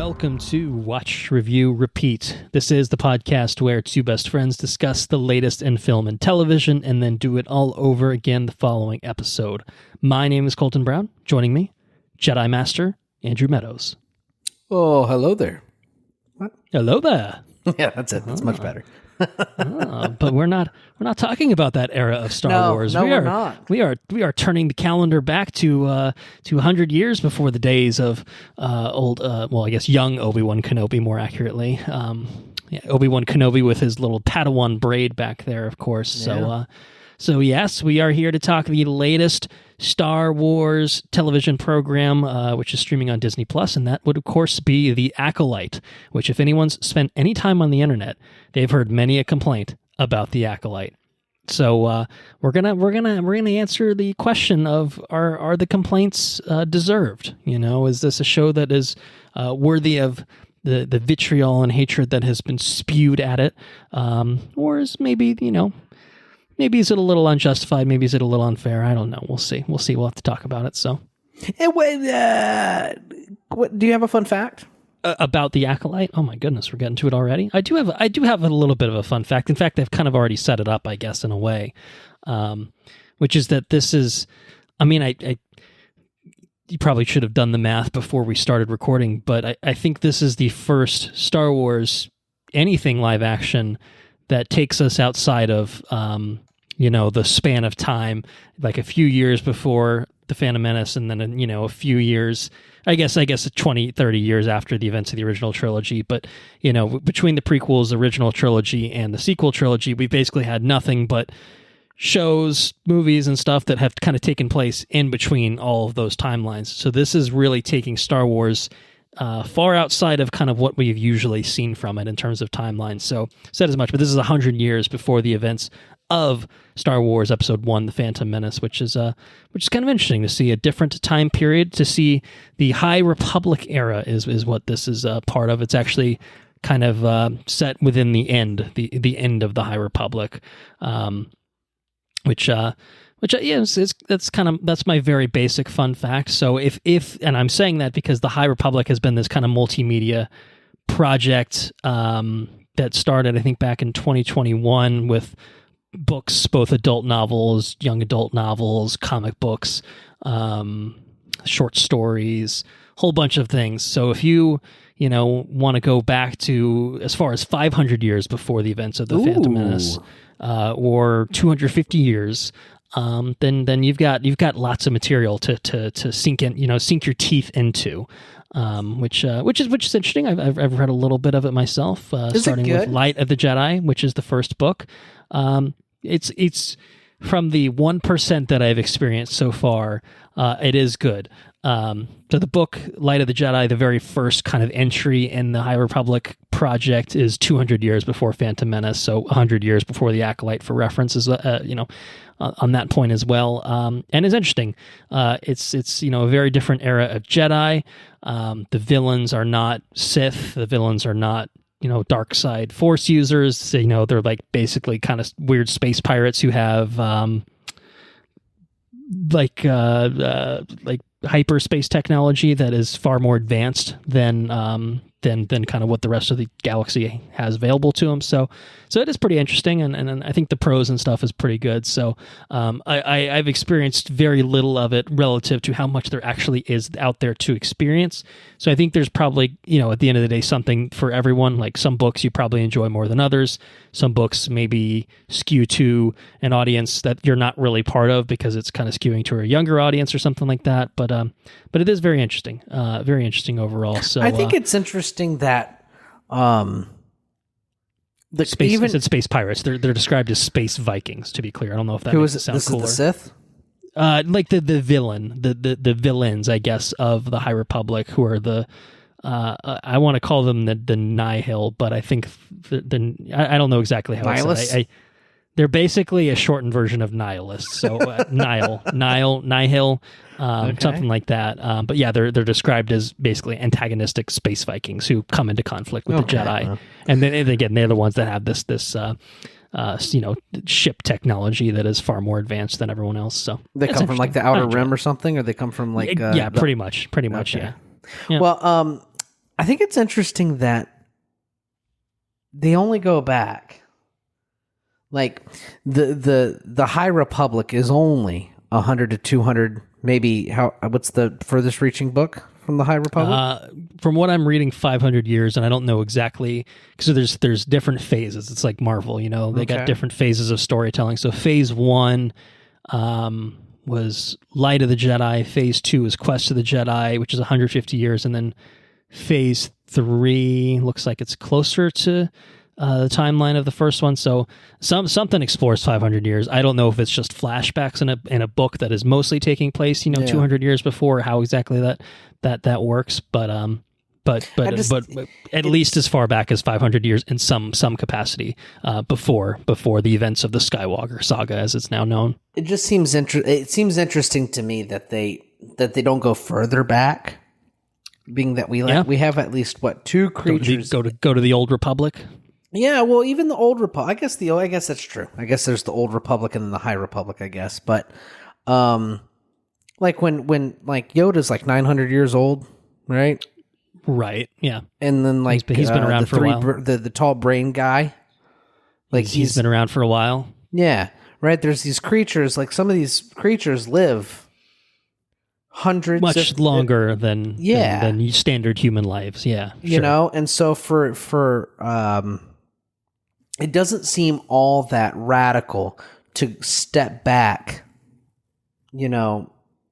Welcome to Watch, Review, Repeat. This is the podcast where two best friends discuss the latest in film and television and then do it all over again the following episode. My name is Colton Brown. Joining me, Jedi Master Andrew Meadows. Oh, hello there. What? Hello there. Yeah, that's it. That's much better. But we're not talking about that era of Star Wars. We're not. We are turning the calendar back to 100 years before the days of young Obi-Wan Kenobi, more accurately. Obi-Wan Kenobi with his little Padawan braid back there, of course. Yeah. So yes, we are here to talk the latest Star Wars television program, which is streaming on Disney Plus, and that would, of course, be The Acolyte. Which, if anyone's spent any time on the internet, they've heard many a complaint about The Acolyte. So we're gonna answer the question of are the complaints deserved? You know, is this a show that is worthy of the vitriol and hatred that has been spewed at it, or is maybe Maybe is it a little unjustified? Maybe is it a little unfair? I don't know. We'll see. We'll have to talk about it. So, what do you have a fun fact about The Acolyte? Oh my goodness, we're getting to it already. I do have a little bit of a fun fact. In fact, I've kind of already set it up, I guess, in a way, which is that this is. I mean, you probably should have done the math before we started recording, but I think this is the first Star Wars anything live action that takes us outside of, the span of time, like a few years before The Phantom Menace, and then, a few years, I guess 20, 30 years after the events of the original trilogy. But, between the prequels, original trilogy, and the sequel trilogy, we basically had nothing but shows, movies, and stuff that have kind of taken place in between all of those timelines. So this is really taking Star Wars far outside of kind of what we've usually seen from it in terms of timelines. So said as much, but this is 100 years before the events of Star Wars Episode 1, The Phantom Menace, which is kind of interesting to see a different time period, to see the High Republic era is what this is part of. It's actually kind of set within the end of the High Republic, that's my very basic fun fact. So if and I'm saying that because the High Republic has been this kind of multimedia project that started, I think, back in 2021 with books, both adult novels, young adult novels, comic books, short stories, whole bunch of things. So if you want to go back to as far as 500 years before the events of the Phantom Menace, or 250 years. Then you've got lots of material to sink in, sink your teeth into, which is interesting. I've read a little bit of it myself, starting with Light of the Jedi, which is the first book. It's from the 1% that I've experienced so far, it is good. So the book Light of the Jedi, the very first kind of entry in the High Republic project, is 200 years before Phantom Menace, so 100 years before the Acolyte, for reference, on that point as well. And it's interesting. It's a very different era of Jedi. The villains are not Sith. The villains are not dark side Force users. So, they're like basically kind of weird space pirates who have like hyperspace technology that is far more advanced than kind of what the rest of the galaxy has available to them. So it is pretty interesting, and I think the prose and stuff is pretty good. So I've experienced very little of it relative to how much there actually is out there to experience. So I think there's probably, at the end of the day, something for everyone. Like some books you probably enjoy more than others. Some books maybe skew to an audience that you're not really part of because it's kind of skewing to a younger audience or something like that. But it is very interesting overall. So I think it's interesting that space pirates. They're described as space Vikings. To be clear, I don't know if that makes it sound cooler. This is the Sith. Like the villains, I guess, of the High Republic, who are the I want to call them the Nihil, but I think I don't know exactly how it's said. They're basically a shortened version of nihilists. So Nihil, something like that. But yeah, they're described as basically antagonistic space Vikings who come into conflict with the Jedi. And then again, they're the ones that have this ship technology that is far more advanced than everyone else. So they come from like the Outer Rim or something, or they come from like pretty much. Yeah. Well, I think it's interesting that they only go back. Like the High Republic is only 100 to 200. Maybe what's the furthest reaching book from the High Republic? From what I'm reading, 500 years, and I don't know exactly because there's different phases. It's like Marvel, they got different phases of storytelling. So phase 1 was Light of the Jedi. Phase 2 is Quest of the Jedi, which is 150 years, and then phase 3 looks like it's closer to the timeline of the first one. So something explores 500 years. I don't know if it's just flashbacks in a book that is mostly taking place 200 years before, how exactly that works, but at least as far back as 500 years in some capacity before the events of the Skywalker saga, as it's now known. It just seems interesting to me that they don't go further back, being that we have at least two creatures go to the Old Republic. Yeah, well, even the Old Republic. I guess that's true. I guess there's the Old Republic and then the High Republic, I guess. But like when like Yoda's like 900 years old, right? Right. Yeah. And then like he's been around for a while. The tall brain guy, like he's been around for a while. Yeah. Right. There's these creatures. Like some of these creatures live hundreds much longer than standard human lives. Yeah. And so for it doesn't seem all that radical to step back,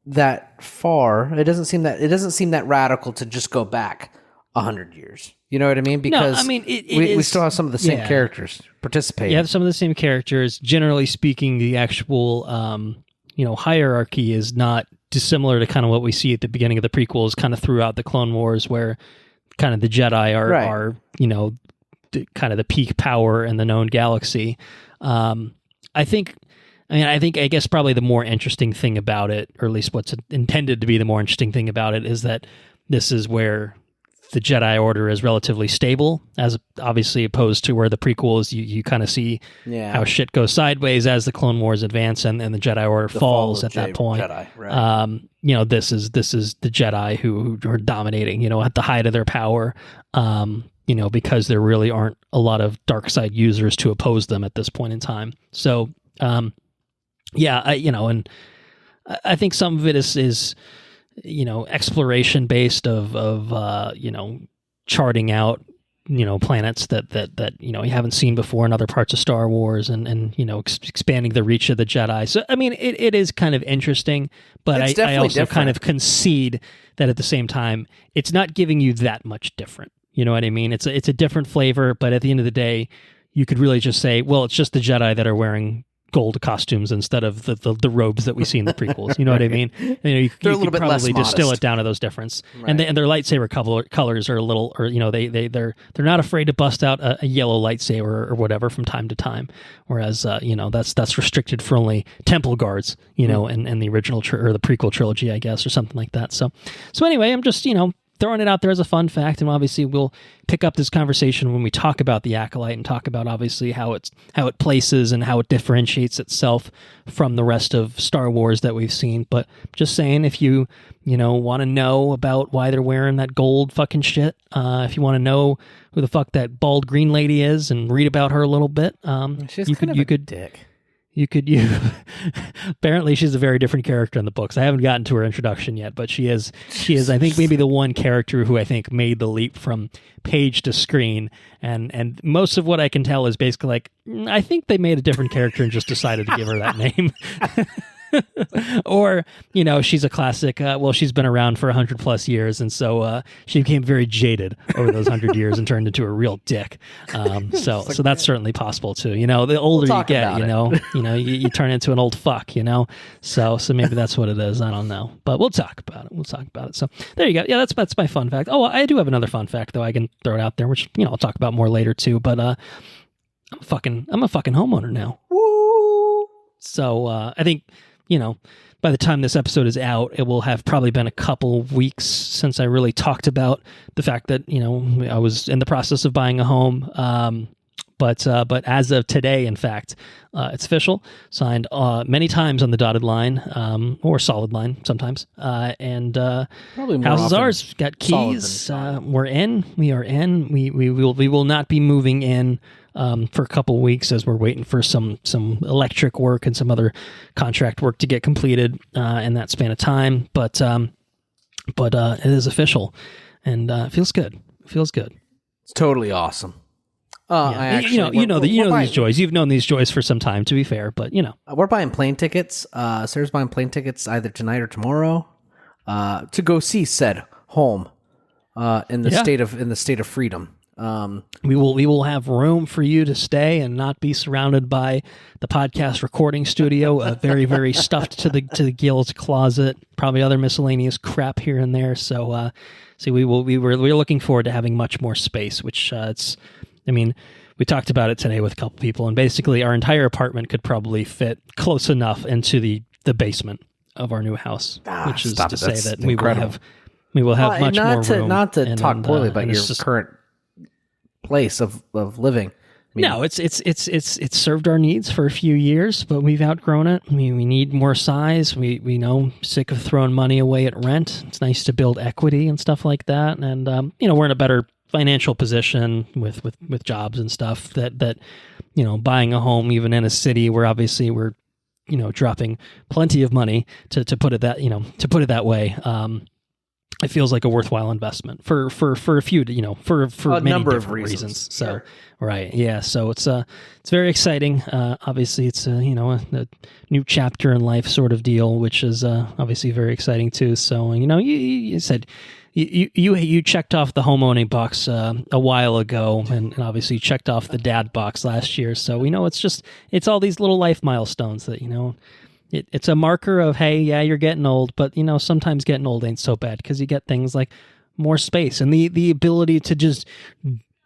that far. It doesn't seem that radical to just go back 100 years. You know what I mean? Because we still have some of the same characters participating. You have some of the same characters. Generally speaking, the actual hierarchy is not dissimilar to kind of what we see at the beginning of the prequels, kind of throughout the Clone Wars, where kind of the Jedi are kind of the peak power in the known galaxy. I guess probably the more interesting thing about it, or at least what's intended to be the more interesting thing about it, is that this is where the Jedi Order is relatively stable, as obviously opposed to where the prequels, you kind of see how shit goes sideways as the Clone Wars advance and the Jedi Order falls at that point. Jedi, right. This is the Jedi who are dominating, at the height of their power. Because there really aren't a lot of dark side users to oppose them at this point in time. So, and I think some of it is exploration based of charting out, planets that you haven't seen before in other parts of Star Wars and expanding the reach of the Jedi. So, I mean, it is kind of interesting, but I also different. Kind of concede that at the same time, it's not giving you that much different. You know what I mean? It's a different flavor, but at the end of the day, you could really just say, well, it's just the Jedi that are wearing gold costumes instead of the robes that we see in the prequels. You know what I mean? You could probably distill it down to those differences. Right. And their lightsaber colors are a little, or they're not afraid to bust out a yellow lightsaber or whatever from time to time. Whereas that's restricted for only temple guards. In the original or the prequel trilogy, I guess, or something like that. So anyway, I'm just throwing it out there as a fun fact, and obviously we'll pick up this conversation when we talk about the Acolyte and talk about obviously how it places and how it differentiates itself from the rest of Star Wars that we've seen. But just saying, if you want to know about why they're wearing that gold fucking shit, if you want to know who the fuck that bald green lady is and read about her a little bit, you could dick. Apparently she's a very different character in the books. I haven't gotten to her introduction yet, but she is I think maybe the one character who I think made the leap from page to screen, and most of what I can tell is basically like, I think they made a different character and just decided to give her that name. Or, she's a classic, she's been around for 100+ years, and so she became very jaded over those 100 years and turned into a real dick. So that's certainly possible too. The older you get, you turn into an old fuck, So maybe that's what it is. I don't know, but we'll talk about it. So there you go. Yeah, that's my fun fact. Oh, I do have another fun fact though. I can throw it out there, which I'll talk about more later too. But I'm a fucking homeowner now. Woo! So I think. By the time this episode is out, it will have probably been a couple weeks since I really talked about the fact that, I was in the process of buying a home. But as of today, in fact, it's official. Signed many times on the dotted line, or solid line sometimes. And Probably more house is often ours. Got solid keys. than solid. We're in. We are in. We will not be moving in for a couple weeks as we're waiting for some electric work and some other contract work to get completed in that span of time. But it is official, and it feels good. It feels good. It's totally awesome. Yeah. You know these joys. You've known these joys for some time, to be fair, but we're buying plane tickets. Sarah's buying plane tickets either tonight or tomorrow to go see said home in the state of freedom. We will have room for you to stay and not be surrounded by the podcast recording studio, very very stuffed to the gills closet, probably other miscellaneous crap here and there. So we're looking forward to having much more space, which we talked about it today with a couple people, and basically our entire apartment could probably fit close enough into the basement of our new house, which is to say that incredible. we will have much more room. Not to talk poorly about your current place of living. No, it's served our needs for a few years, but we've outgrown it. We need more size. We know, sick of throwing money away at rent. It's nice to build equity and stuff like that. And we're in a better financial position with jobs and stuff that buying a home even in a city where obviously we're dropping plenty of money to put it that way. It feels like a worthwhile investment for a few, for a many number different of reasons. So, sure. Right. Yeah. So it's very exciting. Obviously it's a new chapter in life sort of deal, which is obviously very exciting too. So, you said you checked off the homeowning box a while ago, and obviously checked off the dad box last year. So we know it's all these little life milestones that, it's a marker of, hey, yeah, you're getting old, but sometimes getting old ain't so bad, because you get things like more space and the ability to just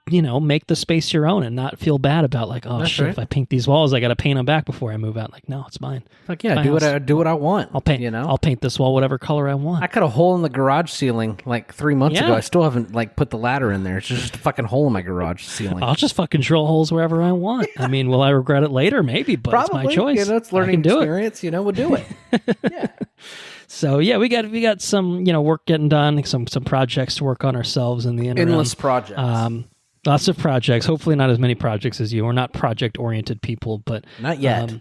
make the space your own and not feel bad about like, oh, that's shit, right. If I paint these walls, I got to paint them back before I move out. Like, no, it's mine. Like, yeah, do what I want. I'll paint. I'll paint this wall whatever color I want. I cut a hole in the garage ceiling like 3 months ago. I still haven't put the ladder in there. It's just a fucking hole in my garage ceiling. I'll just fucking drill holes wherever I want. I mean, will I regret it later? Maybe, but Probably. It's my choice. It's learning experience. We'll do it. Yeah. So yeah, we got some work getting done, some projects to work on ourselves in the interim. Endless projects. Lots of projects. Hopefully not as many projects as you. We're not project-oriented people, but not yet.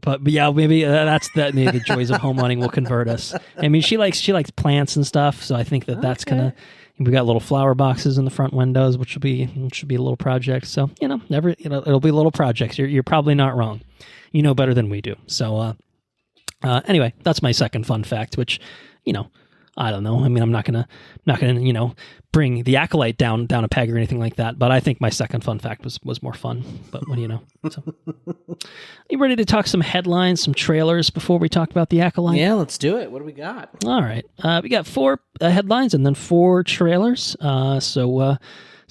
But yeah, maybe maybe the joys of homeowning will convert us. I mean, she likes plants and stuff, so I think that's gonna. We got little flower boxes in the front windows, which should be a little project. So it'll be little projects. You're probably not wrong. You know better than we do. So anyway, that's my second fun fact, which I don't know. I mean, I'm not gonna bring the Acolyte down a peg or anything like that. But I think my second fun fact was more fun. But what do you know? So, you ready to talk some headlines, some trailers before we talk about the Acolyte? Yeah, let's do it. What do we got? All right, we got 4 headlines and then 4 trailers. So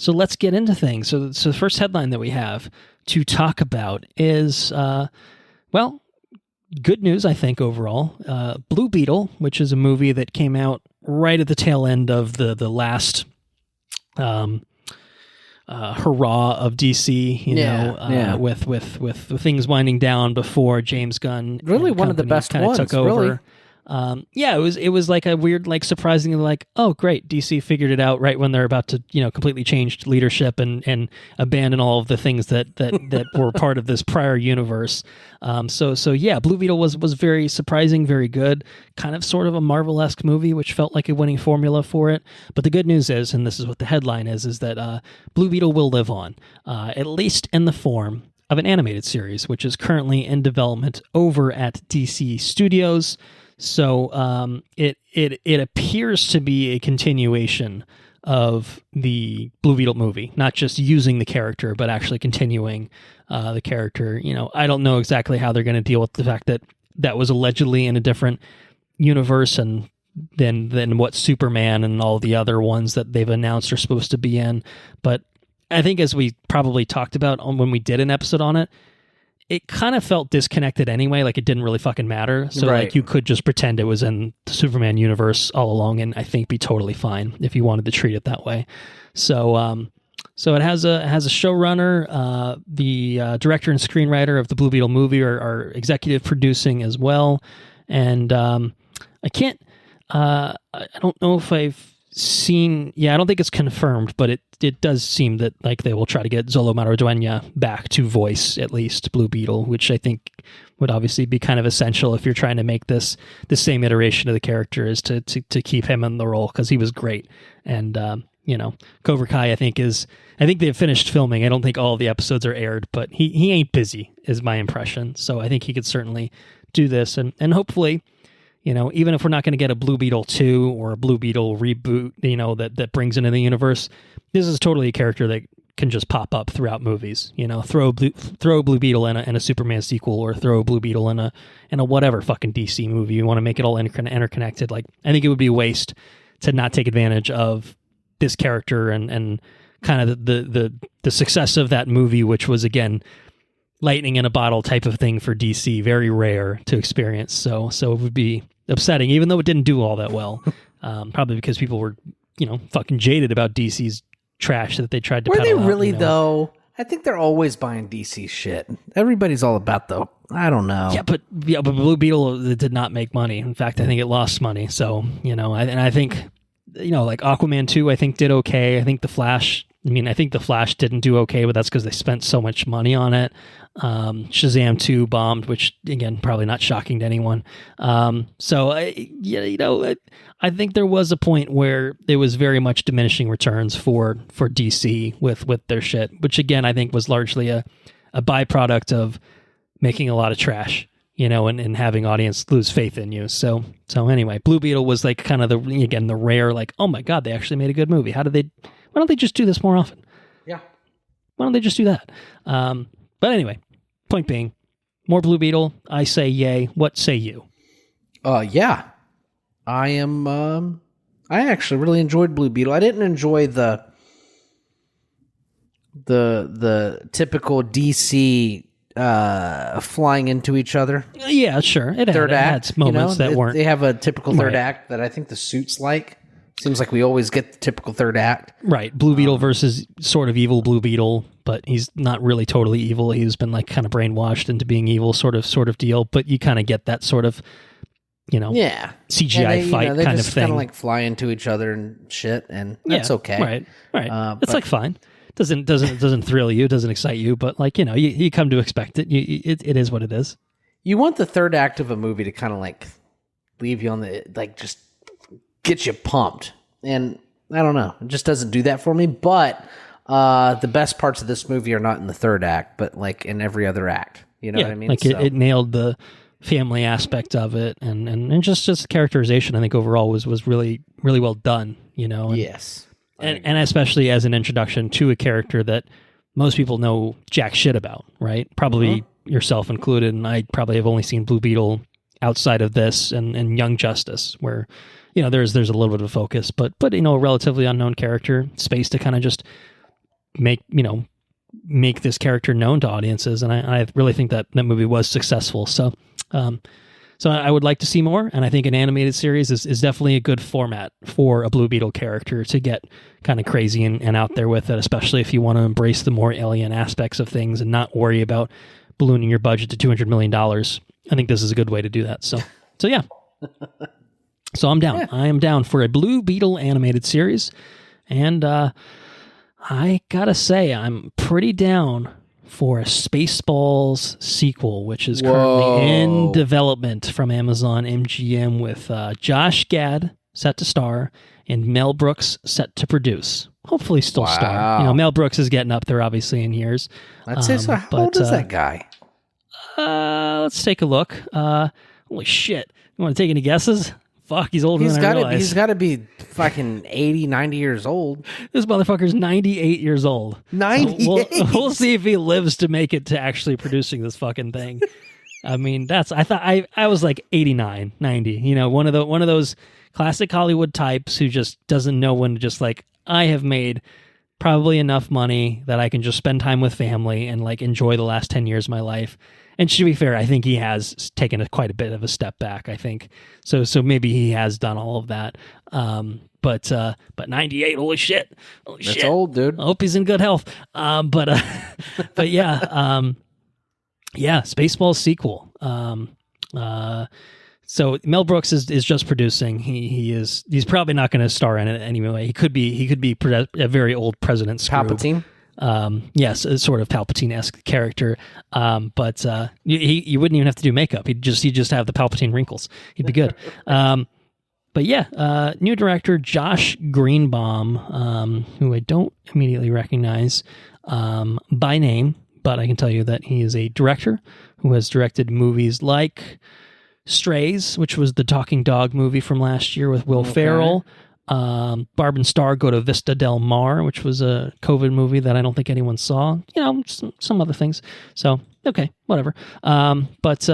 let's get into things. So the first headline that we have to talk about is good news, I think, overall. Blue Beetle, which is a movie that came out right at the tail end of the last hurrah of DC, with things winding down before James Gunn really one of the best ones took over. really. It was like a weird, like surprisingly, like, oh great, DC figured it out right when they're about to completely change leadership and abandon all of the things that were part of this prior universe. So yeah, Blue Beetle was very surprising, very good, kind of sort of a Marvel-esque movie, which felt like a winning formula for it. But the good news is, and this is what the headline is that Blue Beetle will live on, at least in the form of an animated series, which is currently in development over at DC Studios. So it appears to be a continuation of the Blue Beetle movie, not just using the character, but actually continuing the character. I don't know exactly how they're going to deal with the fact that was allegedly in a different universe and than what Superman and all the other ones that they've announced are supposed to be in. But I think, as we probably talked about when we did an episode on it, it kind of felt disconnected anyway, like it didn't really fucking matter. So like you could just pretend it was in the Superman universe all along and I think be totally fine if you wanted to treat it that way. So So it has a showrunner. The director and screenwriter of the Blue Beetle movie are executive producing as well. And I can't. I don't know if I've seen. Yeah, I don't think it's confirmed, but it does seem that like they will try to get Zolo Maraduena back to voice at least Blue Beetle, which I think would obviously be kind of essential if you're trying to make this the same iteration of the character, is to keep him in the role, because he was great. And Cobra Kai, I think they've finished filming. I don't think all the episodes are aired, but he ain't busy is my impression. So I think he could certainly do this, and hopefully, even if we're not going to get a Blue Beetle 2 or a Blue Beetle reboot, that brings into the universe, this is totally a character that can just pop up throughout movies. Throw Blue Beetle in a Superman sequel, or throw Blue Beetle in a whatever fucking DC movie. You want to make it all interconnected. Like, I think it would be a waste to not take advantage of this character and kind of the success of that movie, which was, again, lightning in a bottle type of thing for DC, very rare to experience. So it would be upsetting, even though it didn't do all that well. Probably because people were, fucking jaded about DC's trash that they tried to. Were they out, really though? I think they're always buying DC shit. Everybody's all about the. I don't know. Yeah, but Blue Beetle did not make money. In fact, I think it lost money. So I think like Aquaman 2, I think did okay. I think The Flash. I think The Flash didn't do okay, but that's because they spent so much money on it. Shazam 2 bombed, which, again, probably not shocking to anyone. I think there was a point where there was very much diminishing returns for DC with their shit, which, again, I think was largely a byproduct of making a lot of trash, and having audience lose faith in you. So anyway, Blue Beetle was like kind of the rare, like, oh my God, they actually made a good movie. Why don't they just do this more often? Yeah. Why don't they just do that? But anyway, point being, more Blue Beetle. I say yay. What say you? Yeah. I am. I actually really enjoyed Blue Beetle. I didn't enjoy the typical DC flying into each other. Yeah, sure. It had moments that weren't. They have a typical third act that I think the suits like. Seems like we always get the typical third act. Right. Blue Beetle versus sort of evil Blue Beetle, but he's not really totally evil. He's been like kind of brainwashed into being evil sort of deal, but you kind of get that sort of, CGI fight kind of thing. Kind of like fly into each other and shit, and that's okay. Right. It's like fine. Doesn't thrill you, doesn't excite you, but like, you come to expect it. It is what it is. You want the third act of a movie to kind of like leave you on the, like, just get you pumped, and I don't know, it just doesn't do that for me. But the best parts of this movie are not in the third act, but like in every other act. You know what I mean? Like it nailed the family aspect of it, and just the characterization, I think overall was really, really well done. Yes, and especially as an introduction to a character that most people know jack shit about, right? Probably yourself included, and I probably have only seen Blue Beetle outside of this and Young Justice, where there's a little bit of a focus, but a relatively unknown character, space to kind of just make this character known to audiences, and I really think that movie was successful. So I would like to see more, and I think an animated series is definitely a good format for a Blue Beetle character to get kind of crazy and out there with it, especially if you want to embrace the more alien aspects of things and not worry about ballooning your budget to $200 million. I think this is a good way to do that. So yeah. So I'm down. Yeah. I am down for a Blue Beetle animated series. And I gotta say, I'm pretty down for a Spaceballs sequel, which is currently in development from Amazon MGM, with Josh Gad set to star and Mel Brooks set to produce. Hopefully still star. Mel Brooks is getting up there, obviously, in years. I'd say so. How old is that guy? Let's take a look. Holy shit. You want to take any guesses? Fuck, he's older than I realize. He's got to be fucking 80, 90 years old. This motherfucker's 98 years old. 98? So we'll see if he lives to make it to actually producing this fucking thing. I mean, I was like 89, 90. One of those classic Hollywood types who just doesn't know when to just like, I have made probably enough money that I can just spend time with family and like enjoy the last 10 years of my life. And to be fair, I think he has taken quite a bit of a step back, I think. So maybe he has done all of that. but 98, holy shit. That's old, dude. I hope he's in good health. But yeah, Spaceballs sequel. So Mel Brooks is just producing. He's probably not going to star in it anyway. He could be a very old President Scrooge. Palpatine. Yes, a sort of Palpatine-esque character. But you wouldn't even have to do makeup. He'd just have the Palpatine wrinkles. He'd be good. But yeah, new director Josh Greenbaum, who I don't immediately recognize by name, but I can tell you that he is a director who has directed movies like Strays, which was the talking dog movie from last year with Will Ferrell. Barb and Star Go to Vista Del Mar, which was a COVID movie that I don't think anyone saw. Some other things. So, okay, whatever. But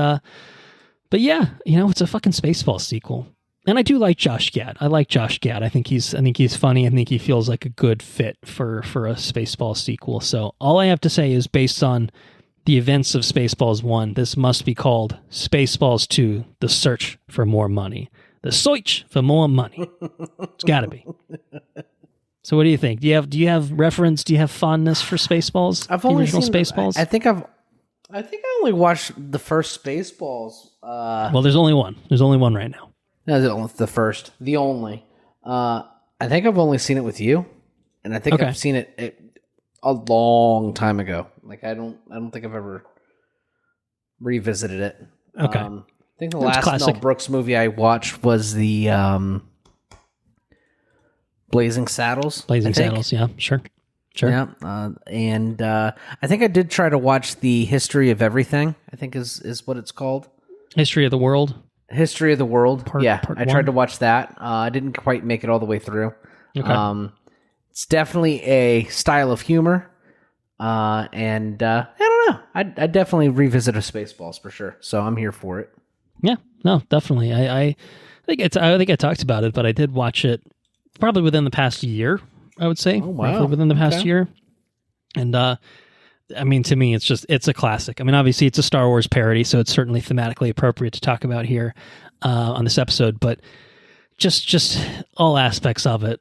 yeah, it's a fucking Spaceballs sequel. And I do like Josh Gad. I like Josh Gad. I think he's funny. I think he feels like a good fit for a Spaceballs sequel. So all I have to say is, based on the events of Spaceballs 1, this must be called Spaceballs 2, The Search for More Money. The search for more money. It's got to be. So what do you think? Do you have reference? Do you have fondness for Spaceballs? I've only seen Spaceballs. I think I only watched the first Spaceballs. Well, there's only one. There's only one right now. No, the first, the only. I think I've only seen it with you, and I think I've seen it a long time ago. Like I don't think I've ever revisited it. Okay. I think the last Mel Brooks movie I watched was the Blazing Saddles. Blazing Saddles, yeah, sure. Yeah, and I think I did try to watch the History of Everything. I think is what it's called. History of the World. History of the World. Part I tried to watch that. I didn't quite make it all the way through. Okay. It's definitely a style of humor, and I don't know. I'd definitely revisit a Spaceballs for sure. So I'm here for it. Yeah, no, definitely. I think I talked about it, but I did watch it probably within the past year, I would say. Oh, wow. Roughly within the past year. And I mean, to me, it's a classic. I mean, obviously it's a Star Wars parody, so it's certainly thematically appropriate to talk about here on this episode, but just all aspects of it.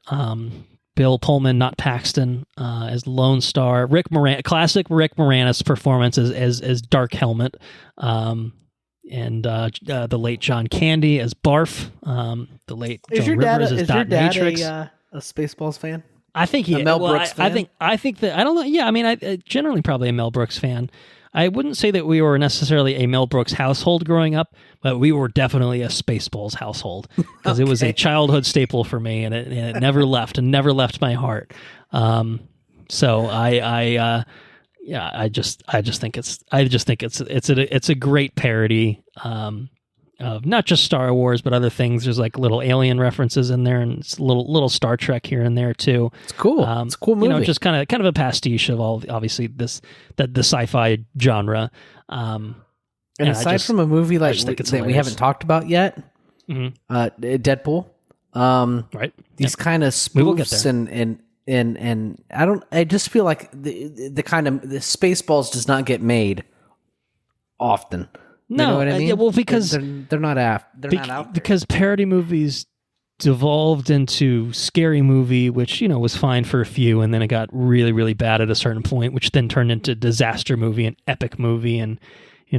Bill Pullman, not Paxton, as Lone Star. Classic Rick Moranis performance as Dark Helmet. And the late John Candy as Barf. The late Joan Rivers as Dot Matrix. A Spaceballs fan? I think he. A Mel Brooks fan? I think that I don't know. Yeah, I mean, I generally probably a Mel Brooks fan. I wouldn't say that we were necessarily a Mel Brooks household growing up, but we were definitely a Spaceballs household because it was a childhood staple for me, and it never left my heart. So I just think it's a great parody of not just Star Wars but other things. There's like little alien references in there, and it's little Star Trek here and there too. It's cool. It's a cool movie. Just kind of a pastiche of all obviously the sci-fi genre. And aside from a movie like that we haven't talked about yet, Deadpool. Right. These kind of spoofs and I just feel like the kind of the Spaceballs does not get made often. No, you know what I mean? Well, because they're not out there. Because parody movies devolved into scary movie, which was fine for a few, and then it got really, really bad at a certain point, which then turned into disaster movie and epic movie, and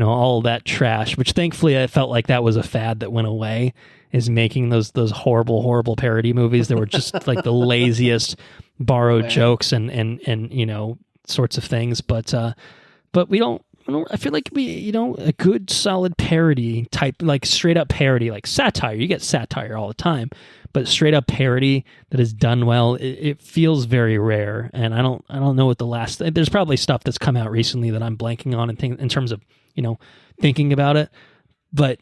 all that trash. Which thankfully I felt like that was a fad that went away. Is making those horrible, horrible parody movies that were just like the laziest borrowed jokes and sorts of things. But we don't. I feel like a good solid parody type, like straight up parody, like satire. You get satire all the time, but straight up parody that is done well, it feels very rare. And I don't know what the last. There's probably stuff that's come out recently that I'm blanking on in terms of thinking about it, but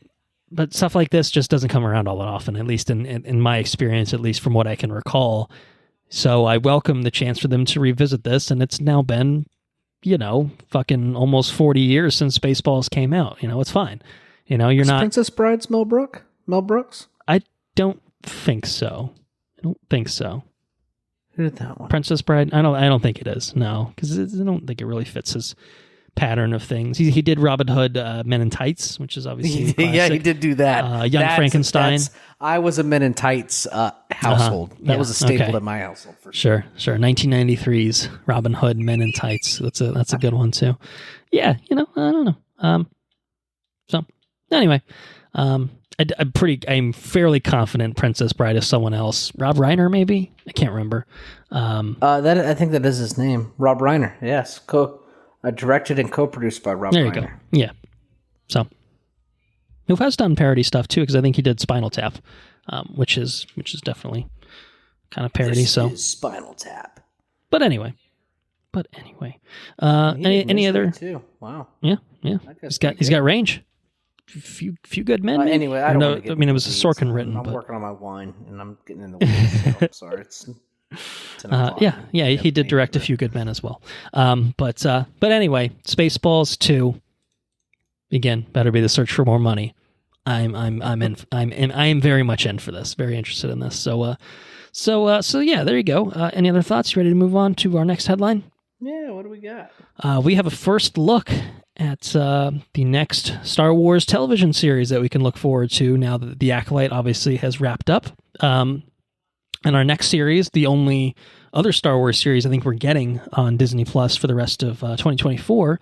stuff like this just doesn't come around all that often, at least in my experience, at least from what I can recall. So I welcome the chance for them to revisit this, and it's now been, fucking almost 40 years since Spaceballs came out. It's fine. You're not... Princess Bride's Mel Brooks? I don't think so. Who did that one? Princess Bride? I don't think it is, no, because I don't think it really fits his pattern of things. He did Robin Hood, Men in Tights, which is obviously yeah, he did do that. Young Frankenstein. I was a Men in Tights household. That was a staple in my household for sure. Sure. 1993's Robin Hood, Men in Tights. That's a good one too. Yeah, I don't know. So anyway, I'm fairly confident Princess Bride is someone else. Rob Reiner, maybe? I can't remember. I think that is his name. Rob Reiner. Yes. Directed and co-produced by Rob Reiner. There you go. Yeah. So, who has done parody stuff too, because I think he did Spinal Tap, which is definitely kind of parody. This is Spinal Tap. But anyway. Any other? Too. Wow. Yeah. He's got range. Few good men. Anyway, I don't. No, I mean, it was a Sorkin written. I'm but... working on my wine, and I'm getting in the weeds. So I'm sorry. It's 10 o'clock. Yeah. He did direct A Few Good Men as well. But anyway, Spaceballs 2. Again, better be The Search for More Money. I am very much in for this. Very interested in this. So yeah, there you go. Any other thoughts? You ready to move on to our next headline? Yeah. What do we got? We have a first look at the next Star Wars television series that we can look forward to now that The Acolyte obviously has wrapped up. And our next series, the only other Star Wars series I think we're getting on Disney Plus for the rest of 2024,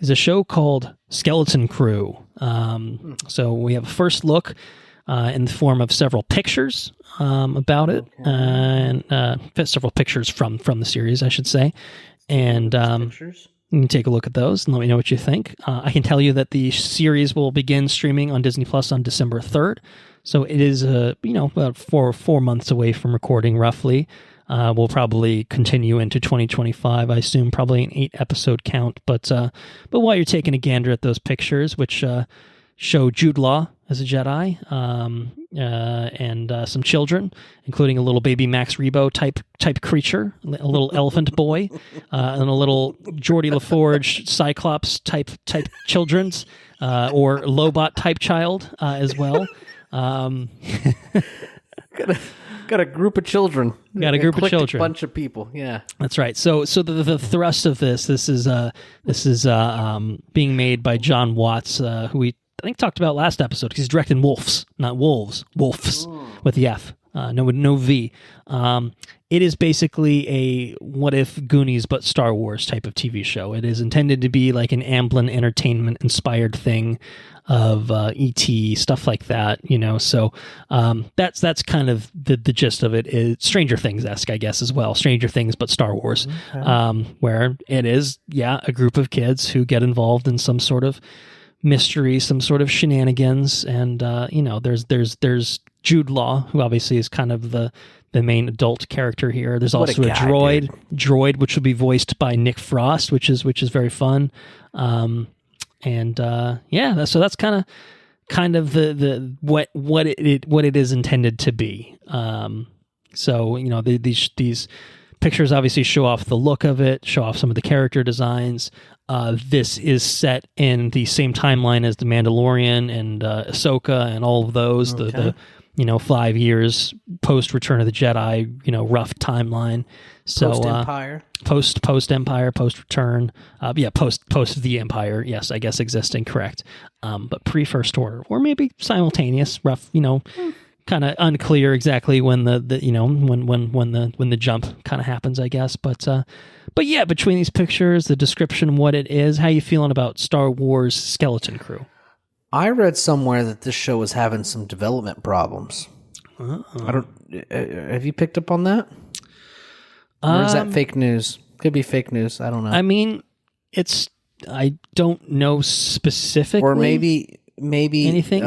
is a show called Skeleton Crew. So we have a first look in the form of several pictures about it, and several pictures from the series, I should say. And pictures? You can take a look at those and let me know what you think. I can tell you that the series will begin streaming on Disney Plus on December 3rd. So it is, about 4 months away from recording, roughly. We'll probably continue into 2025. I assume probably an 8-episode count. But while you're taking a gander at those pictures, which show Jude Law as a Jedi, and some children, including a little baby Max Rebo type creature, a little elephant boy, and a little Geordie LaForge Cyclops type children's, or Lobot type child as well. Got a group of children. Got a group of children. Bunch of people. Yeah, that's right. So the thrust of this is being made by John Watts, who we I think talked about last episode, because he's directing Wolves, not Wolves. Wolves with the F, no V. It is basically a what if Goonies but Star Wars type of TV show. It is intended to be like an Amblin Entertainment inspired thing of E.T., stuff like that, So that's kind of the gist of it. Is Stranger Things-esque, I guess, as well. Stranger Things but Star Wars, where it is, a group of kids who get involved in some sort of mystery, some sort of shenanigans, and there's Jude Law, who obviously is kind of the main adult character here. There's also a droid, which will be voiced by Nick Frost, which is very fun. So that's kind of the what it is intended to be. These pictures obviously show off the look of it, show off some of the character designs. This is set in the same timeline as The Mandalorian and Ahsoka and all of those. Okay. The 5 years post Return of the Jedi, rough timeline. So post Empire, post Empire, post Return, post the Empire. Yes, I guess existing, correct. But pre First Order, or maybe simultaneous, rough. Kind of unclear exactly when the when the jump kind of happens, I guess. But yeah, between these pictures, the description, what it is, how you feeling about Star Wars Skeleton Crew? I read somewhere that this show was having some development problems. Have you picked up on that? Or is that fake news? Could be fake news. I don't know. I mean, I don't know specifically. Or maybe anything.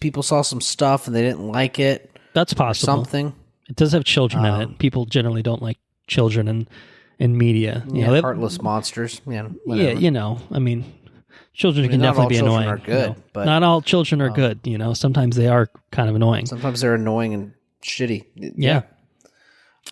People saw some stuff and they didn't like it. That's possible. Something. It does have children in it. People generally don't like children in media. Heartless monsters. Yeah, whatever. I mean, children can definitely be annoying. Not all children are good, but not all children are good. Sometimes they are kind of annoying. Sometimes they're annoying and shitty. Yeah.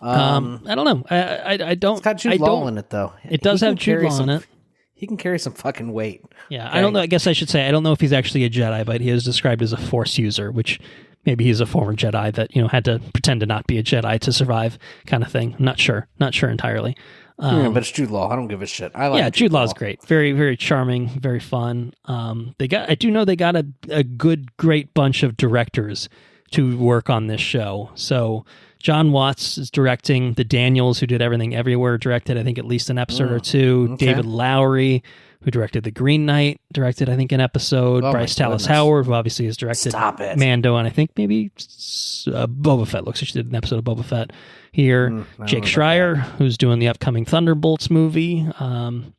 I don't know. I don't. It's got Jude Law in it, though. It does have Jude Law in it. He can carry some fucking weight. Yeah, okay. I don't know. I guess I should say I don't know if he's actually a Jedi, but he is described as a Force user, which maybe he's a former Jedi that had to pretend to not be a Jedi to survive, kind of thing. I'm not sure entirely. But it's Jude Law. I don't give a shit. I like Jude Law's great. Very, very charming, very fun. I do know they got a great bunch of directors to work on this show. So John Watts is directing. The Daniels, who did Everything Everywhere, directed, I think, at least an episode or two. Okay. David Lowery, who directed The Green Knight, directed, I think, an episode. Bryce Dallas Howard, who obviously has directed Mando, and I think maybe Boba Fett. Looks like she did an episode of Boba Fett here. Jake Schreier, who's doing the upcoming Thunderbolts movie. And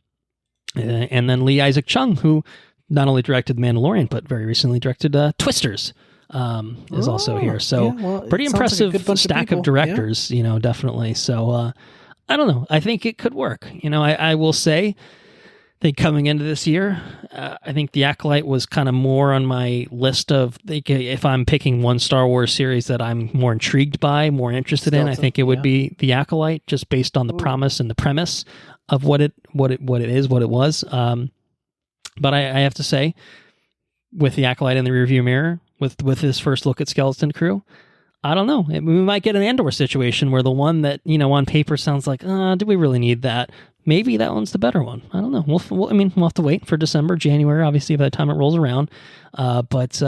then Lee Isaac Chung, who not only directed The Mandalorian, but very recently directed Twisters. Is also here. So pretty impressive stack of directors, definitely. So I don't know. I think it could work. I will say, I think coming into this year, I think The Acolyte was kind of more on my list of, if I'm picking one Star Wars series that I'm more intrigued by, more interested in, I think it would be The Acolyte, just based on the promise and the premise of what it was. But I have to say, with The Acolyte in the rearview mirror, with his first look at Skeleton Crew, I don't know. We might get an Andor situation where the one that, on paper sounds like, do we really need that? Maybe that one's the better one. I don't know. We'll have to wait for December, January, obviously, by the time it rolls around. But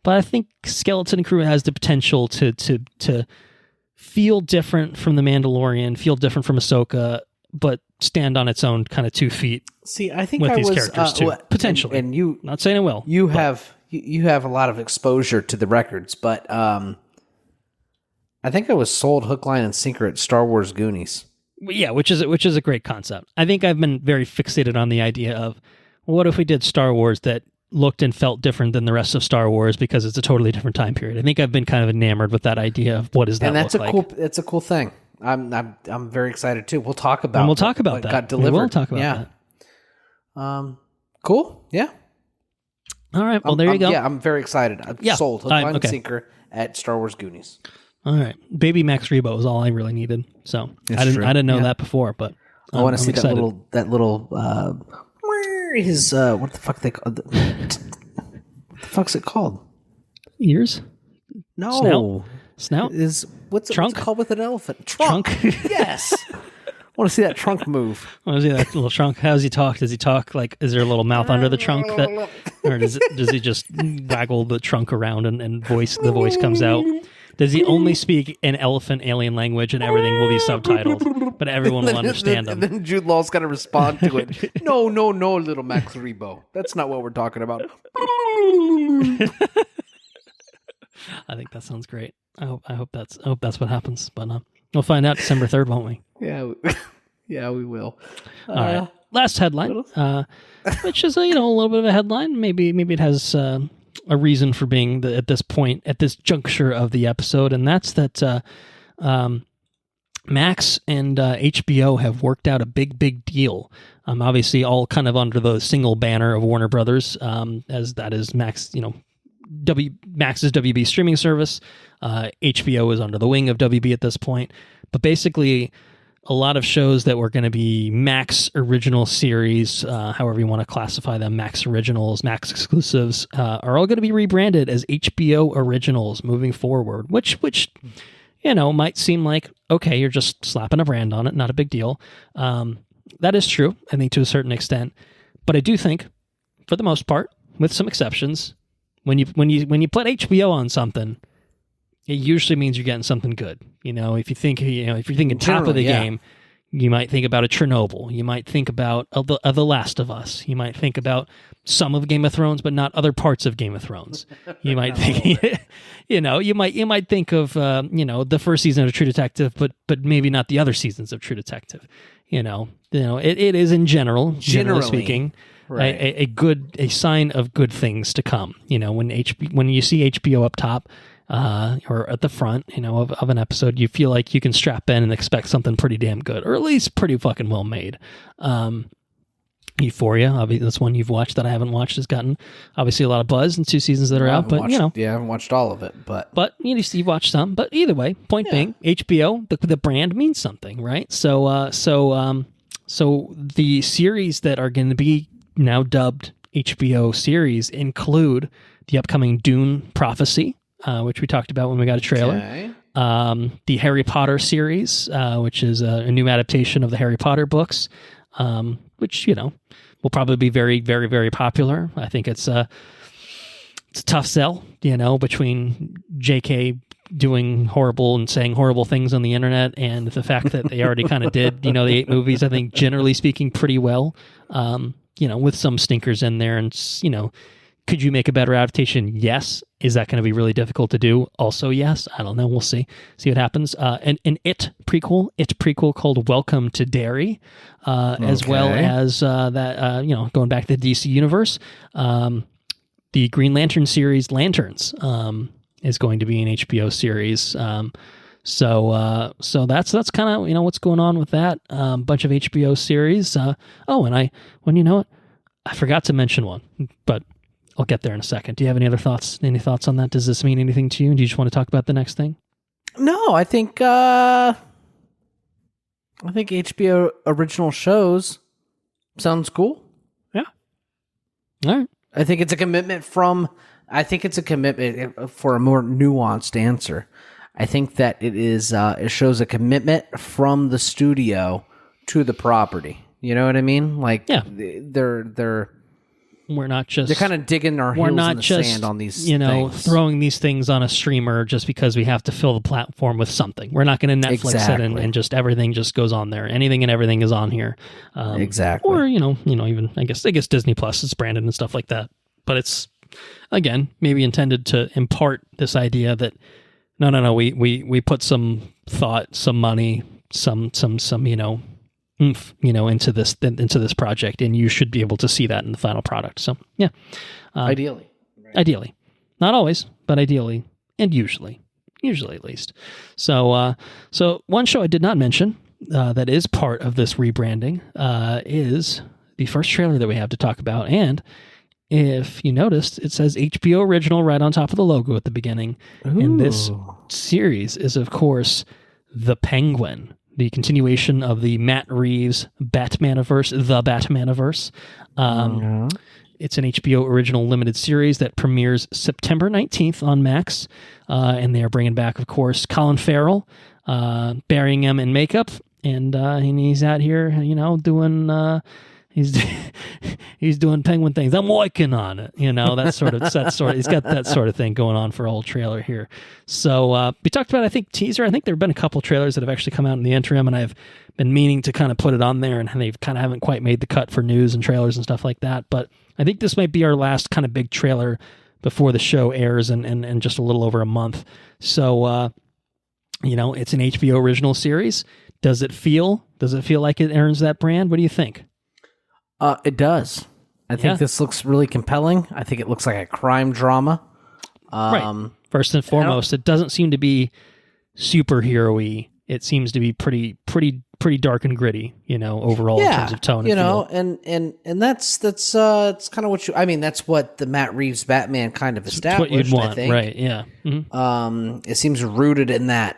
I think Skeleton Crew has the potential to feel different from The Mandalorian, feel different from Ahsoka, but stand on its own kind of 2 feet. See, I think with these characters too, potentially. And you, not saying it will. You have a lot of exposure to the records, but I think I was sold hook, line, and sinker at Star Wars Goonies. Yeah, which is a great concept. I think I've been very fixated on the idea of, what if we did Star Wars that looked and felt different than the rest of Star Wars because it's a totally different time period. I think I've been kind of enamored with that idea of what does that look like. It's a cool thing. I'm very excited too. We'll talk about. And we'll talk about what that. Got delivered. We'll talk about that. Cool. Yeah. All right. Well, there you go. Yeah, I'm very excited. I'm sold. Hook, line, and sinker at Star Wars Goonies. All right. Baby Max Rebo is all I really needed. So I didn't know that before, but I want to see excited. that little his what the fuck they call what the fuck's it called? Ears? No. Snout? Is what's trunk? What's it called with an elephant? Trunk. Yes. I want to see that trunk move. I want to see that little trunk. How does he talk? Does he talk like, is there a little mouth under the trunk or does he just waggle the trunk around and the voice comes out? Does he only speak an elephant alien language and everything will be subtitled, but everyone will understand him? And then Jude Law's got to respond to it. No, little Max Rebo. That's not what we're talking about. I think that sounds great. I hope that's what happens. But we'll find out December 3rd, won't we? Yeah, we will. All right. Last headline, which is a little bit of a headline. Maybe it has a reason for being at this point, at this juncture of the episode, and that's that Max and HBO have worked out a big deal. Obviously, all kind of under the single banner of Warner Brothers, as that is Max. Max's WB streaming service. HBO is under the wing of WB at this point, but basically, a lot of shows that were going to be Max original series, however you want to classify them, Max originals, Max exclusives, are all going to be rebranded as HBO originals moving forward, which might seem like, okay, you're just slapping a brand on it, not a big deal. That is true, I think, to a certain extent, but I do think, for the most part, with some exceptions, when you put HBO on something, it usually means you're getting something good. If you think, if you're thinking top of the game, you might think about a Chernobyl. You might think about The Last of Us. You might think about some of Game of Thrones, but not other parts of Game of Thrones. You might think, you might think of, the first season of True Detective, but maybe not the other seasons of True Detective. It is in generally speaking, right, a sign of good things to come. When you see HBO up top, or at the front, of an episode, you feel like you can strap in and expect something pretty damn good, or at least pretty fucking well made. Euphoria, obviously, that's one you've watched that I haven't watched, has gotten obviously a lot of buzz in 2 seasons that are out, but I haven't watched all of it, but you watched some. But either way, point being, HBO, the brand means something, right? So the series that are going to be now dubbed HBO series include the upcoming Dune Prophecy, which we talked about when we got a trailer. the Harry Potter series, which is a new adaptation of the Harry Potter books, which, will probably be very, very, very popular. I think it's a tough sell, between JK doing horrible and saying horrible things on the internet and the fact that they already kind of did, the 8 movies, I think, generally speaking, pretty well, with some stinkers in there. And, could you make a better adaptation? Yes. Is that going to be really difficult to do? Also, yes. I don't know. We'll see what happens. An It prequel called Welcome to Derry, as well as that, going back to the DC universe, the Green Lantern series Lanterns is going to be an HBO series. So that's kind of, what's going on with that. Bunch of HBO series. I forgot to mention one, but I'll get there in a second. Do you have any other thoughts? Any thoughts on that? Does this mean anything to you? Do you just want to talk about the next thing? No, I think HBO original shows sounds cool. Yeah. All right. I think it's a commitment for a more nuanced answer. I think that it shows a commitment from the studio to the property. You know what I mean? Like, yeah. We're not just... They're kind of digging our heels in the sand on these things. Throwing these things on a streamer just because we have to fill the platform with something. We're not going to Netflix it and just everything just goes on there. Anything and everything is on here. Exactly. Or, even, I guess Disney Plus is branded and stuff like that. But it's, again, maybe intended to impart this idea that, no, we put some thought, some money, some oomph, into this project, and you should be able to see that in the final product. So, yeah. Ideally. Ideally. Not always, but ideally, and usually at least. So one show I did not mention that is part of this rebranding is the first trailer that we have to talk about, and if you noticed, it says HBO Original right on top of the logo at the beginning. Ooh. And this series is, of course, The Penguin, the continuation of the Matt Reeves Batmaniverse, The Batmaniverse. It's an HBO original limited series that premieres September 19th on Max. And they are bringing back, of course, Colin Farrell, burying him in makeup. And he's out here, doing... He's doing penguin things. I'm working on it. He's got that sort of thing going on for a whole trailer here. So we talked about, I think, teaser. I think there have been a couple trailers that have actually come out in the interim, and I've been meaning to kind of put it on there, and they've kind of haven't quite made the cut for news and trailers and stuff like that. But I think this might be our last kind of big trailer before the show airs in just a little over a month. So, it's an HBO original series. Does it feel like it earns that brand? What do you think? It does. I think this looks really compelling. I think it looks like a crime drama. Right. First and foremost, it doesn't seem to be superhero-y. It seems to be pretty dark and gritty, overall in terms of tone. And that's kind of what that's what the Matt Reeves Batman kind of established. It's what you'd want, I think. Right? Yeah. Mm-hmm. It seems rooted in that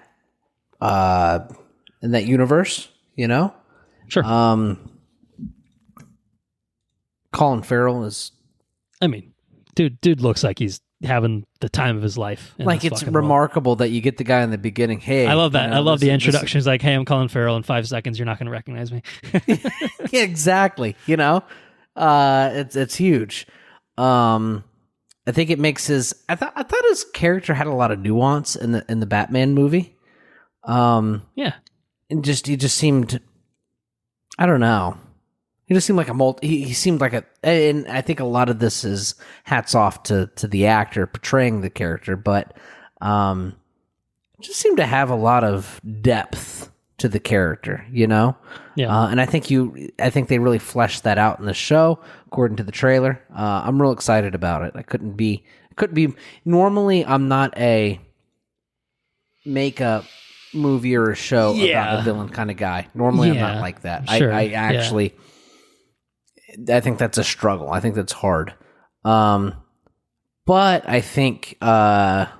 universe. Sure. Colin Farrell is... dude looks like he's having the time of his life. Like, it's remarkable that you get the guy in the beginning. Hey, I love that. I love the introduction. He's like, hey, I'm Colin Farrell. In 5 seconds, you're not going to recognize me. Yeah, exactly. It's huge. I think it makes his... I thought his character had a lot of nuance in the Batman movie. Yeah. And he just seemed... I don't know. He just seemed like he seemed like and I think a lot of this is hats off to the actor portraying the character, but just seemed to have a lot of depth to the character, Yeah. And I think they really fleshed that out in the show, according to the trailer. I'm real excited about it. I couldn't be. Normally, I'm not a makeup movie or a show about a villain kind of guy. Normally, I'm not like that. Sure. I actually. I think that's a struggle. I think that's hard. But I think that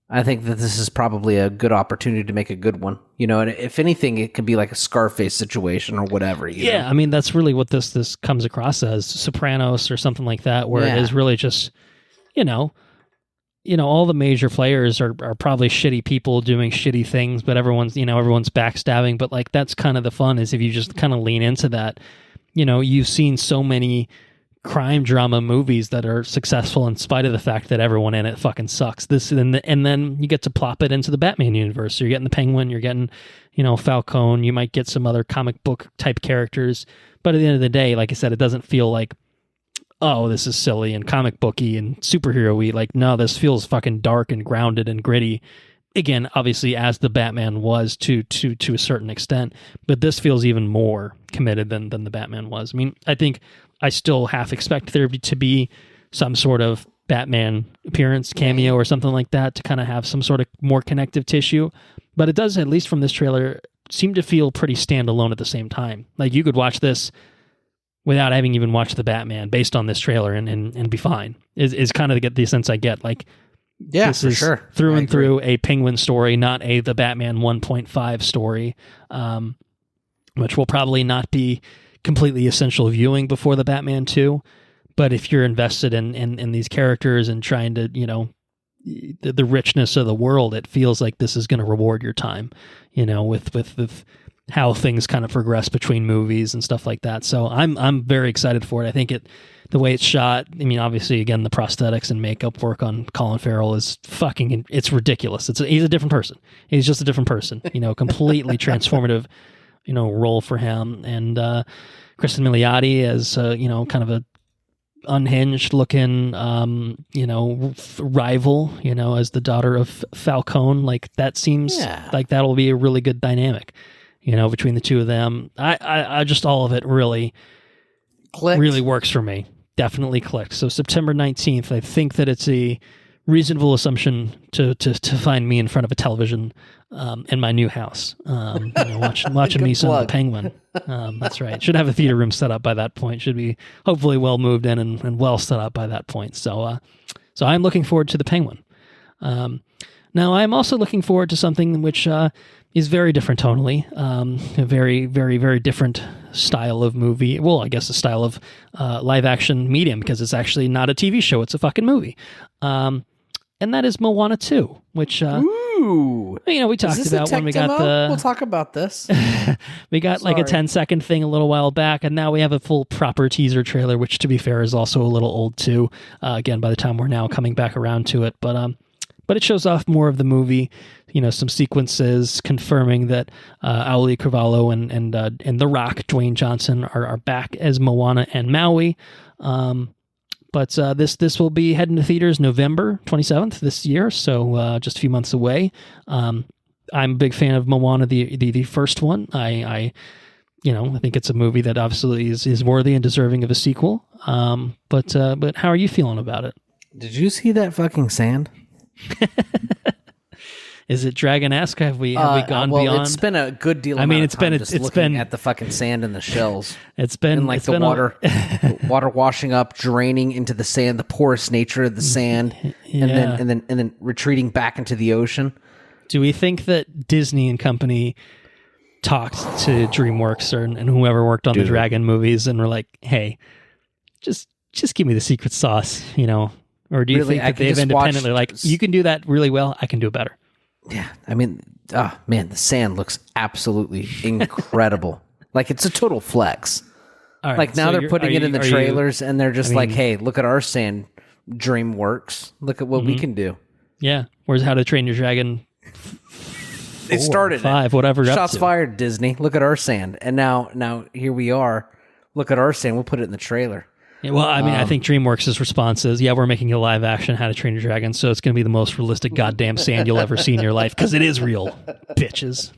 this is probably a good opportunity to make a good one. And if anything, it could be like a Scarface situation or whatever. You know? That's really what this comes across as, Sopranos or something like that, where it is really just, all the major players are probably shitty people doing shitty things, but everyone's backstabbing. But like, that's kind of the fun, is if you just kind of lean into that. You've seen so many crime drama movies that are successful in spite of the fact that everyone in it fucking sucks. And then you get to plop it into the Batman universe. So you're getting the Penguin, you're getting, Falcone, you might get some other comic book type characters. But at the end of the day, like I said, it doesn't feel like, oh, this is silly and comic booky and superhero-y. Like, no, this feels fucking dark and grounded and gritty. Again, obviously, as the Batman was to a certain extent, but this feels even more committed than the Batman was. I mean, I think I still half expect there to be some sort of Batman appearance, cameo, or something like that to kind of have some sort of more connective tissue. But it does, at least from this trailer, seem to feel pretty standalone at the same time. Like, you could watch this without having even watched the Batman based on this trailer and be fine, is kind of the sense I get. Like, yeah, this for is sure. through and through a Penguin story, not the Batman 1.5 story, which will probably not be completely essential viewing before the Batman 2. But if you're invested in these characters and trying to, the richness of the world, it feels like this is going to reward your time, with how things kind of progress between movies and stuff like that. So I'm very excited for it. I think the way it's shot, I mean, obviously, again, the prosthetics and makeup work on Colin Farrell is it's ridiculous. He's a different person. He's just a different person, completely transformative, role for him. And Kristen Milioti as, kind of a unhinged looking, rival, as the daughter of Falcone. Like, that seems like that'll be a really good dynamic, between the two of them. I just, all of it really clicked. Really works for me. Definitely clicked. So September 19th, I think that it's a reasonable assumption to find me in front of a television in my new house, watching me some of the Penguin. That's right. Should have a theater room set up by that point. Should be hopefully well moved in and well set up by that point. So I'm looking forward to the Penguin. Now I'm also looking forward to something which is very different tonally, a very, very, very different style of movie. Well, I guess a style of live action medium, because it's actually not a TV show; it's a fucking movie. And that is Moana 2, which ooh, we talked about when we got the. We'll talk about this. We got like a 10-second thing a little while back, and now we have a full proper teaser trailer, which, to be fair, is also a little old too. Again, by the time we're now coming back around to it, but it shows off more of the movie. Some sequences confirming that Ali Carvalho and The Rock, Dwayne Johnson, are back as Moana and Maui. But this will be heading to theaters November 27th this year, so just a few months away. I'm a big fan of Moana, the first one. I think it's a movie that obviously is worthy and deserving of a sequel. But how are you feeling about it? Did you see that fucking sand? Is it Dragon-esque? Have we gone beyond? It's been a good deal. It's been at the fucking sand and the shells. It's been like the water, water washing up, draining into the sand, the porous nature of the sand, and then retreating back into the ocean. Do we think that Disney and company talked to DreamWorks and whoever worked on the Dragon movies and were like, "Hey, just give me the secret sauce," Or do you think that they've independently you can do that really well, I can do it better? Yeah, I mean, the sand looks absolutely incredible. Like, it's a total flex. All right, like, now they're putting it in the trailers, and they're just hey, look at our sand, DreamWorks. Look at what we can do. Yeah. Where's How to Train Your Dragon 4, they started 5, whatever. Shots fired, Disney. Look at our sand. And now here we are. Look at our sand. We'll put it in the trailer. Yeah, well, I think DreamWorks' response is, we're making a live action How to Train Your Dragon, so it's going to be the most realistic goddamn sand you'll ever see in your life, because it is real, bitches.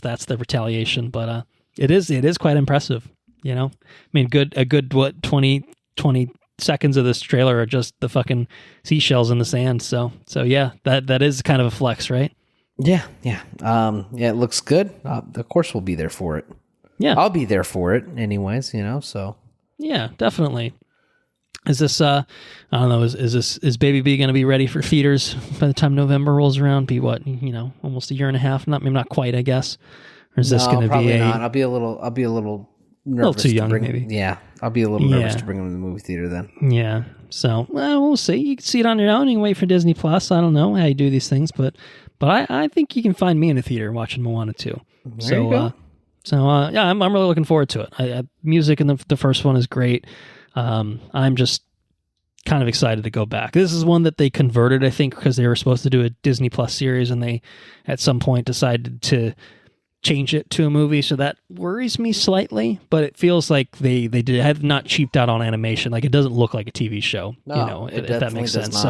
That's the retaliation, but it is quite impressive. A good 20 seconds of this trailer are just the fucking seashells in the sand. So yeah, that is kind of a flex, right? Yeah. It looks good. Of course, we'll be there for it. Yeah, I'll be there for it, anyways. So. Yeah, definitely. Is this, I don't know, is Baby B going to be ready for theaters by the time November rolls around? Be what, almost a year and a half? Maybe not quite, I guess. Or is this going to be not. I'll be a little nervous. too young, bring, maybe. Yeah, I'll be a little nervous to bring him to the movie theater then. Yeah. So we'll see. You can see it on your own. You can wait for Disney Plus. I don't know how you do these things, but I think you can find me in a theater watching Moana 2. There you go. Yeah, I'm really looking forward to it. Music in the first one is great. I'm just kind of excited to go back. This is one that they converted, I think, because they were supposed to do a Disney Plus series, and they at some point decided to change it to a movie, so that worries me slightly, but it feels like they have not cheaped out on animation. Like, it doesn't look like a TV show, if that makes sense.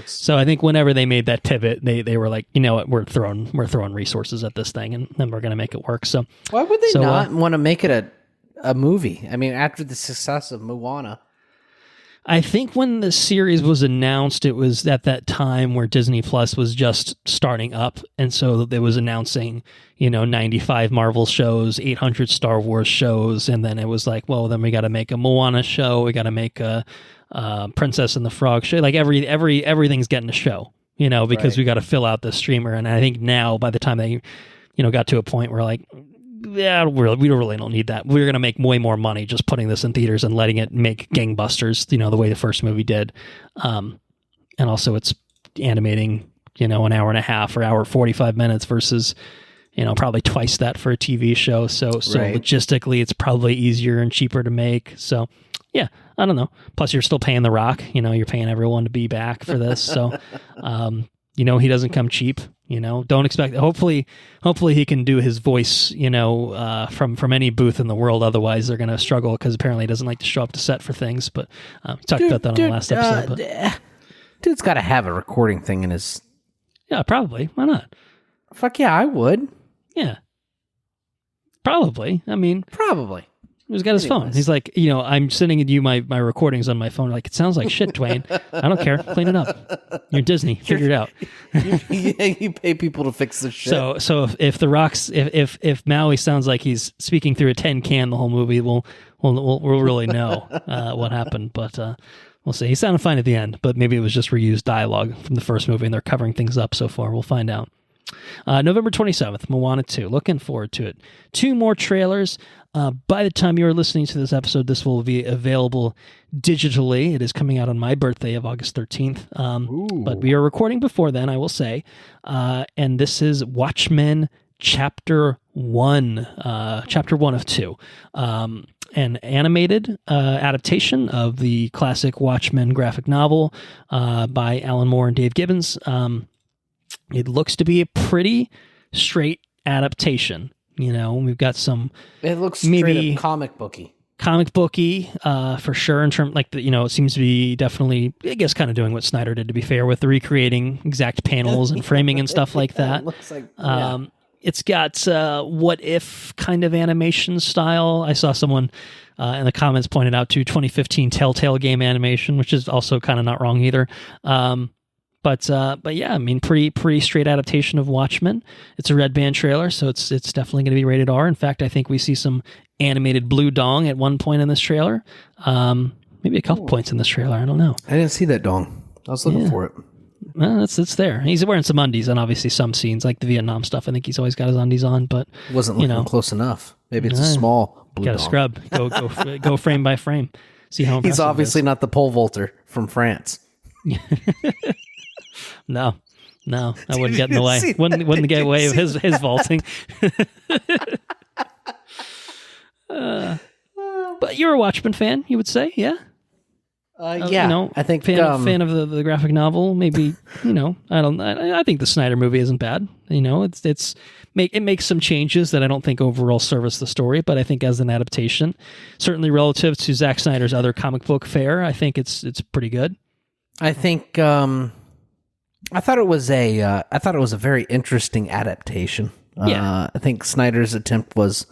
So I think whenever they made that pivot, they were like, you know what, we're throwing resources at this thing, and then we're going to make it work. So why would they not want to make it a movie? I mean, after the success of Moana. I think when the series was announced, it was at that time where Disney Plus was just starting up. And so it was announcing, 95 Marvel shows, 800 Star Wars shows. And then it was like, well, then we got to make a Moana show. We got to make a Princess and the Frog show. Like everything's getting a show, because we got to fill out the streamer. And I think now by the time they, got to a point where like, yeah, we really don't need that. We're going to make way more money just putting this in theaters and letting it make gangbusters, the way the first movie did. And also it's animating, an hour and a half or hour 45 minutes versus, probably twice that for a TV show. So logistically, it's probably easier and cheaper to make. So, yeah, I don't know. Plus, you're still paying The Rock. You're paying everyone to be back for this. So, he doesn't come cheap. Don't expect. Hopefully he can do his voice. From any booth in the world. Otherwise, they're going to struggle because apparently he doesn't like to show up to set for things. But we talked about that on the last episode. Dude's got to have a recording thing in his. Yeah, probably. Why not? Fuck yeah, I would. Yeah, probably. I mean, probably. He's got his phone. He's like, I'm sending you my recordings on my phone. Like, it sounds like shit, Dwayne. I don't care. Clean it up. You're Disney. Figure it out. You pay people to fix this shit. So if the Rock's if Maui sounds like he's speaking through a tin can the whole movie, we'll really know what happened. But we'll see. He sounded fine at the end, but maybe it was just reused dialogue from the first movie, and they're covering things up so far. We'll find out. November 27th, Moana 2. Looking forward to it. 2 more trailers. By the time you're listening to this episode, this will be available digitally. It is coming out on my birthday of August 13th. But we are recording before then, I will say. And this is Watchmen Chapter 1. Chapter 1 of 2. An animated adaptation of the classic Watchmen graphic novel by Alan Moore and Dave Gibbons. It looks to be a pretty straight adaptation. We've got some. It looks maybe comic booky for sure. In terms, it seems to be definitely, I guess, kind of doing what Snyder did. To be fair, with the recreating exact panels and framing and stuff like that. It looks like. It's got what if kind of animation style. I saw someone in the comments pointed out to 2015 Telltale game animation, which is also kind of not wrong either. But yeah, I mean, pretty straight adaptation of Watchmen. It's a Redband trailer, so it's definitely going to be rated R. In fact, I think we see some animated blue dong at one point in this trailer. Maybe a couple points in this trailer. I don't know. I didn't see that dong. I was looking for it. Well, it's there. He's wearing some undies, and obviously some scenes like the Vietnam stuff. I think he's always got his undies on, but wasn't looking close enough. Maybe it's a small blue dong. Got to scrub. Go frame by frame. See how he's obviously not the pole vaulter from France. No, that wouldn't get in the way. Wouldn't get in the way of his vaulting. But you're a Watchmen fan, you would say, yeah? Yeah, I think fan of the graphic novel. Maybe I think the Snyder movie isn't bad. It makes some changes that I don't think overall service the story, but I think as an adaptation, certainly relative to Zack Snyder's other comic book fare, I think it's pretty good. I think. I thought it was a very interesting adaptation. Yeah. I think Snyder's attempt was,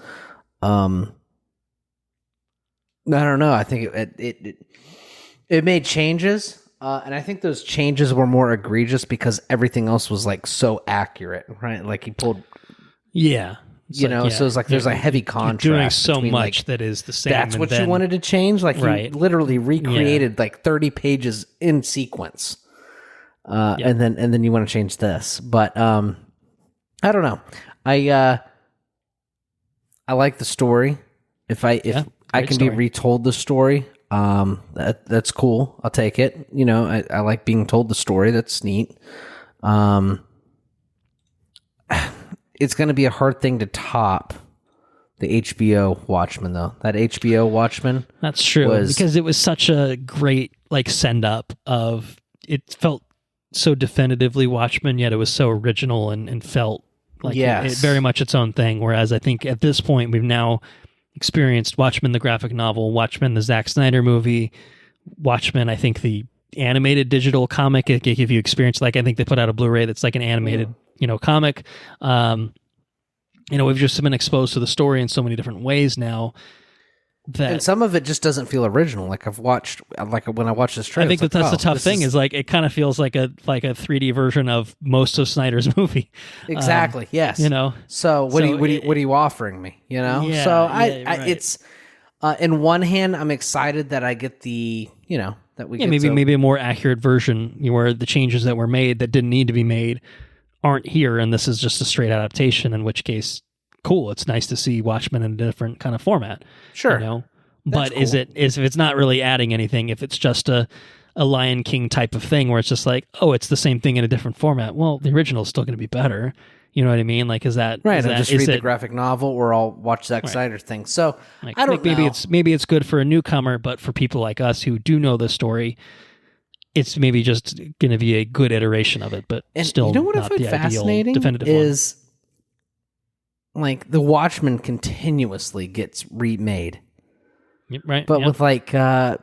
I don't know. I think it made changes, and I think those changes were more egregious because everything else was like so accurate, right? Like he pulled, so it's like there's a heavy contrast. You're doing so between, much like, that is the same. That's what you wanted to change. Like you literally recreated like 30 pages in sequence. And then you want to change this, but I don't know. I like the story. If I can be retold the story. That's cool. I'll take it. You know, I like being told the story. That's neat. It's going to be a hard thing to top the HBO Watchmen, though. That HBO Watchmen. That's true, because it was such a great send up of. It felt so definitively Watchmen, yet it was so original and felt like it very much its own thing. Whereas I think at this point we've now experienced Watchmen the graphic novel, Watchmen the Zack Snyder movie, Watchmen I think the animated digital comic. If you experience, I think they put out a Blu-ray that's like an animated comic. We've just been exposed to the story in so many different ways now. And some of it just doesn't feel original. When I watch this trailer, I think that's the tough thing. Is it kind of feels like a 3D version of most of Snyder's movie. Exactly. Yes. So what are you offering me? Yeah, so right. It's in one hand, I'm excited that I get the that we get maybe a more accurate version where the changes that were made that didn't need to be made aren't here, and this is just a straight adaptation. In which case, cool. It's nice to see Watchmen in a different kind of format. Sure. But cool. if it's not really adding anything, if it's just a Lion King type of thing where it's just it's the same thing in a different format, well, the original is still going to be better. You know what I mean? Is that right? I'll just read the graphic novel, or I'll watch Zack Snyder thing. So I don't know. Maybe it's good for a newcomer, but for people like us who do know the story, it's maybe just going to be a good iteration of it. But still, you know what I not find the fascinating ideal definitive is the Watchmen continuously gets remade, right? But with the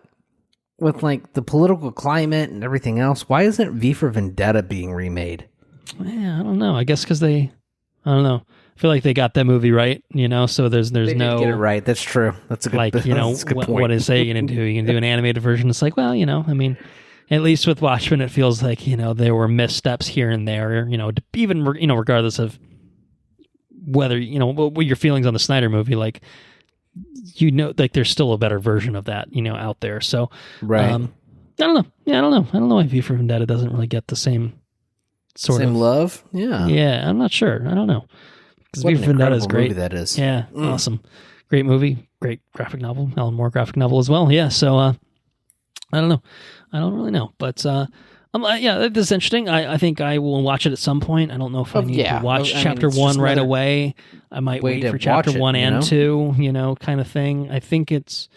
political climate and everything else, why isn't V for Vendetta being remade? Yeah, I don't know. I guess because I don't know. I feel like they got that movie right, so there's they no... get it right. That's true. That's a good, that's a good point. What is it going to do? You can do an animated version. It's at least with Watchmen, it feels like, there were missteps here and there, even, regardless of whether, what your feelings on the Snyder movie, there's still a better version of that, out there. So, right. I don't know. Yeah, I don't know. I don't know why V for Vendetta doesn't really get the same same love. Yeah. Yeah. I'm not sure. I don't know. Because V for Vendetta is great. Movie that is. Yeah. Awesome. Great movie. Great graphic novel. Alan Moore graphic novel as well. Yeah. So, I don't know. I don't really know, but, this is interesting. I think I will watch it at some point. I don't know if I need to watch chapter 1 right away. I might wait for chapter 1 and 2, kind of thing. I think it's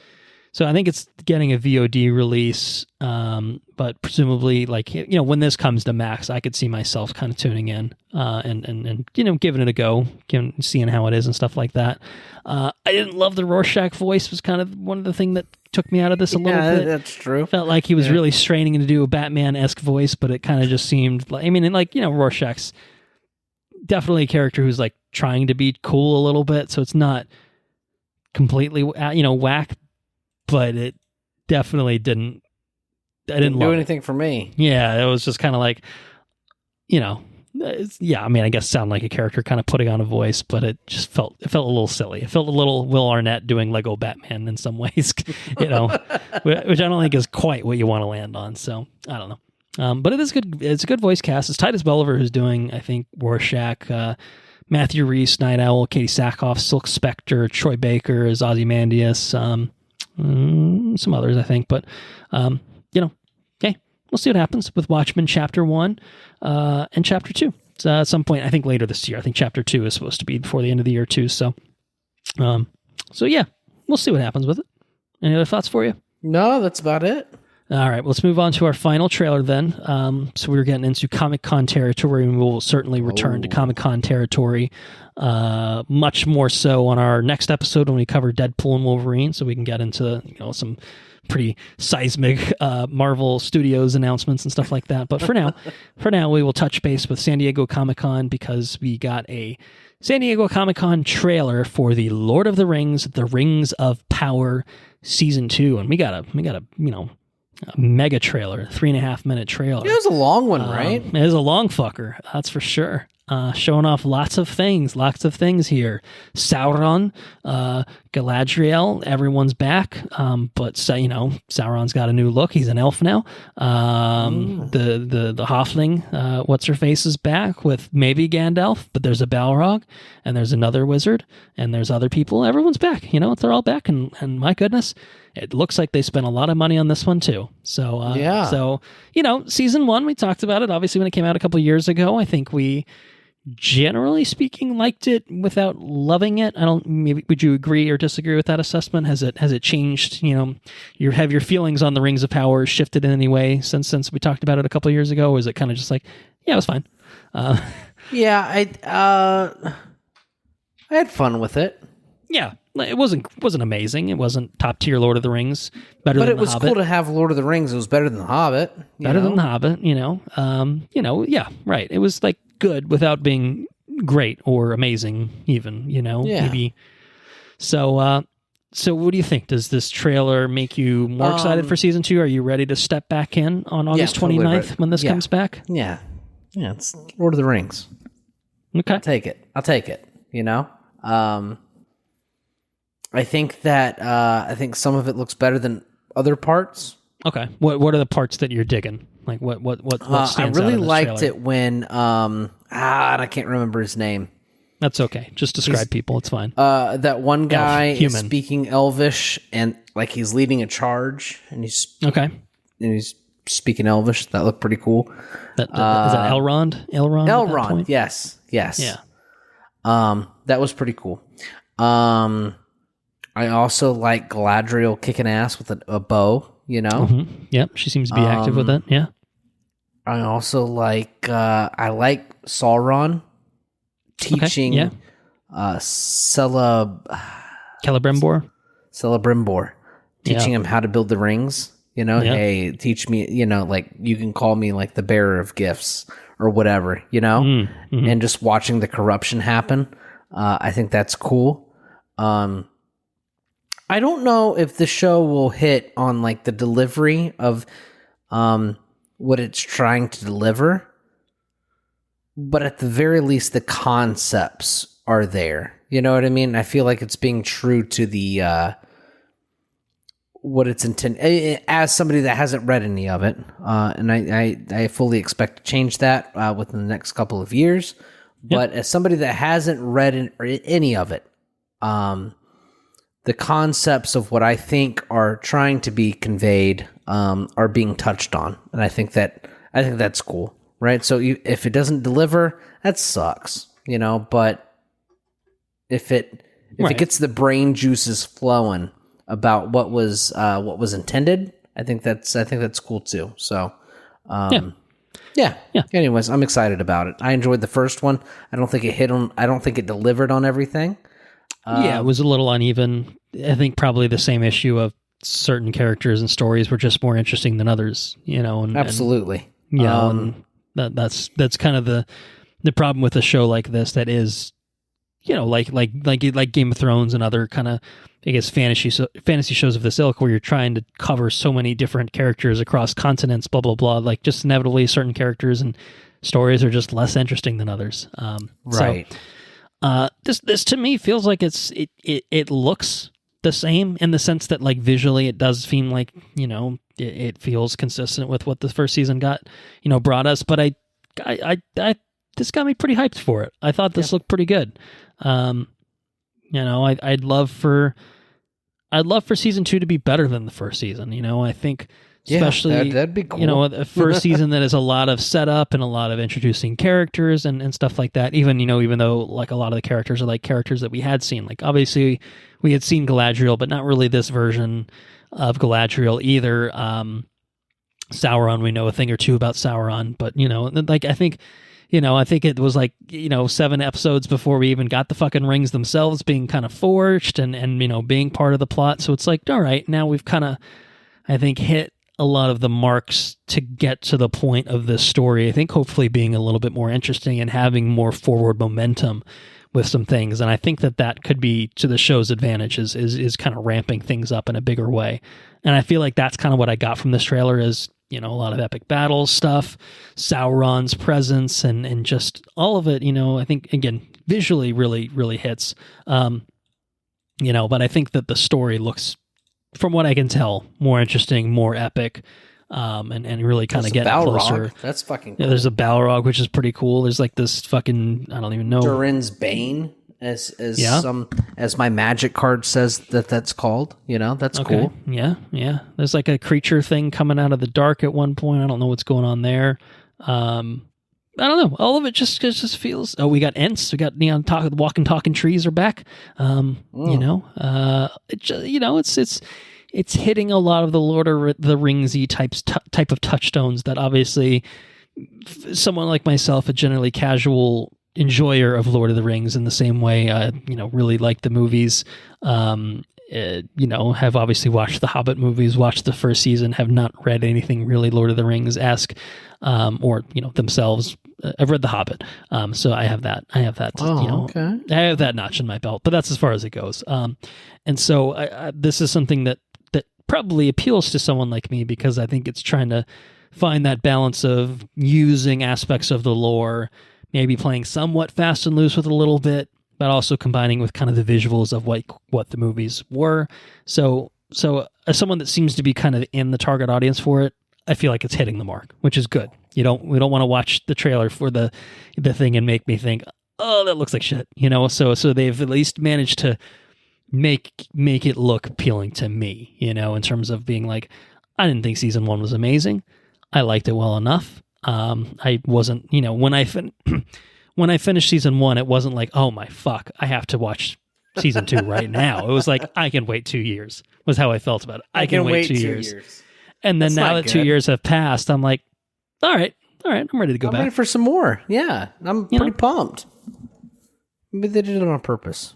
getting a VOD release, but presumably, when this comes to Max, I could see myself kind of tuning in and giving it a go, seeing how it is and stuff like that. I didn't love the Rorschach voice. Was kind of one of the things that took me out of this a little bit. That's true. Felt like he was really straining to do a Batman-esque voice, but it kind of just seemed like, Rorschach's definitely a character who's trying to be cool a little bit, so it's not completely, whack, but it definitely didn't. I didn't do anything for me. Yeah, it was just kind of I guess sound like a character kind of putting on a voice, but it felt a little silly. It felt a little Will Arnett doing Lego Batman in some ways, which I don't think is quite what you want to land on. So I don't know. But it is good. It's a good voice cast. It's Titus Belliver who's doing, I think, Rorschach, Matthew Rhys, Night Owl, Katie Sackhoff, Silk Spectre, Troy Baker is Ozymandias, some others, I think. But, okay, we'll see what happens with Watchmen Chapter 1 and Chapter 2. So at some point, I think later this year. I think Chapter 2 is supposed to be before the end of the year, too. So, yeah, we'll see what happens with it. Any other thoughts for you? No, that's about it. All right, let's move on to our final trailer then. So we're getting into Comic-Con territory, and we'll certainly return to Comic-Con territory much more so on our next episode when we cover Deadpool and Wolverine, so we can get into some pretty seismic Marvel Studios announcements and stuff like that. But for now, we will touch base with San Diego Comic-Con because we got a San Diego Comic-Con trailer for the Lord of the Rings, The Rings of Power Season 2, and we got a mega trailer, 3.5-minute trailer. It was a long one, right? It is a long fucker, that's for sure. Showing off lots of things here. Sauron, Galadriel, everyone's back, but Sauron's got a new look. He's an elf now. The Hoffling, what's her face, is back with maybe Gandalf, but there's a Balrog, and there's another wizard, and there's other people. Everyone's back. They're all back, and my goodness, it looks like they spent a lot of money on this one too. So So season 1, we talked about it obviously when it came out a couple years ago. I think we, generally speaking, liked it without loving it. Maybe would you agree or disagree with that assessment? Has it changed? Have your feelings on the Rings of Power shifted in any way since we talked about it a couple of years ago? Or is it kind of just like, yeah, it was fine? Yeah, I had fun with it. Yeah, it wasn't amazing. It wasn't top tier Lord of the Rings. But it was cool to have Lord of the Rings. It was better than The Hobbit. Better than The Hobbit. Yeah, right. It was like good without being great or amazing even, maybe. So what do you think? Does this trailer make you more excited for season 2? Are you ready to step back in on August 29th when this comes back? Yeah, it's Lord of the Rings. Okay. I'll take it. I think that some of it looks better than other parts. Okay. What are the parts that you're digging? Like what stands I really out in this liked trailer? it when and I can't remember his name. That's okay. Just describe people. It's fine. That one guy is human. speaking Elvish, and like he's leading a charge, and he's speaking Elvish. That looked pretty cool. Is that Elrond? Elrond. Yes. Yeah. That was pretty cool. I also like Galadriel kicking ass with a bow. Mm-hmm. Yep. She seems to be active with it. Yeah. I also like Sauron teaching Celebrimbor teaching him how to build the rings. Hey, teach me. Like you can call me like the bearer of gifts or whatever. Mm-hmm. And just watching the corruption happen. I think that's cool. I don't know if the show will hit on like the delivery of what it's trying to deliver, but at the very least, the concepts are there. You know what I mean? I feel like it's being true to the what it's intended. As somebody that hasn't read any of it, and I fully expect to change that within the next couple of years. Yep. But as somebody that hasn't read any of it, the concepts of what I think are trying to be conveyed are being touched on, and I think that's cool, right? So if it doesn't deliver, that sucks, But if it gets the brain juices flowing about what was intended, I think that's cool too. So, yeah. Anyways, I'm excited about it. I enjoyed the first one. I don't think it delivered on everything. It was a little uneven. I think probably the same issue of certain characters and stories were just more interesting than others, And, absolutely. And that's kind of the problem with a show like this that is, like Game of Thrones and other kind of, I guess, fantasy shows of this ilk where you're trying to cover so many different characters across continents, blah, blah, blah. Like just inevitably certain characters and stories are just less interesting than others. Right. So, this to me feels like it looks the same in the sense that like visually it does seem like, it feels consistent with what the first season got, brought us. But I this got me pretty hyped for it. I thought this looked pretty good. I'd love for season 2 to be better than the first season. I think especially that'd be cool. A first season that is a lot of setup and a lot of introducing characters and stuff like that. Even though like a lot of the characters are like characters that we had seen. Like obviously we had seen Galadriel, but not really this version of Galadriel either. Sauron, we know a thing or two about Sauron, but like I think it was like, 7 episodes before we even got the fucking rings themselves being kind of forged and being part of the plot. So it's like, all right, now we've kind of, I think, hit a lot of the marks to get to the point of this story. I think hopefully being a little bit more interesting and having more forward momentum with some things. And I think that could be to the show's advantage is kind of ramping things up in a bigger way. And I feel like that's kind of what I got from this trailer is, a lot of epic battle stuff, Sauron's presence, and just all of it, I think, again, visually really, really hits. But I think that the story looks, from what I can tell, more interesting, more epic, and really kind of getting closer. That's fucking cool. Yeah, there's a Balrog, which is pretty cool. There's like this fucking, I don't even know. Durin's Bane, as my magic card says that's called. That's cool. Yeah. There's like a creature thing coming out of the dark at one point. I don't know what's going on there. I don't know. All of it just feels. Oh, we got Ents. We got walking, talking trees are back. It's hitting a lot of the Lord of the Ringsy type of touchstones that obviously someone like myself, a generally casual enjoyer of Lord of the Rings, in the same way, really like the movies. Have obviously watched the Hobbit movies, watched the first season, have not read anything really Lord of the Rings-esque, or themselves. I've read the Hobbit, so I have that. Okay. I have that notch in my belt, but that's as far as it goes. And so this is something that probably appeals to someone like me, because I think it's trying to find that balance of using aspects of the lore, maybe playing somewhat fast and loose with it a little bit, but also combining with kind of the visuals of what the movies were. So as someone that seems to be kind of in the target audience for it, I feel like it's hitting the mark, which is good. We don't want to watch the trailer for the thing and make me think, oh, that looks like shit. So they've at least managed to make it look appealing to me, in terms of being like, I didn't think season 1 was amazing. I liked it well enough. I wasn't, when I finished season 1, it wasn't like, oh my fuck, I have to watch season 2 right now. It was like, I can wait 2 years, was how I felt about it. I can wait 2 years. And then now that 2 years have passed, I'm like, all right, I'm ready to go back. I'm ready for some more. Yeah, I'm pretty pumped. Maybe they did it on purpose,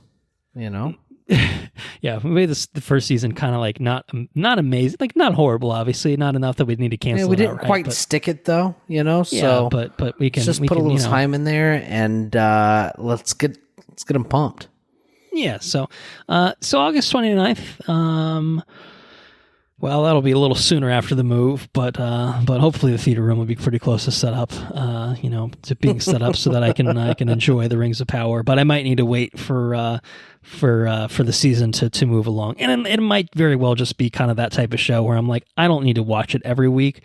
Yeah, maybe the first season kind of like not amazing, like not horrible, obviously, not enough that we'd need to cancel. Yeah, we didn't quite stick it though, Yeah, so but we can just put a little time in there, and let's get them pumped. Yeah, so August 29th. Well, that'll be a little sooner after the move, but hopefully the theater room will be pretty close to set up, to being set up so that I can enjoy the Rings of Power. But I might need to wait for the season to move along, and it might very well just be kind of that type of show where I'm like, I don't need to watch it every week,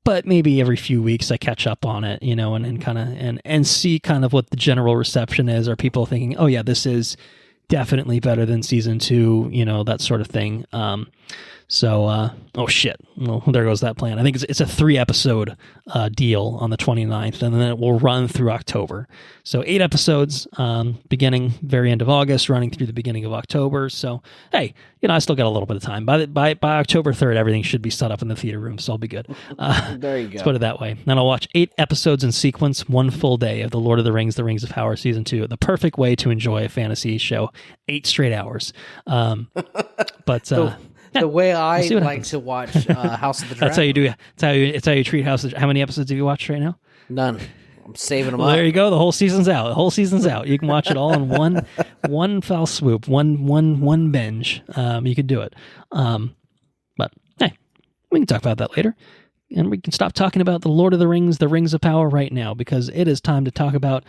but maybe every few weeks I catch up on it, and kind of and see kind of what the general reception is. Are people thinking, oh yeah, this is definitely better than season 2, that sort of thing. Oh shit. Well, there goes that plan. I think it's a 3-episode deal on the 29th, and then it will run through October. So 8 episodes, beginning very end of August, running through the beginning of October. So, hey, I still got a little bit of time. By October 3rd, everything should be set up in the theater room, so I'll be good. There you go. Let's put it that way. Then I'll watch 8 episodes in sequence, one full day of The Lord of the Rings, The Rings of Power Season 2. The perfect way to enjoy a fantasy show, 8 straight hours. The way I like to watch House of the Dragon. That's how you do. It's how you treat House of the Dragon. How many episodes have you watched right now? None. I'm saving them well, up. There you go. The whole season's out. You can watch it all in one foul swoop, one binge. You could do it. But hey, we can talk about that later. And we can stop talking about the Lord of the Rings, the Rings of Power right now, because it is time to talk about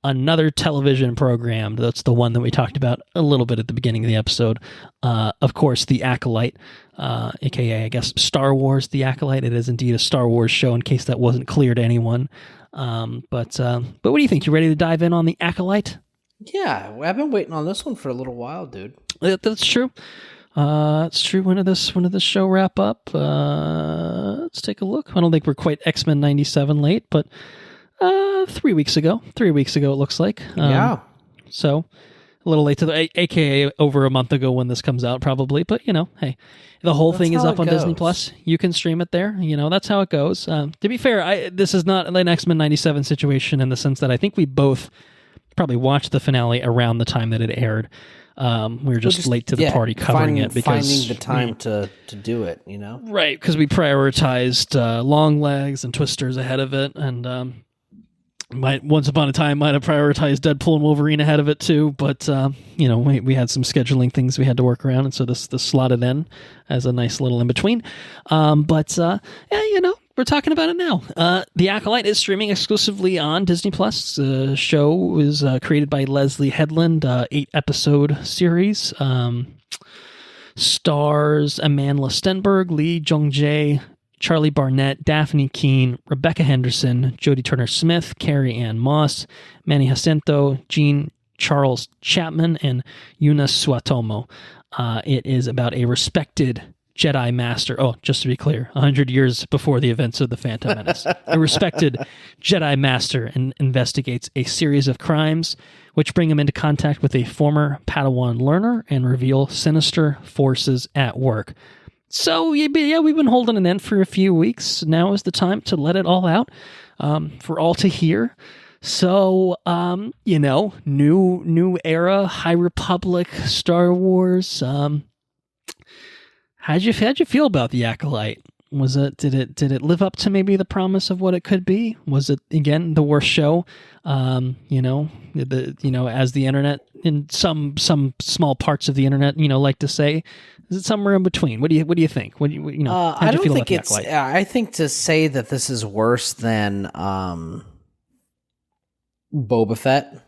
another television program. That's the one that we talked about a little bit at the beginning of the episode. Of course, The Acolyte, aka, I guess, Star Wars, The Acolyte. It is indeed a Star Wars show, in case that wasn't clear to anyone. But what do you think? You ready to dive in on The Acolyte? Yeah, I've been waiting on this one for a little while, dude. That's true. It's true. When did this show wrap up? Let's take a look. I don't think we're quite X-Men 97 late, but 3 weeks ago. 3 weeks ago, it looks like. Yeah. So a little late to the, aka over a month ago when this comes out, probably. But hey, the whole thing is up on Disney Plus. You can stream it there. That's how it goes. To be fair, this is not an X-Men 97 situation in the sense that I think we both probably watched the finale around the time that it aired. We were just late to the party covering it because finding the time to do it, right? Because we prioritized long legs and twisters ahead of it, and once upon a time might have prioritized Deadpool and Wolverine ahead of it too, but we had some scheduling things we had to work around, and so this slotted in as a nice little in between. We're talking about it now. The Acolyte is streaming exclusively on Disney Plus. The show was created by Leslie Headland, 8-episode series. Stars Amanda Stenberg, Lee Jong-jae, Charlie Barnett, Daphne Keane, Rebecca Henderson, Jodie Turner-Smith, Carrie Ann Moss, Manny Jacinto, Jean Charles Chapman, and Yuna Suatomo. It is about a respected Jedi Master. Oh, just to be clear, 100 years before the events of The Phantom Menace. A respected Jedi Master investigates a series of crimes which bring him into contact with a former Padawan learner and reveal sinister forces at work. So, we've been holding an end for a few weeks. Now is the time to let it all out for all to hear. So, new era, High Republic, Star Wars. How'd you feel about The Acolyte? Did it live up to maybe the promise of what it could be? Was it again the worst show? As the internet, in some small parts of the internet, like to say, is it somewhere in between? What do you think? How'd you feel about The Acolyte? I think to say that this is worse than Boba Fett.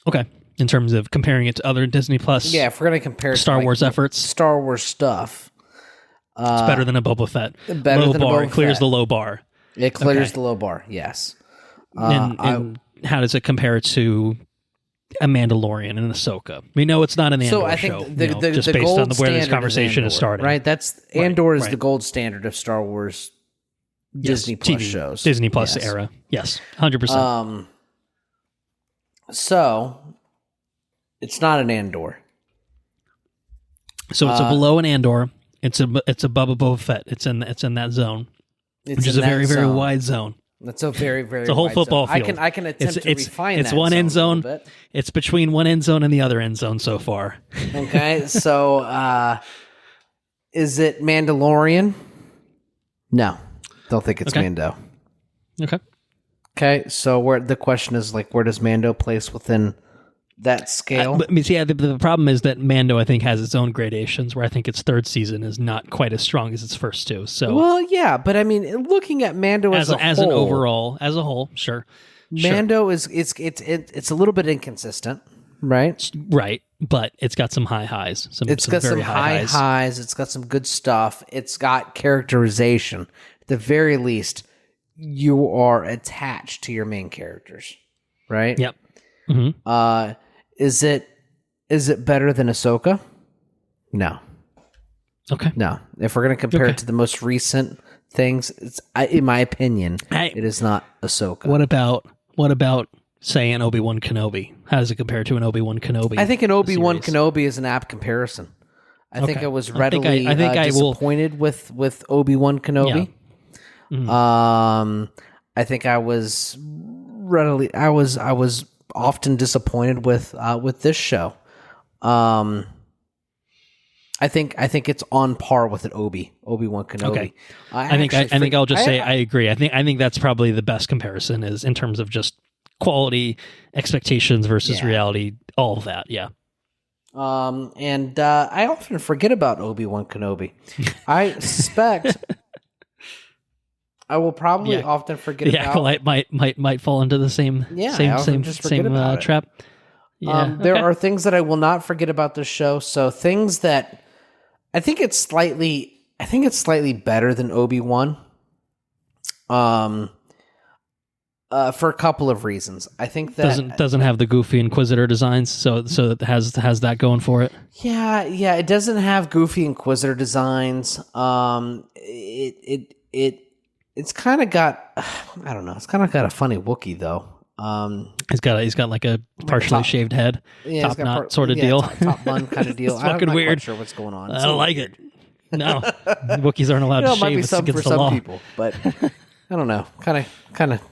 Okay, in terms of comparing it to other Disney Plus, if we're gonna compare Star Wars efforts, Star Wars stuff. It's better than a Boba Fett. Better than bar. a Boba It clears Fett. the low bar. It clears the low bar, yes. And how does it compare to a Mandalorian and Ahsoka? We know it's not an Andor so I think show, the just based gold on where this standard conversation is is starting. Right? Andor is the gold standard of Star Wars Disney Plus TV, shows. Disney Plus era. Yes, 100%. So, it's not an Andor. So it's a below an Andor. It's above a Boba Fett. It's in that zone, which is a very, very wide zone. That's a very, very. It's a whole football zone. field. I can attempt to refine it's that. It's one end zone. zone. It's between one end zone and the other end zone so far. Okay, so is it Mandalorian? No, don't think it's Mando. Okay. Okay, so the question is where does Mando place within that scale? The problem is that Mando, I think, has its own gradations, where I think its third season is not quite as strong as its first two. So, well, yeah, but I mean, looking at Mando as a whole, sure, Mando is it's a little bit inconsistent, right? Right, but it's got some high highs. It's got some high highs. It's got some good stuff. It's got characterization. At the very least, you are attached to your main characters, right? Yep. Mm-hmm. Is it better than Ahsoka? No. Okay. No. If we're going to compare it to the most recent things, in my opinion, it is not Ahsoka. What about say an Obi-Wan Kenobi? How does it compare to an Obi-Wan Kenobi? I think an Obi-Wan Kenobi is an apt comparison. I think I was readily disappointed with Obi-Wan Kenobi. Yeah. Mm-hmm. I think I was often disappointed with this show. I think it's on par with an Obi-Wan Kenobi. Okay. I think I'll just say I agree. I think that's probably the best comparison is in terms of just quality, expectations versus reality, all of that. Yeah. And I often forget about Obi-Wan Kenobi. I suspect I will probably often forget the about... Acolyte might fall into the same trap. Yeah. There are things that I will not forget about this show. So things that I think it's slightly better than Obi-Wan. For a couple of reasons. I think that doesn't have the goofy Inquisitor designs, so it has that going for it. Yeah, it doesn't have goofy Inquisitor designs. It's kind of got, I don't know. It's kind of got a funny Wookiee though. He's got like a partially shaved head, top knot sort of deal, top bun kind of deal. It's fucking weird. I'm not sure what's going on. I don't like it. No, Wookiees aren't allowed to shave. It might be some for some law. people, but I don't know. Kind of.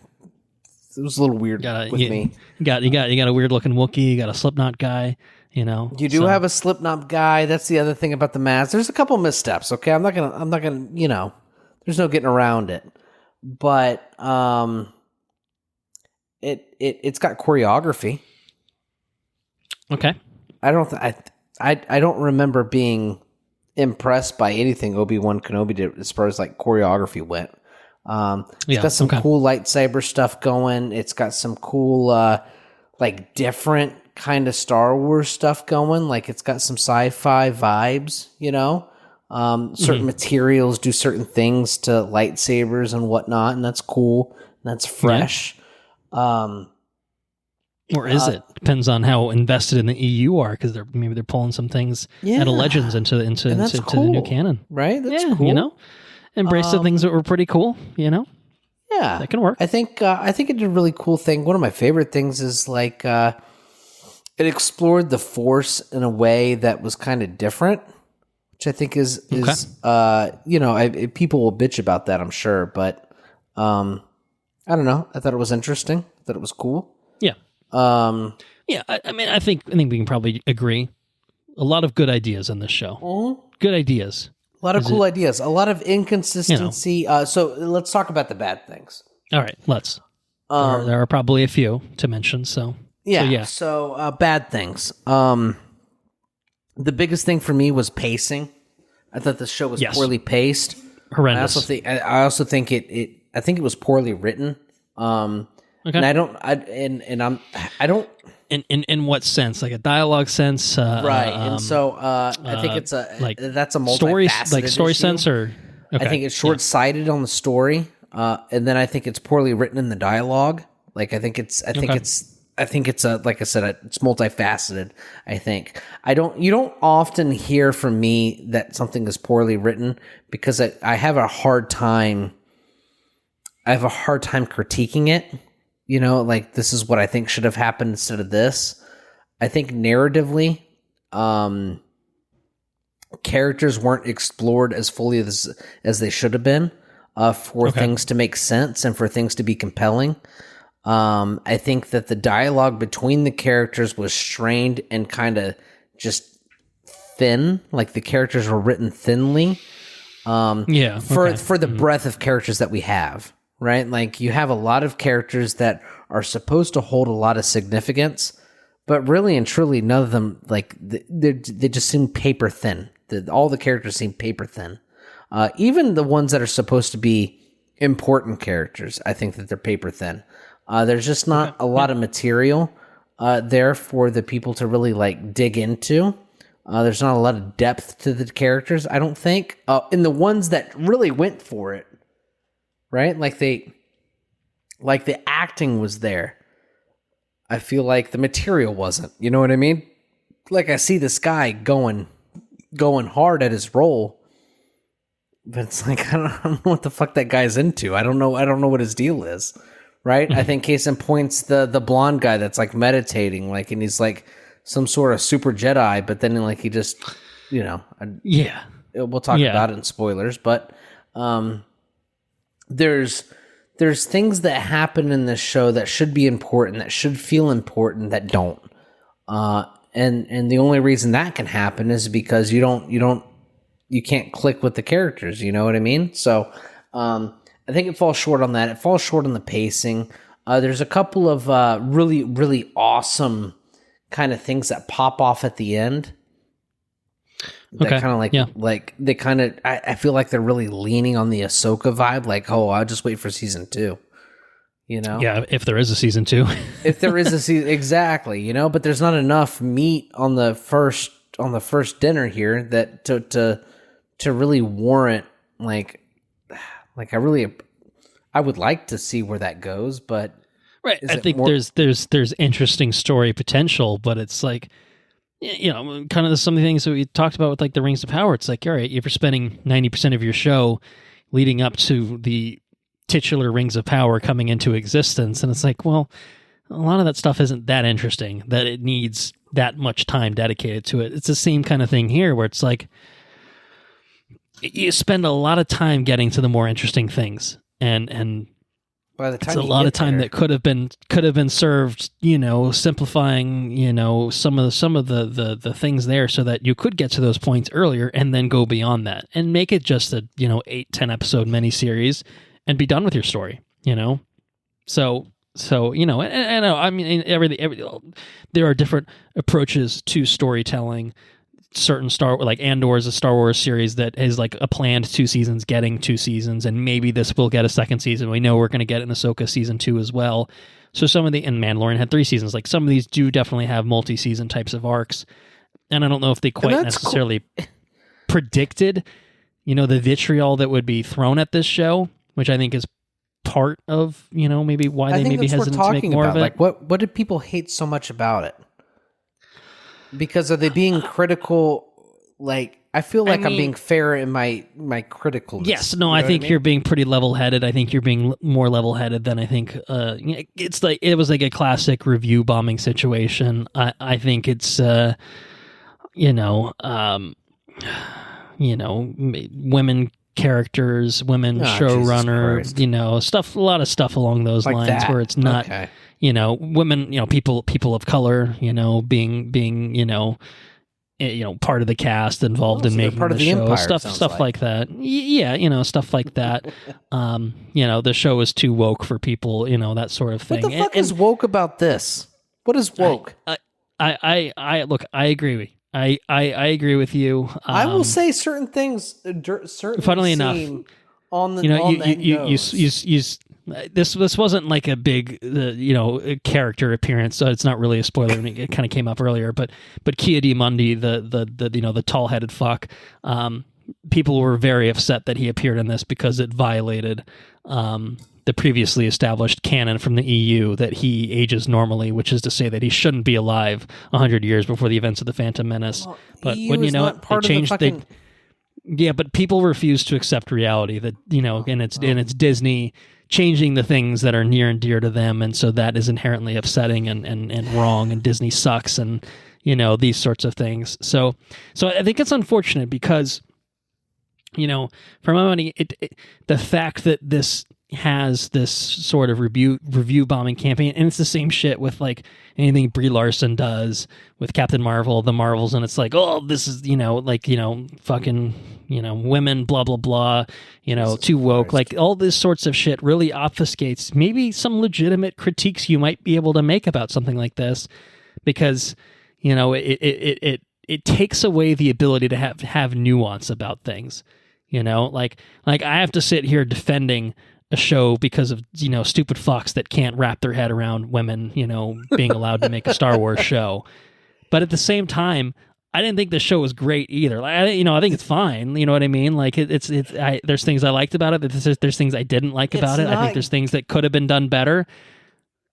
It was a little weird with me. You got a weird looking Wookiee. You got a Slipknot guy. You do have a Slipknot guy. That's the other thing about the mask. There's a couple missteps. Okay, I'm not gonna. There's no getting around it. But it's got choreography. Okay. I don't remember being impressed by anything Obi-Wan Kenobi did as far as like choreography went. It's got some cool lightsaber stuff going. It's got some cool like different kind of Star Wars stuff going. Like it's got some sci-fi vibes, you know. Certain materials do certain things to lightsabers and whatnot, and that's cool. And that's fresh. Yeah. Or is it? Depends on how invested in the EU are, because maybe they're pulling some things out of Legends into cool. the new canon, right? That's cool. You know, embrace the things that were pretty cool. You know, yeah, that can work. I think it did a really cool thing. One of my favorite things is like it explored the Force in a way that was kind of different, which I think is you know, people will bitch about that, I'm sure, but I don't know. I thought it was interesting. I thought it was cool. Yeah. Yeah, I mean, I think we can probably agree. A lot of good ideas in this show. Mm-hmm. Good ideas. A lot of cool ideas. A lot of inconsistency. You know. So let's talk about the bad things. All right, let's. There are probably a few to mention. So yeah. So bad things. The biggest thing for me was pacing. I thought the show was poorly paced. Horrendous. I also think it was poorly written. Okay. And I don't. In what sense? Like a dialogue sense, right? And so I think it's that's a multifaceted story issue. Sense, or okay. I think it's short-sighted on the story, and then I think it's poorly written in the dialogue. Like I think it's like I said, it's multifaceted. I think you don't often hear from me that something is poorly written because I have a hard time. I have a hard time critiquing it. You know, like this is what I think should have happened instead of this. I think narratively, characters weren't explored as fully as they should have been for things to make sense and for things to be compelling. I think that the dialogue between the characters was strained and kind of just thin. Like the characters were written thinly. For the breadth of characters that we have. Right? Like you have a lot of characters that are supposed to hold a lot of significance, but really and truly none of them, like they just seem paper thin. All the characters seem paper thin. Even the ones that are supposed to be important characters, I think that they're paper thin. There's just not a lot of material there for the people to really like dig into. There's not a lot of depth to the characters, I don't think. And the ones that really went for it, right? Like the acting was there. I feel like the material wasn't. You know what I mean? Like I see this guy going hard at his role, but it's like I don't know what the fuck that guy's into. I don't know what his deal is. Right? I think case in point's the blonde guy that's like meditating, like, and he's like some sort of super Jedi, but then like he just, you know, we'll talk about it in spoilers, but there's things that happen in this show that should be important, that should feel important, that don't. And the only reason that can happen is because you can't click with the characters, you know what I mean? So I think it falls short on that. It falls short on the pacing. There's a couple of really, really awesome kind of things that pop off at the end. That kind of like they kind of, I feel like they're really leaning on the Ahsoka vibe. Like, oh, I'll just wait for season 2. You know? Yeah, if there is a season 2. If there is a season, exactly. You know, but there's not enough meat on the first dinner here that to really warrant like I would like to see where that goes, but right. I think there's interesting story potential, but it's like, you know, kind of some of the things that we talked about with like the Rings of Power. It's like, all right, if you're spending 90% of your show leading up to the titular Rings of Power coming into existence, and it's like, well, a lot of that stuff isn't that interesting that it needs that much time dedicated to it. It's the same kind of thing here where it's like you spend a lot of time getting to the more interesting things, and by the time it's a lot of time that could have been served, you know, simplifying, you know, some of the things there so that you could get to those points earlier and then go beyond that and make it just a, you know, 8-10 episode miniseries and be done with your story, you know. So So, you know, and I mean, there are different approaches to storytelling. Certain like Andor is a Star Wars series that is like a planned 2 seasons, getting 2 seasons, and maybe this will get a second season. We know we're going to get an Ahsoka season 2 as well. So and Mandalorian had 3 seasons. Like some of these do definitely have multi-season types of arcs, and I don't know if they quite necessarily predicted, you know, the vitriol that would be thrown at this show, which I think is part of, you know, maybe why they maybe hesitant to make more of it. Like, what did people hate so much about it? Because are they being critical? Like, I feel like I'm being fair in my criticalness. Yes, no, I think you're being pretty level-headed. I think you're being more level-headed than I think. It's like it was like a classic review bombing situation. I think it's women characters, women showrunner, you know, stuff, a lot of stuff along those like lines that. Where it's not, you know, women, you know, people of color, you know, being, you know, part of the cast involved in making the show, Empire, stuff like that. Yeah, you know, stuff like that. You know, the show is too woke for people, you know, that sort of thing. What the fuck is woke about this? What is woke? I look, I agree with you. I agree with you. I will say certain things. Funnily enough, on the, you know, you this wasn't like a big character appearance, so it's not really a spoiler. And it kind of came up earlier, but Ki-Adi-Mundi, the you know, the tall headed fuck. People were very upset that he appeared in this because it violated the previously established canon from the EU that he ages normally, which is to say that he shouldn't be alive 100 years before the events of the Phantom Menace. Well, but EU when you know it, they changed. Fucking... Yeah, but people refuse to accept reality that, you know, and it's Disney changing the things that are near and dear to them, and so that is inherently upsetting and wrong, and Disney sucks, and, you know, these sorts of things. So I think it's unfortunate because, you know, for my money, the fact that this has this sort of review bombing campaign, and it's the same shit with like anything Brie Larson does with Captain Marvel, the Marvels, and it's like, oh, this is, you know, like, you know, fucking, you know, women, blah blah blah, you know, too woke, Christ. Like all this sorts of shit really obfuscates maybe some legitimate critiques you might be able to make about something like this, because, you know, it takes away the ability to have nuance about things, you know, like I have to sit here defending a show because of, you know, stupid fucks that can't wrap their head around women, you know, being allowed to make a Star Wars show. But at the same time, I didn't think the show was great either. Like, I think it's fine. You know what I mean? Like there's things I liked about it. There's things I didn't like about it. I think there's things that could have been done better.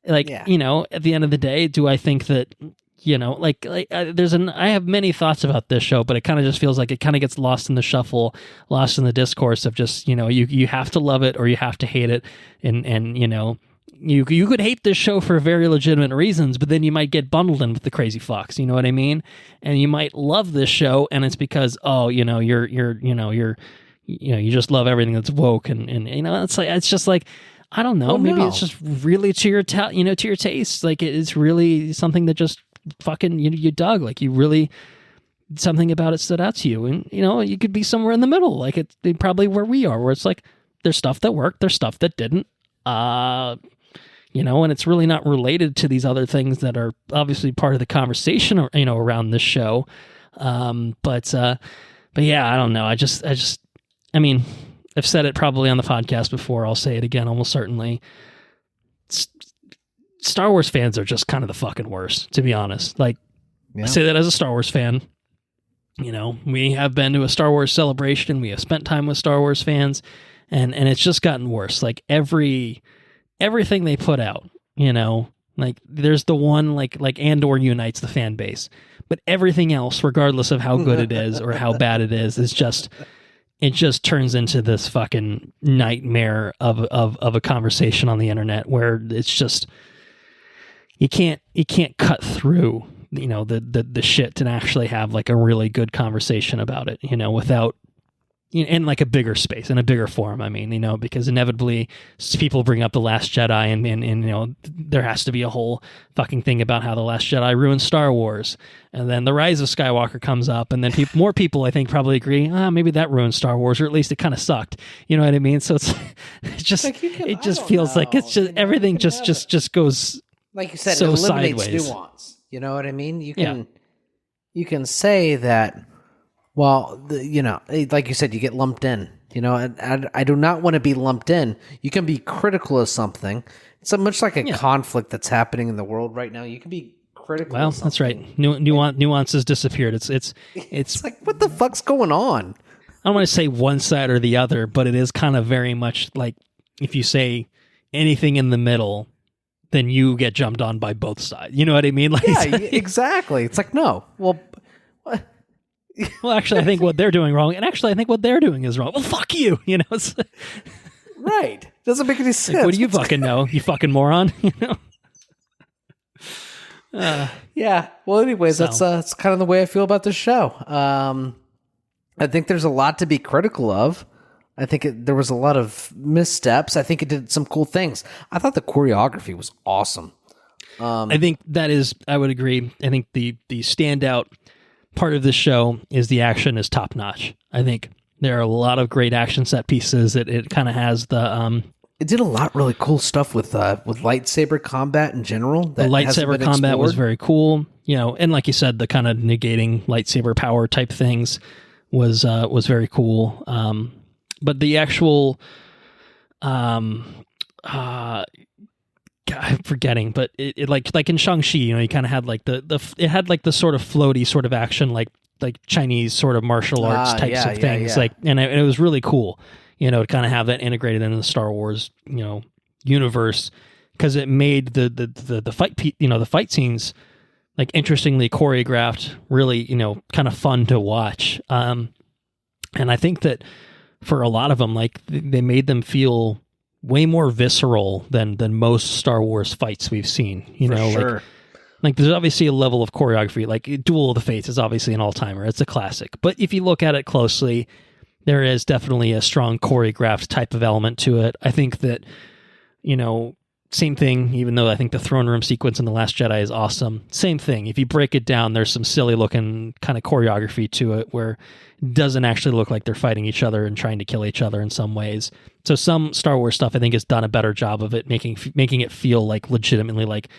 Like, you know, at the end of the day, do I think that, you know, I have many thoughts about this show, but it kind of just feels like it kind of gets lost in the shuffle, lost in the discourse of just, you know, you have to love it or you have to hate it. And you know, you could hate this show for very legitimate reasons, but then you might get bundled in with the crazy fucks, you know what I mean? And you might love this show and it's because, oh, you know, you just love everything that's woke and you know, it's just like, I don't know, maybe it's just really to your taste. Like it's really something that just fucking you dug, like you really, something about it stood out to you, and you know, you could be somewhere in the middle, like it probably where we are, where it's like there's stuff that worked, there's stuff that didn't, you know, and it's really not related to these other things that are obviously part of the conversation, or, you know, around this show. But yeah, I don't know. I mean, I've said it probably on the podcast before. I'll say it again, almost certainly. Star Wars fans are just kind of the fucking worst, to be honest. Like, I say that as a Star Wars fan. You know, we have been to a Star Wars celebration. We have spent time with Star Wars fans, and it's just gotten worse. Like everything they put out, you know, like there's the one like Andor unites the fan base, but everything else, regardless of how good it is or how bad it is just. It just turns into this fucking nightmare of a conversation on the internet where it's just you can't cut through, you know, the shit to actually have like a really good conversation about it, you know, without in like a bigger space, in a bigger form. I mean, because inevitably people bring up The Last Jedi and there has to be a whole fucking thing about how The Last Jedi ruined Star Wars. And then The Rise of Skywalker comes up, and then more people I think probably agree, maybe that ruined Star Wars, or at least it kind of sucked. You know what I mean? So it's just, it just feels like it's just, everything just goes, like you said, so it eliminates sideways. Nuance. You know what I mean? You can say that, well, like you said, you get lumped in. I do not want to be lumped in. You can be critical of something. It's much like a conflict that's happening in the world right now. You can be critical of something. That's right. Nuance has disappeared. It's like, what the fuck's going on? I don't want to say one side or the other, but it is kind of very much like if you say anything in the middle, then you get jumped on by both sides. You know what I mean? Like, yeah, exactly. It's like, no. Well, well, actually, I think what they're doing wrong, and actually, I think what they're doing is wrong. Well, fuck you. It's right. Doesn't make any sense. Like, what do you fucking know? You fucking moron. Yeah. Well, anyways, that's kind of the way I feel about this show. I think there's a lot to be critical of. I think there was a lot of missteps. I think it did some cool things. I thought the choreography was awesome. I think that is, I would agree. I think the standout part of the show is the action is top notch. I think there are a lot of great action set pieces. It kind of has the it did a lot really cool stuff with lightsaber combat in general. The lightsaber combat was very cool, and like you said, the kind of negating lightsaber power type things was very cool. But the actual I'm forgetting, but it like in Shang-Chi, you kind of had like it had like the sort of floaty sort of action, like Chinese sort of martial arts types of things. Yeah. Like, and it was really cool, to kind of have that integrated into the Star Wars, universe, because it made the fight, the fight scenes like interestingly choreographed, really, kind of fun to watch. And I think that for a lot of them, like they made them feel way more visceral than most Star Wars fights we've seen. Sure. Like there's obviously a level of choreography. Like Duel of the Fates is obviously an all-timer. It's a classic. But if you look at it closely, there is definitely a strong choreographed type of element to it. I think that, same thing, even though I think the throne room sequence in The Last Jedi is awesome. Same thing. If you break it down, there's some silly looking kind of choreography to it where it doesn't actually look like they're fighting each other and trying to kill each other in some ways. So some Star Wars stuff, I think, has done a better job of it, making it feel like legitimately like,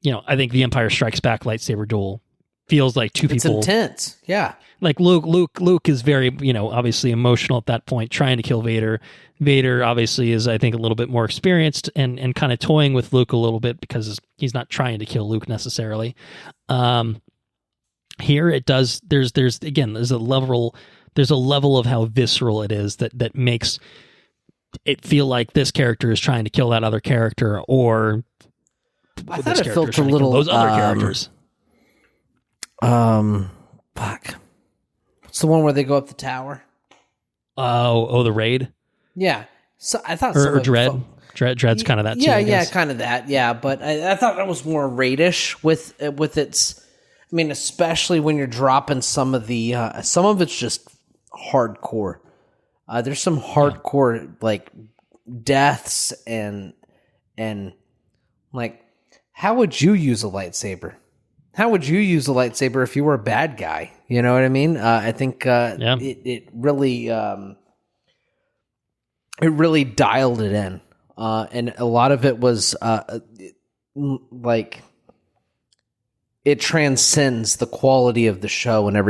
I think the Empire Strikes Back lightsaber duel feels like two people. It's intense. Yeah. Like Luke is very, obviously emotional at that point, trying to kill Vader. Vader obviously is, I think, a little bit more experienced and kind of toying with Luke a little bit because he's not trying to kill Luke necessarily. Here it does. There's a level of how visceral it is that makes it feel like this character is trying to kill that other character, or I thought it felt a little those other characters. Fuck. It's the one where they go up the tower. Oh, the raid. Yeah. So I thought or Dread. Dread's kind of that too. Yeah, kind of that. Yeah, but I thought that was more raidish with its. I mean, especially when you're dropping some of it's just hardcore. There's some hardcore like deaths and like, how would you use a lightsaber? How would you use a lightsaber if you were a bad guy? You know what I mean? I think it really dialed it in, and a lot of it was like it transcends the quality of the show in a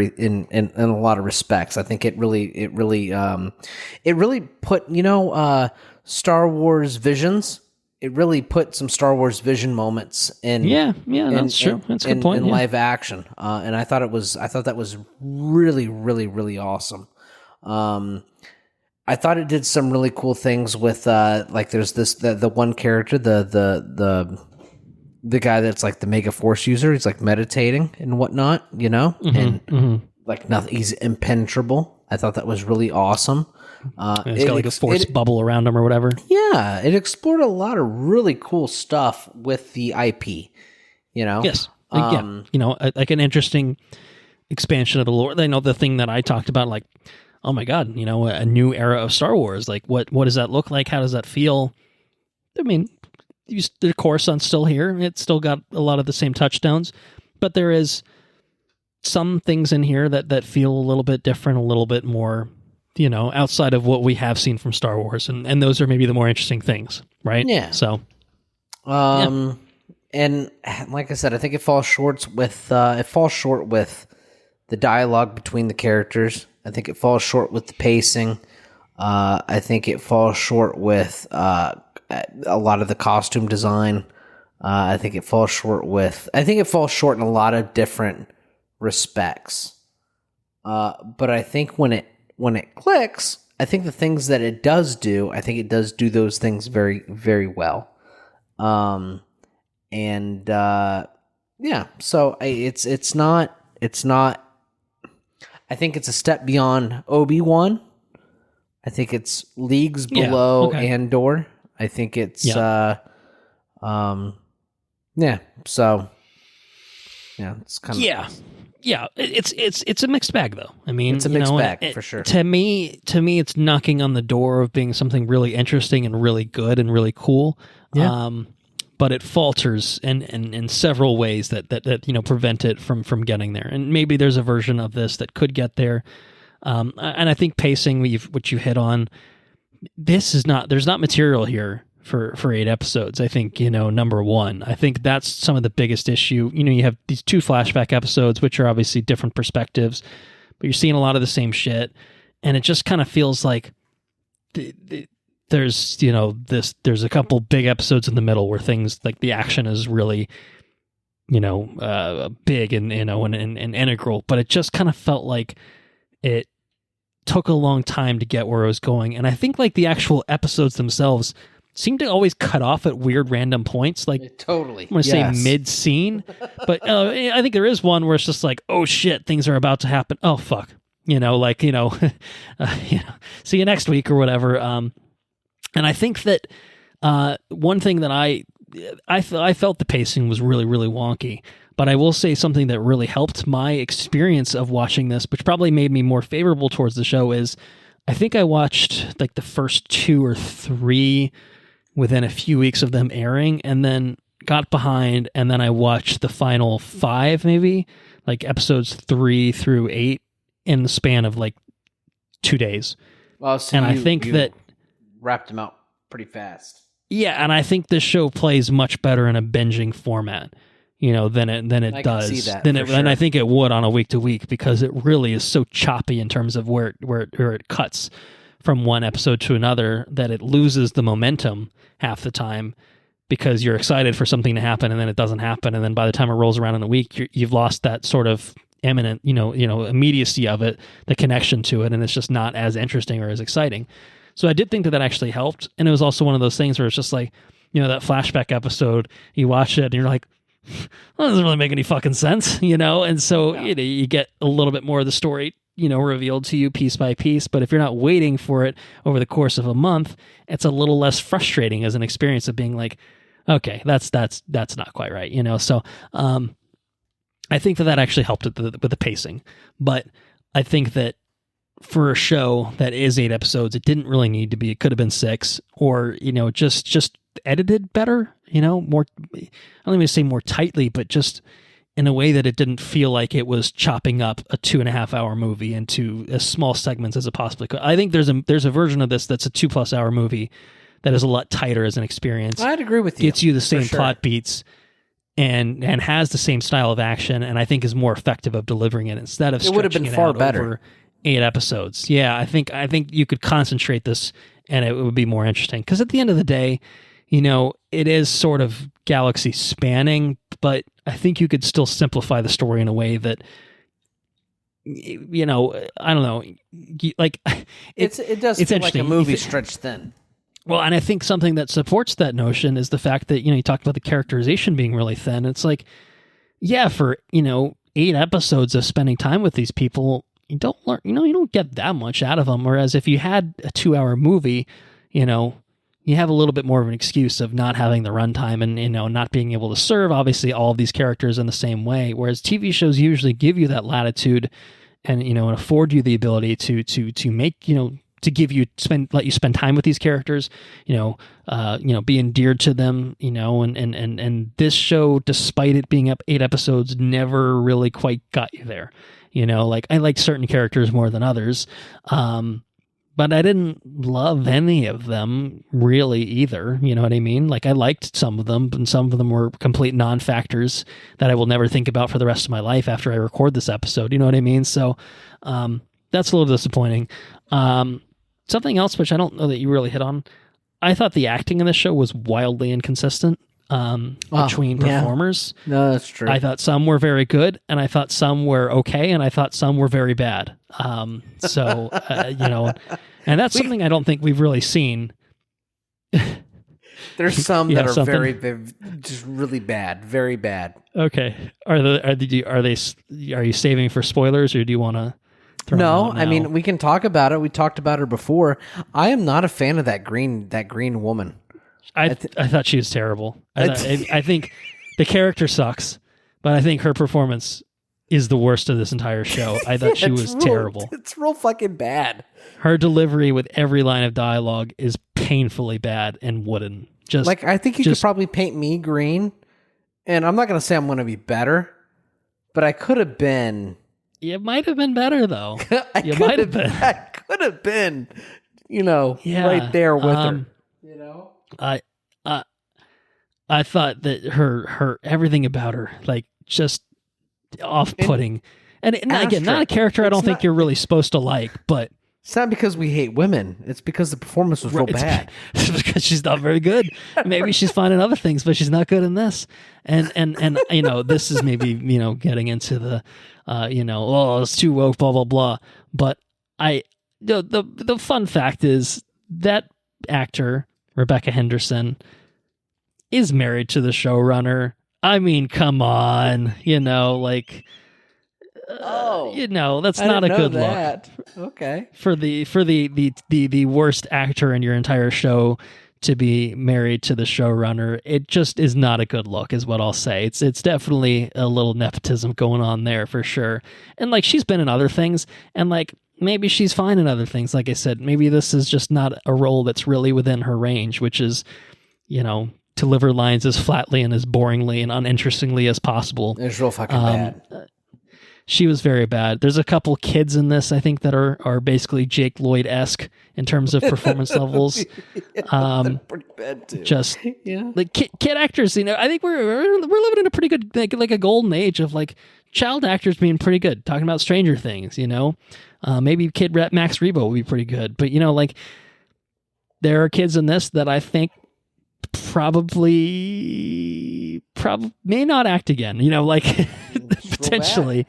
lot of respects. I think it really put Star Wars visions. It really put some Star Wars vision moments in. That's true. That's a good point. In live action, and I thought that was really, really, really awesome. I thought it did some really cool things with like there's the one character, the guy that's like the Mega Force user. He's like meditating and whatnot, like nothing. He's impenetrable. I thought that was really awesome. It's got like a force bubble around him or whatever. Yeah, it explored a lot of really cool stuff with the IP. Yes, like an interesting expansion of the lore. I know the thing that I talked about, like oh my God, a new era of Star Wars. Like, what does that look like? How does that feel? I mean, the Coruscant's still here. It's still got a lot of the same touchstones, but there is some things in here that feel a little bit different, a little bit more, outside of what we have seen from Star Wars. And those are maybe the more interesting things, right? Yeah. So, and like I said, I think it falls short with the dialogue between the characters. I think it falls short with the pacing. I think it falls short with a lot of the costume design. I think it falls short in a lot of different respects. But I think when it clicks, I think the things that it does do, I think it does do those things very, very well. So it's not. I think it's a step beyond Obi-Wan. I think it's leagues below Andor. I think it's So it's kind of it's a mixed bag though. I mean, it's a mixed bag for sure. To me, it's knocking on the door of being something really interesting and really good and really cool. Yeah. But it falters in several ways that prevent it from getting there. And maybe there's a version of this that could get there. And I think pacing, which you hit on, there's not material here for 8 episodes. I think, number one, I think that's some of the biggest issue. You have these 2 flashback episodes, which are obviously different perspectives, but you're seeing a lot of the same shit. And it just kind of feels like there's a couple big episodes in the middle where things like the action is really, big and integral, but it just kind of felt like it took a long time to get where it was going. And I think like the actual episodes themselves seem to always cut off at weird random points. Like totally, I'm going to say mid scene, but I think there is one where it's just like, oh shit, things are about to happen. Oh fuck. See you next week or whatever. And I think that one thing that I felt the pacing was really, really wonky. But I will say something that really helped my experience of watching this, which probably made me more favorable towards the show, is I think I watched like the first 2 or 3 within a few weeks of them airing, and then got behind, and then I watched the final 5, maybe like episodes 3 through 8 in the span of like 2 days. Well, so I think that wrapped them out pretty fast. Yeah, and I think this show plays much better in a binging format, than it does. Than I think it would on a week to week, because it really is so choppy in terms of where it cuts from one episode to another that it loses the momentum half the time, because you're excited for something to happen and then it doesn't happen, and then by the time it rolls around in a week, you've lost that sort of imminent, immediacy of it, the connection to it, and it's just not as interesting or as exciting. So I did think that actually helped, and it was also one of those things where it's just like, that flashback episode, you watch it and you're like, well, that doesn't really make any fucking sense, and so you get a little bit more of the story, revealed to you piece by piece. But if you're not waiting for it over the course of a month, it's a little less frustrating as an experience of being like, okay, that's not quite right, So I think that actually helped with the pacing, but I think that for a show that is 8 episodes, it didn't really need to be. It could have been 6, or just edited better. More. I don't even say more tightly, but just in a way that it didn't feel like it was chopping up a 2.5 hour movie into as small segments as it possibly could. I think there's a version of this that's a 2+ hour movie that is a lot tighter as an experience. I'd agree with you. Gets you the same plot beats and has the same style of action, and I think is more effective of delivering it instead of it would have been far better. Over 8 episodes. Yeah, I think you could concentrate this and it would be more interesting. Because at the end of the day, it is sort of galaxy spanning, but I think you could still simplify the story in a way that, I don't know, like it does feel like a movie stretched thin. Well, and I think something that supports that notion is the fact that, you talked about the characterization being really thin. It's like, yeah, for, 8 episodes of spending time with these people, you don't learn, you don't get that much out of them. Whereas if you had a 2-hour movie, you have a little bit more of an excuse of not having the runtime and, not being able to serve, obviously, all of these characters in the same way. Whereas TV shows usually give you that latitude and afford you the ability to make, to let you spend time with these characters, be endeared to them, and this show, despite it being up 8 episodes, never really quite got you there. Like, I like certain characters more than others, but I didn't love any of them really either. You know what I mean? Like, I liked some of them, and some of them were complete non-factors that I will never think about for the rest of my life after I record this episode. You know what I mean? So that's a little disappointing. Something else, which I don't know that you really hit on, I thought the acting in this show was wildly inconsistent between performers. No, that's true. I thought some were very good, and I thought some were okay, and I thought some were very bad. And that's something I don't think we've really seen. There's some that are very, just really bad, very bad. Okay, are you saving for spoilers, or do you want to? No, I mean, we can talk about it. We talked about her before. I am not a fan of that green woman. I thought she was terrible. I think the character sucks, but I think her performance is the worst of this entire show. I thought she was terrible. It's real fucking bad. Her delivery with every line of dialogue is painfully bad and wooden. Just like, I think you could probably paint me green, and I'm not going to say I'm going to be better, but I could have been. You might have been better, though. I could have been, right there with her. I thought that her everything about her, like, just off-putting. And again, not a character I don't think you're really supposed to like, but... It's not because we hate women. It's because the performance was real bad. It's because she's not very good. Maybe she's fine in other things, but she's not good in this. And this is maybe, getting into the, it's too woke, blah, blah, blah. But the fun fact is that actor, Rebecca Henderson, is married to the showrunner. I mean, come on, that's not a good look. Okay. For the worst actor in your entire show to be married to the showrunner, it just is not a good look, is what I'll say. It's definitely a little nepotism going on there for sure. And like, she's been in other things, and like, maybe she's fine in other things. Like I said, maybe this is just not a role that's really within her range, which is, deliver lines as flatly and as boringly and uninterestingly as possible. It's real fucking bad. She was very bad. There's a couple kids in this, I think, that are basically Jake Lloyd-esque in terms of performance levels. Pretty bad too. Just like kid actors. I think we're living in a pretty good, like a golden age of like child actors being pretty good. Talking about Stranger Things, maybe Kid Max Rebo will be pretty good, but like, there are kids in this that I think probably may not act again. Like potentially.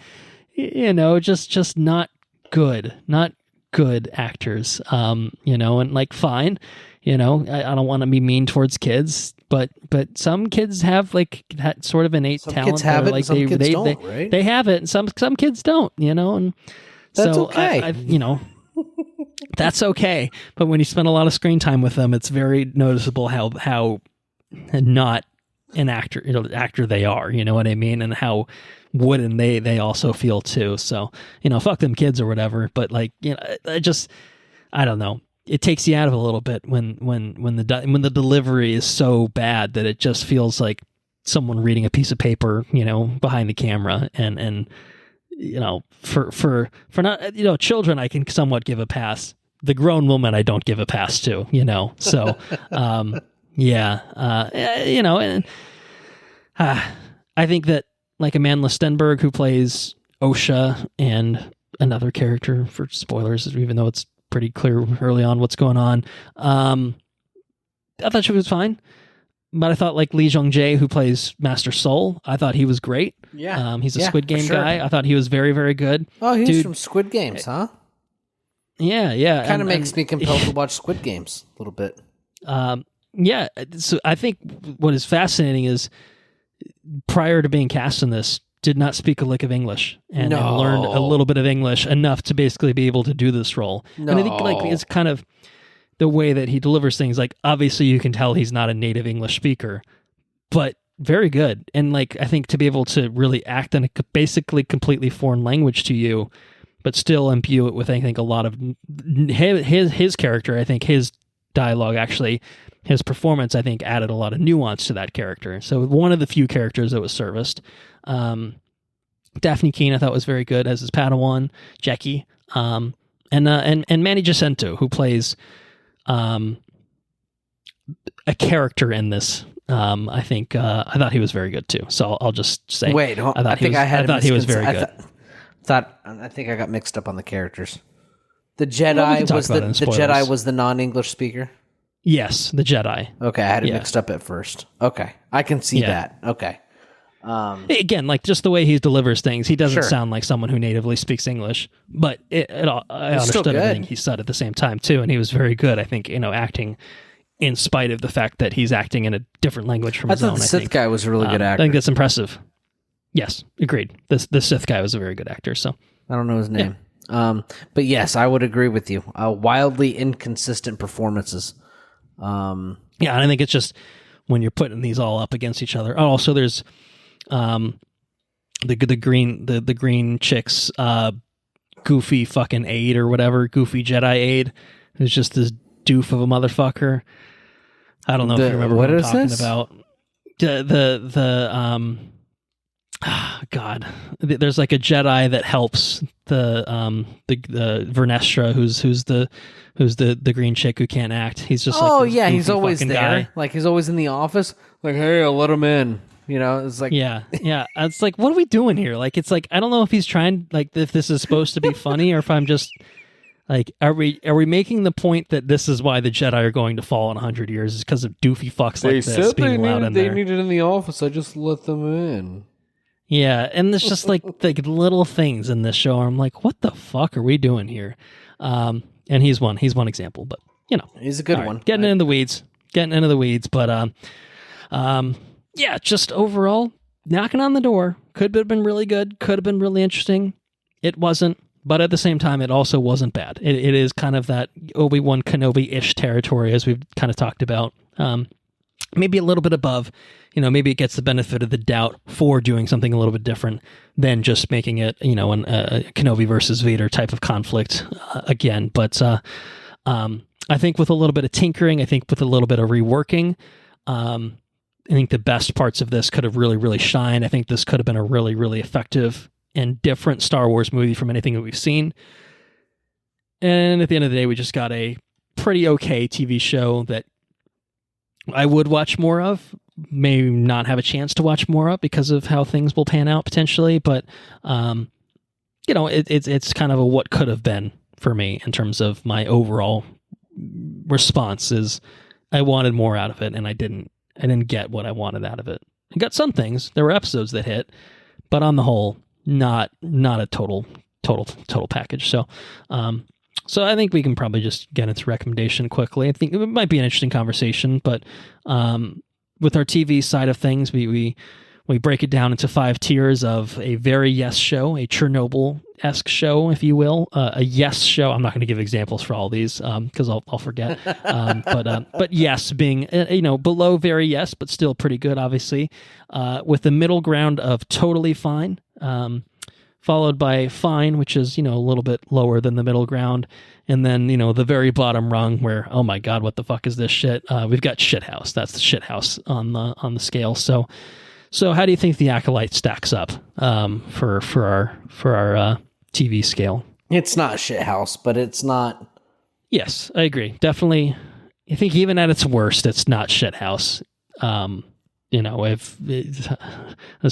Just not good actors, and like, fine, I don't want to be mean towards kids, but some kids have like that sort of innate talent. Kids have it, like some kids don't, right? They have it, and some kids don't, and that's so okay. That's okay. But when you spend a lot of screen time with them, it's very noticeable how not an actor they are, you know what I mean? And how wooden they also feel too. So, fuck them kids or whatever. But like, I don't know. It takes you out of it a little bit when the delivery is so bad that it just feels like someone reading a piece of paper, behind the camera. And for not, children, I can somewhat give a pass. The grown woman, I don't give a pass to, So, I think that, like, Amanda Stenberg, who plays OSHA, and another character, for spoilers, even though it's pretty clear early on what's going on, I thought she was fine. But I thought, like, Lee Jung-jae, who plays Master Soul, I thought he was great. Yeah. He's a Squid Game guy. I thought he was very, very good. Oh, he's from Squid Games, huh? Yeah. Kind of makes me compelled to watch Squid Games a little bit. Yeah. So I think what is fascinating is, prior to being cast in this, did not speak a lick of English and learned a little bit of English enough to basically be able to do this role. No. And I think, like, it's kind of the way that he delivers things. Like, obviously you can tell he's not a native English speaker, but very good. And like, I think to be able to really act in a basically completely foreign language to you but still imbue it with, I think, a lot of his character. I think his dialogue, actually, his performance, I think, added a lot of nuance to that character. So one of the few characters that was serviced. Daphne Keane, I thought, was very good as his Padawan, Jackie, and Manny Jacinto, who plays a character in this. I think I thought he was very good too. So I'll just say, wait, I thought he was very good. I think I got mixed up on the characters. The Jedi was the non-English speaker. Yes, the Jedi. Okay, I had it mixed up at first. Okay, I can see that. Okay. Again, like just the way he delivers things, he doesn't sound like someone who natively speaks English, but I understood everything he said at the same time too, and he was very good. I think, acting in spite of the fact that he's acting in a different language from his own. I thought the Sith guy was a really good actor. I think that's impressive. Yes, agreed. The Sith guy was a very good actor. So I don't know his name, but yes, I would agree with you. Wildly inconsistent performances. And I think it's just when you're putting these all up against each other. Oh, also, there's the green chick's goofy fucking aide or whatever, goofy Jedi aide, who's just this doof of a motherfucker. I don't know if you remember what I'm talking about. God, there's like a Jedi that helps the Vernestra, who's the green chick who can't act. He's just he's always there. Guy. Like he's always in the office. Like, hey, I'll let him in. It's like yeah. It's like, what are we doing here? Like, it's like I don't know if he's trying, like, if this is supposed to be funny or if I'm just like, are we making the point that this is why the Jedi are going to fall in 100 years is because of doofy fucks like this being allowed in there? They needed in the office. I just let them in. Yeah, and there's just like little things in this show where I'm like, what the fuck are we doing here? And he's one example, but he's a good one. Getting into the weeds, but just overall knocking on the door. Could have been really good. Could have been really interesting. It wasn't, but at the same time, it also wasn't bad. It is kind of that Obi-Wan Kenobi-ish territory, as we've kind of talked about. Maybe a little bit above. Maybe it gets the benefit of the doubt for doing something a little bit different than just making it, a Kenobi versus Vader type of conflict again. But I think with a little bit of tinkering, I think with a little bit of reworking, I think the best parts of this could have really, really shined. I think this could have been a really, really effective and different Star Wars movie from anything that we've seen. And at the end of the day, we just got a pretty okay TV show that I would watch more of. May not have a chance to watch more of because of how things will pan out potentially, but it's kind of a what could have been for me in terms of my overall response. Is I wanted more out of it, and I didn't get what I wanted out of it. I got some things. There were episodes that hit, but on the whole, not a total package. So I think we can probably just get into recommendation quickly. I think it might be an interesting conversation, but with our TV side of things, we break it down into 5 tiers of a very yes show, a Chernobyl-esque show, if you will, a yes show. I'm not going to give examples for all these because I'll forget. But yes, being below very yes, but still pretty good, obviously, with the middle ground of totally fine. Followed by fine, which is, a little bit lower than the middle ground. And then, the very bottom rung where, oh my God, what the fuck is this shit? We've got shithouse. That's the shithouse on the scale. So how do you think the Acolyte stacks up for our TV scale? It's not shithouse, but it's not. Yes, I agree. Definitely. I think even at its worst, it's not shithouse. Let's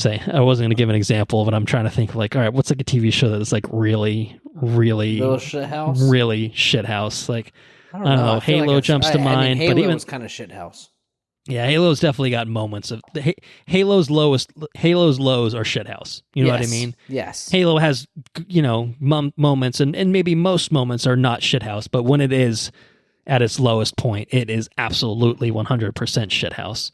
say I wasn't going to give an example, but I'm trying to think like, all right, what's like a TV show that is like really, really, really shithouse? Like, I don't know. Halo like jumps to mind, Halo but even was kind of shithouse. Yeah, Halo's definitely got moments of Halo's lows are shithouse. You know what I mean? Yes. Halo has moments, and maybe most moments are not shithouse, but when it is at its lowest point, it is absolutely 100% shithouse.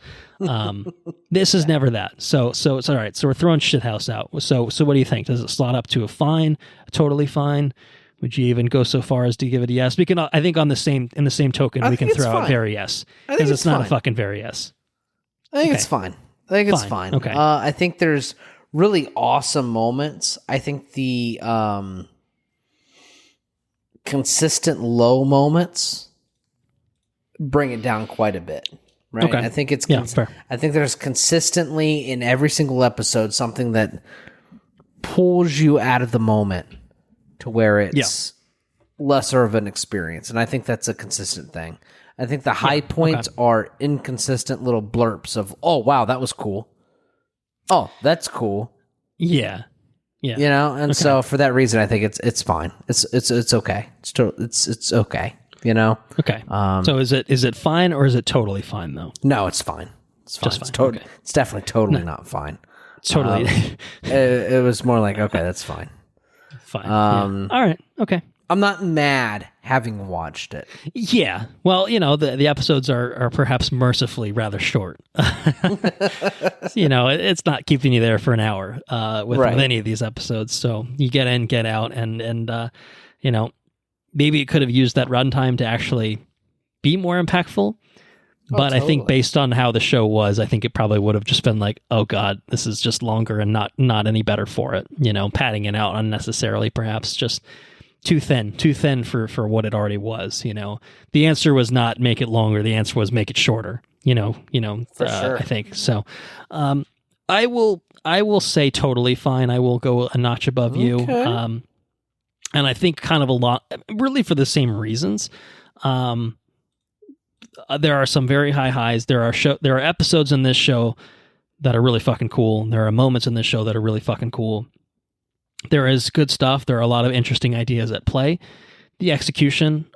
This is never that. So it's all right. So we're throwing shithouse out. So what do you think? Does it slot up to a fine, a totally fine? Would you even go so far as to give it a yes? We can. I think in the same token, we can throw out very yes because it's not a fucking very yes. I think it's fine. I think it's fine. Okay. I think there's really awesome moments. I think the consistent low moments bring it down quite a bit. Right. Okay. I think it's fair. I think there's consistently in every single episode something that pulls you out of the moment to where it's lesser of an experience. And I think that's a consistent thing. I think the high points are inconsistent little blurps of, oh wow, that was cool. Oh, that's cool. Yeah. Yeah. You know, and so for that reason I think it's fine. It's okay. It's okay. You know? Okay. So is it fine or is it totally fine though? No, it's fine. It's fine. Just fine. It's definitely totally not fine. It's totally. It was more like, okay, that's fine. Fine. All right. Okay. I'm not mad having watched it. Yeah. Well, the episodes are perhaps mercifully rather short. It's not keeping you there for an hour with any of these episodes. So you get in, get out, and maybe it could have used that runtime to actually be more impactful. But totally. I think based on how the show was, I think it probably would have just been like, oh God, this is just longer and not any better for it. Padding it out unnecessarily, perhaps just too thin for what it already was. The answer was not make it longer. The answer was make it shorter. For sure. I think so. I will say totally fine. I will go a notch above you. And I think kind of a lot, really for the same reasons. There are some very high highs. There are episodes in this show that are really fucking cool. There are moments in this show that are really fucking cool. There is good stuff. There are a lot of interesting ideas at play. The execution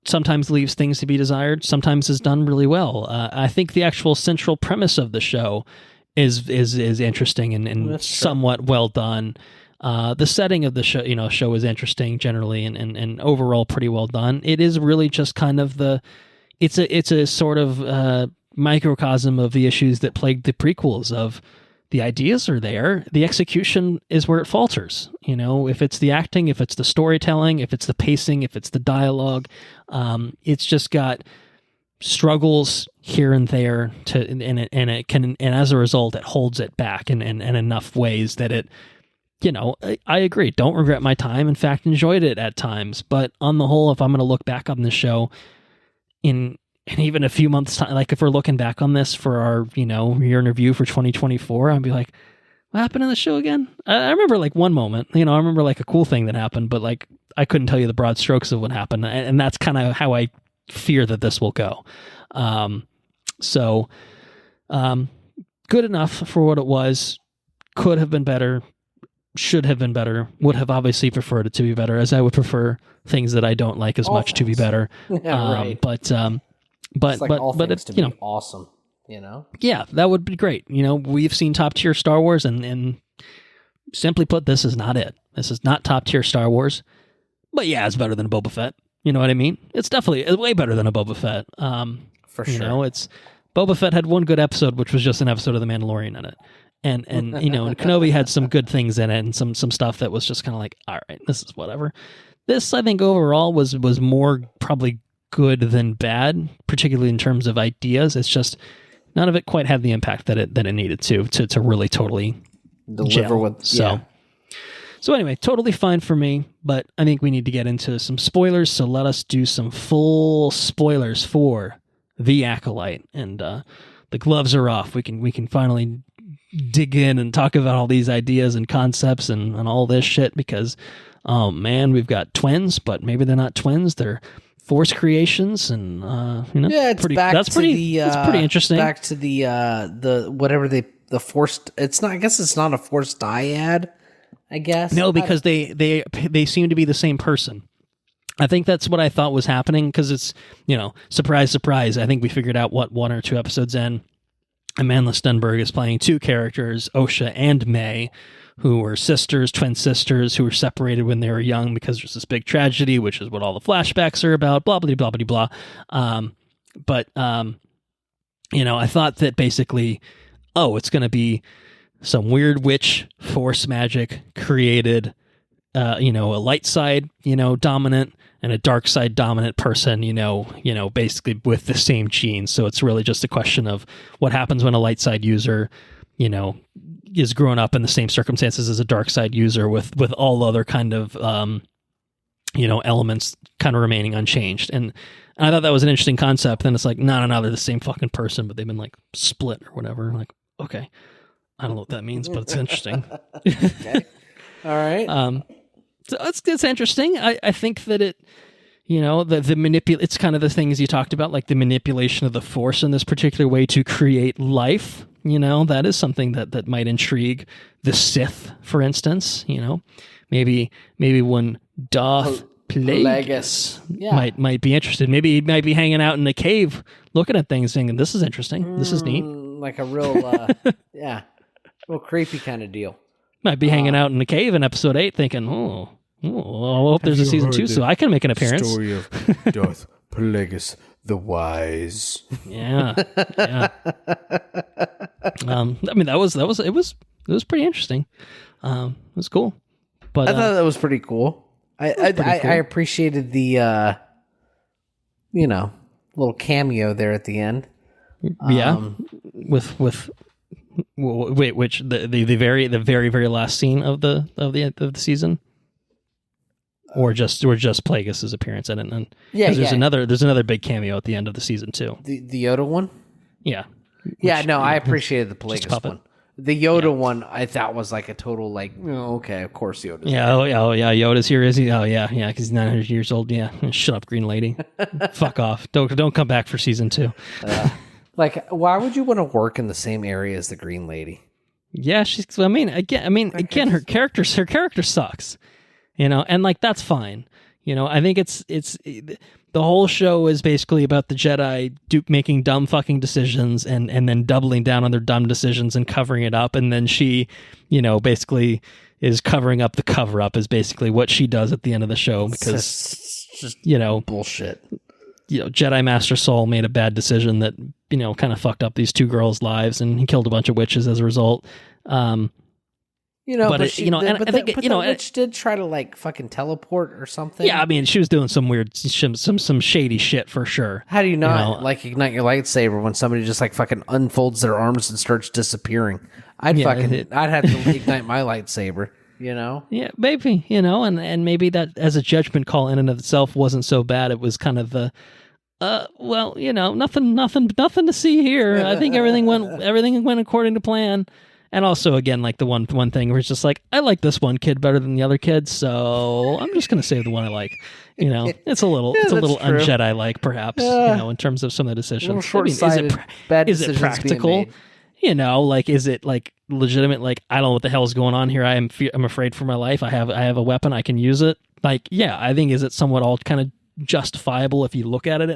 sometimes leaves things to be desired. Sometimes is done really well. I think the actual central premise of the show is interesting and somewhat well done. The setting of the show is interesting generally and overall pretty well done. It is really just kind of it's a sort of microcosm of the issues that plagued the prequels. Of the ideas are there, the execution is where it falters. If it's the acting, if it's the storytelling, if it's the pacing, if it's the dialogue, it's just got struggles here and there and as a result it holds it back in enough ways that it. I agree. Don't regret my time. In fact, enjoyed it at times. But on the whole, if I'm going to look back on the show in even a few months' time, like if we're looking back on this for our, year in review for 2024, I'd be like, what happened in the show again? I remember like one moment, I remember like a cool thing that happened, but like I couldn't tell you the broad strokes of what happened. And that's kind of how I fear that this will go. Good enough for what it was. Could have been better. Should have been better. Would have obviously preferred it to be better, as I would prefer things that I don't like as much to be better. Yeah, right. But it's to be awesome. Yeah, that would be great. We've seen top tier Star Wars, and simply put, this is not it. This is not top tier Star Wars. But yeah, it's better than a Boba Fett. You know what I mean? It's way better than a Boba Fett. For sure. It's Boba Fett had one good episode, which was just an episode of The Mandalorian in it. And and Kenobi had some good things in it and some stuff that was just kind of like, all right, this is whatever. This, I think, overall was more probably good than bad, particularly in terms of ideas. It's just none of it quite had the impact that it needed to really totally deliver gel. with. So anyway, totally fine for me, but I think we need to get into some spoilers. So let us do some full spoilers for The Acolyte, and the gloves are off. We can finally dig in and talk about all these ideas and concepts and all this shit, because oh man, we've got twins, but maybe they're not twins, they're Force creations, and it's pretty interesting. Back to the whatever the forced. It's not. I guess it's not a forced dyad. I guess no, because they seem to be the same person. I think that's what I thought was happening, because it's surprise, surprise. I think we figured out what 1 or 2 episodes in. Amanda Stenberg is playing 2 characters, Osha and May, who were twin sisters, who were separated when they were young because there's this big tragedy, which is what all the flashbacks are about, blah, blah, blah, blah, blah. I thought that basically, it's going to be some weird witch force magic created, a light side, dominant, and a dark side dominant person, basically with the same genes. So it's really just a question of what happens when a light side user, is growing up in the same circumstances as a dark side user with all other kind of, elements kind of remaining unchanged. And I thought that was an interesting concept. Then it's like, no, they're the same fucking person, but they've been like split or whatever. Like, okay, I don't know what that means, but it's interesting. Okay. All right. So it's interesting. I think that it, it's kind of the things you talked about, like the manipulation of the Force in this particular way to create life. That is something that might intrigue the Sith, for instance. Maybe when Darth Plagueis might be interested. Maybe he might be hanging out in a cave looking at things thinking, this is interesting. This is neat. Like a real, real creepy kind of deal. Might be hanging out in a cave in episode 8 thinking, I hope there's a season 2 so I can make an appearance. Story of Darth Plagueis the Wise. Yeah. It was pretty interesting. It was cool. But I thought that was pretty cool. I appreciated the little cameo there at the end. Yeah. With which the very very last scene of the season, or just Plagueis' appearance in it. And there's another big cameo at the end of the season too. The Yoda one. Yeah. I apprecited the Plagueis one. The Yoda one I thought was like a total okay, of course Yoda's there. Yoda's here, is he? Oh yeah, because he's 900 years old. Yeah, shut up, Green Lady. Fuck off. Don't come back for season 2. Why would you want to work in the same area as the Green Lady? Yeah, again, her character sucks. And that's fine. I think it's the whole show is basically about the Jedi making dumb fucking decisions and then doubling down on their dumb decisions and covering it up. And then she, basically is covering up the cover up is basically what she does at the end of the show because, just bullshit. Jedi Master Saul made a bad decision that, kind of fucked up these 2 girls' lives and he killed a bunch of witches as a result. The witch did try to fucking teleport or something. Yeah, I mean, she was doing some weird, some shady shit for sure. How do you not ignite your lightsaber when somebody just fucking unfolds their arms and starts disappearing? I'd have to ignite my lightsaber. Yeah, maybe. And maybe that as a judgment call in and of itself wasn't so bad. It was kind of the, nothing to see here. I think everything went according to plan. And also, again, the one thing where it's just I like this one kid better than the other kids, so I'm just going to save the one I like. It's a little un-Jedi-like, perhaps, in terms of some of the decisions. A little short-sighted, bad decisions. Is it practical? Is it legitimate? I don't know what the hell is going on here. I'm afraid for my life. I have a weapon. I can use it. I think is it somewhat all kind of justifiable if you look at it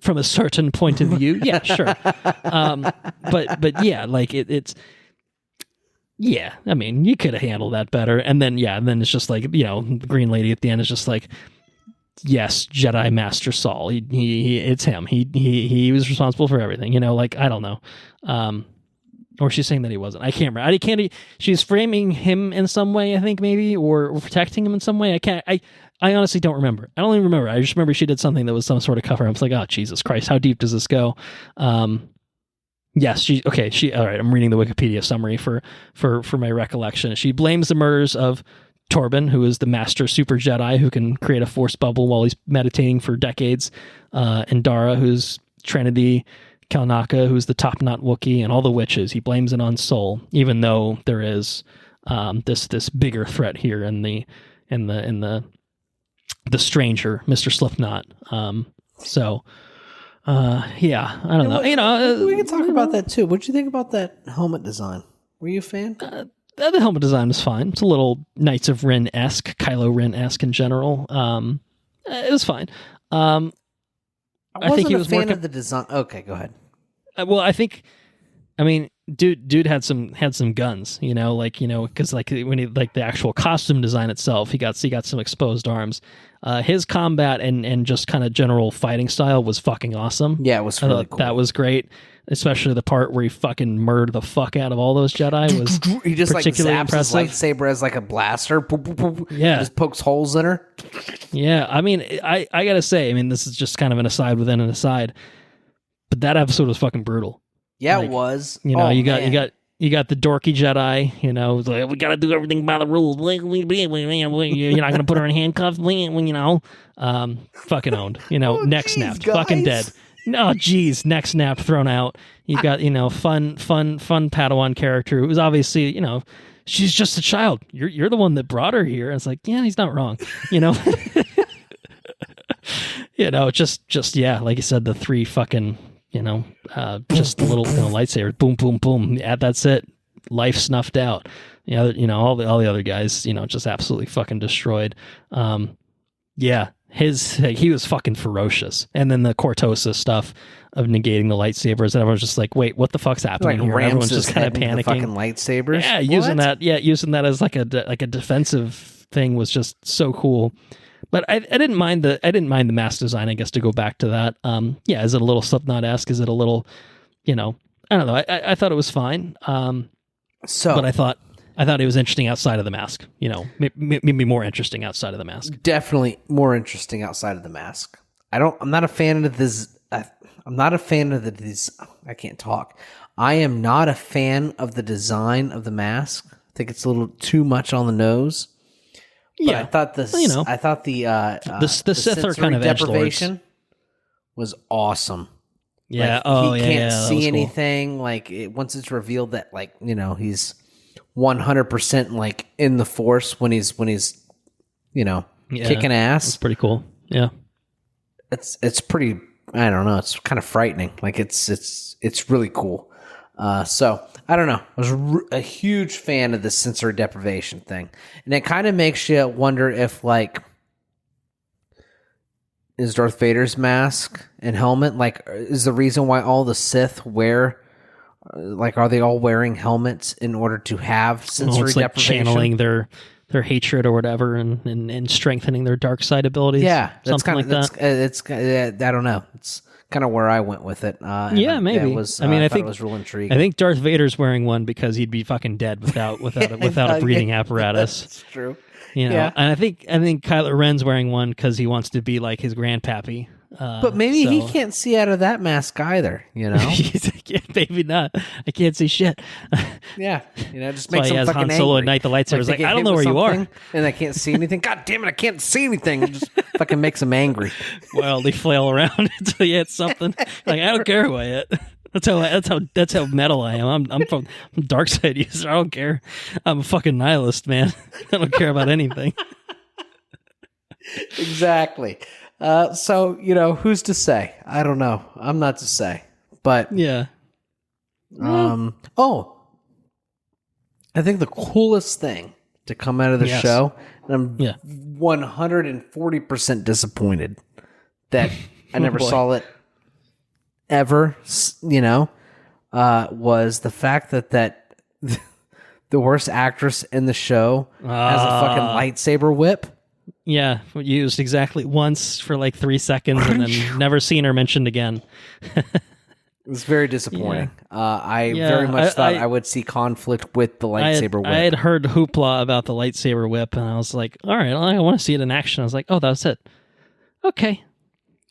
from a certain point of view. Yeah, sure. But yeah, it's. Yeah, I mean, you could have handled that better. And then it's just the Green Lady at the end is just yes, Jedi Master Saul. He it's him. He was responsible for everything. I don't know. Or she's saying that he wasn't. I can't remember. She's framing him in some way, I think maybe, or protecting him in some way. I honestly don't remember. I don't even remember. I just remember she did something that was some sort of cover. I was like, oh Jesus Christ, how deep does this go? Yes, all right, I'm reading the Wikipedia summary for my recollection. She blames the murders of Torben, who is the master super Jedi who can create a force bubble while he's meditating for decades, and Dara, who's Trinity, Kalnaka, who's the top knot Wookiee, and all the witches. He blames it on Soul, even though there is this bigger threat here in the stranger, Mr. Slipknot. Yeah, I don't know. We can talk about that too. What'd you think about that helmet design? Were you a fan? The helmet design was fine. It's a little Knights of Ren-esque, Kylo Ren-esque in general. It was fine. I think he was a fan of the design. Okay, go ahead. Dude had some guns, because when he the actual costume design itself, he got some exposed arms. His combat and just kind of general fighting style was fucking awesome. Yeah, it was really cool. That was great, especially the part where he fucking murdered the fuck out of all those Jedi. Was he just particularly zaps impressive. His lightsaber as a blaster? Yeah, just pokes holes in her. Yeah, I gotta say, this is just kind of an aside within an aside, but that episode was fucking brutal. Yeah, it was. You got You got the dorky Jedi, you know, like, we got to do everything by the rules. You're not going to put her in handcuffs, you know. Fucking owned, you know, neck snapped, guys. Fucking dead. No, geez, neck snapped, thrown out. You got, you know, fun Padawan character who was obviously, you know, she's just a child. You're the one that brought her here. And it's like, yeah, he's not wrong, you know. You know, just yeah, like you said, the three fucking, you know, just the little, you know, lightsaber, boom, boom, boom. Yeah, that's it. Life snuffed out. You know, all the other guys, you know, just absolutely fucking destroyed. Yeah, he was fucking ferocious. And then the Cortosa stuff of negating the lightsabers, and everyone's just like, wait, what the fuck's happening here? Everyone's just kind of panicking. Fucking lightsabers. Yeah, using that as like a defensive thing was just so cool. But I didn't mind the mask design, I guess, to go back to that. Yeah, is it a little Slipknot-esque? Is it a little, you know, I don't know. I thought it was fine. But I thought it was interesting outside of the mask. You know, maybe more interesting outside of the mask. Definitely more interesting outside of the mask. I'm not a fan of this. I'm not a fan of the. I can't talk. I am not a fan of the design of the mask. I think it's a little too much on the nose. But yeah, I thought the Sith are kind of deprivation was awesome. Yeah. Like, he can't see anything. Cool. Like once it's revealed that, like, you know, he's 100% like in the Force when he's you know, kicking ass. It's pretty cool. Yeah. It's pretty. I don't know. It's kind of frightening. Like it's really cool. So I don't know. I was a huge fan of the sensory deprivation thing, and it kind of makes you wonder if, like, is Darth Vader's mask and helmet, like, is the reason why all the Sith wear, like, are they all wearing helmets in order to have sensory it's like deprivation? Channeling their hatred or whatever, and strengthening their dark side abilities. Yeah, that's kind of that. It's I don't know. It's kind of where I went with it. Yeah, maybe. I think it was real intriguing. I think Darth Vader's wearing one because he'd be fucking dead without a breathing apparatus. That's true. You know, yeah. And I think Kylo Ren's wearing one because he wants to be like his grandpappy. But maybe he can't see out of that mask either, you know? Maybe not. I can't see shit. Yeah. You know, just makes him fucking Han Solo angry. at night, the lightsaber's like I don't know where you are. And I can't see anything. God damn it, I can't see anything. It just fucking makes him angry. Well, they flail around until you hit something. Like, I don't care who I hit. That's how metal I am. I'm from dark side user. I don't care. I'm a fucking nihilist, man. I don't care about anything. Exactly. So, you know, who's to say? I don't know. I'm not to say. But yeah. I think the coolest thing to come out of the show, and I'm 140% disappointed that I never saw it ever, you know, was the fact that the worst actress in the show has a fucking lightsaber whip. Yeah, used exactly once for like 3 seconds and then never seen her mentioned again. It was very disappointing. Yeah. I very much thought I would see conflict with the lightsaber whip. I had heard hoopla about the lightsaber whip, and I was like, all right, I want to see it in action. I was like, oh, that was it. Okay.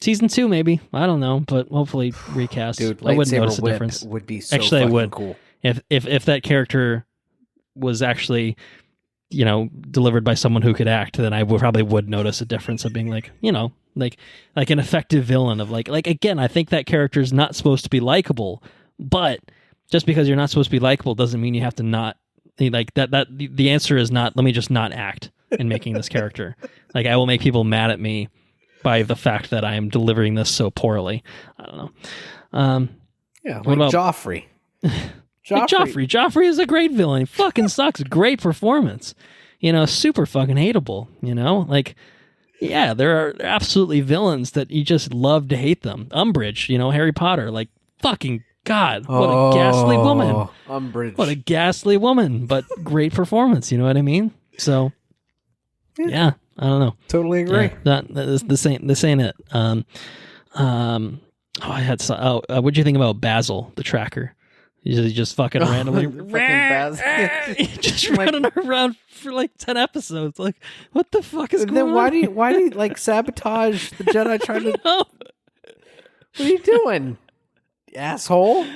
Season 2, maybe. I don't know, but hopefully recast. Dude, I wouldn't notice lightsaber a whip difference. Would be so actually, fucking I would. Cool. If that character was actually, you know, delivered by someone who could act, then I probably would notice a difference of being like, you know, like an effective villain of like again, I think that character is not supposed to be likable, but just because you're not supposed to be likable doesn't mean you have to not like that. The answer is not, let me just not act in making this character. Like, I will make people mad at me by the fact that I am delivering this so poorly. I don't know. Yeah, what about Joffrey? Joffrey is a great villain. He fucking sucks. Great performance. You know, super fucking hateable. You know, like, yeah, there are absolutely villains that you just love to hate them. Umbridge, you know, Harry Potter, like, fucking God, what a ghastly woman. Umbridge. What a ghastly woman, but great performance. You know what I mean? So, yeah, I don't know. Totally agree. Yeah, this ain't it. What'd you think about Basil, the tracker? He just fucking randomly just running around for like 10 episodes. Like, what the fuck is going on? Then why do you like sabotage the Jedi trying to What are you doing? Asshole.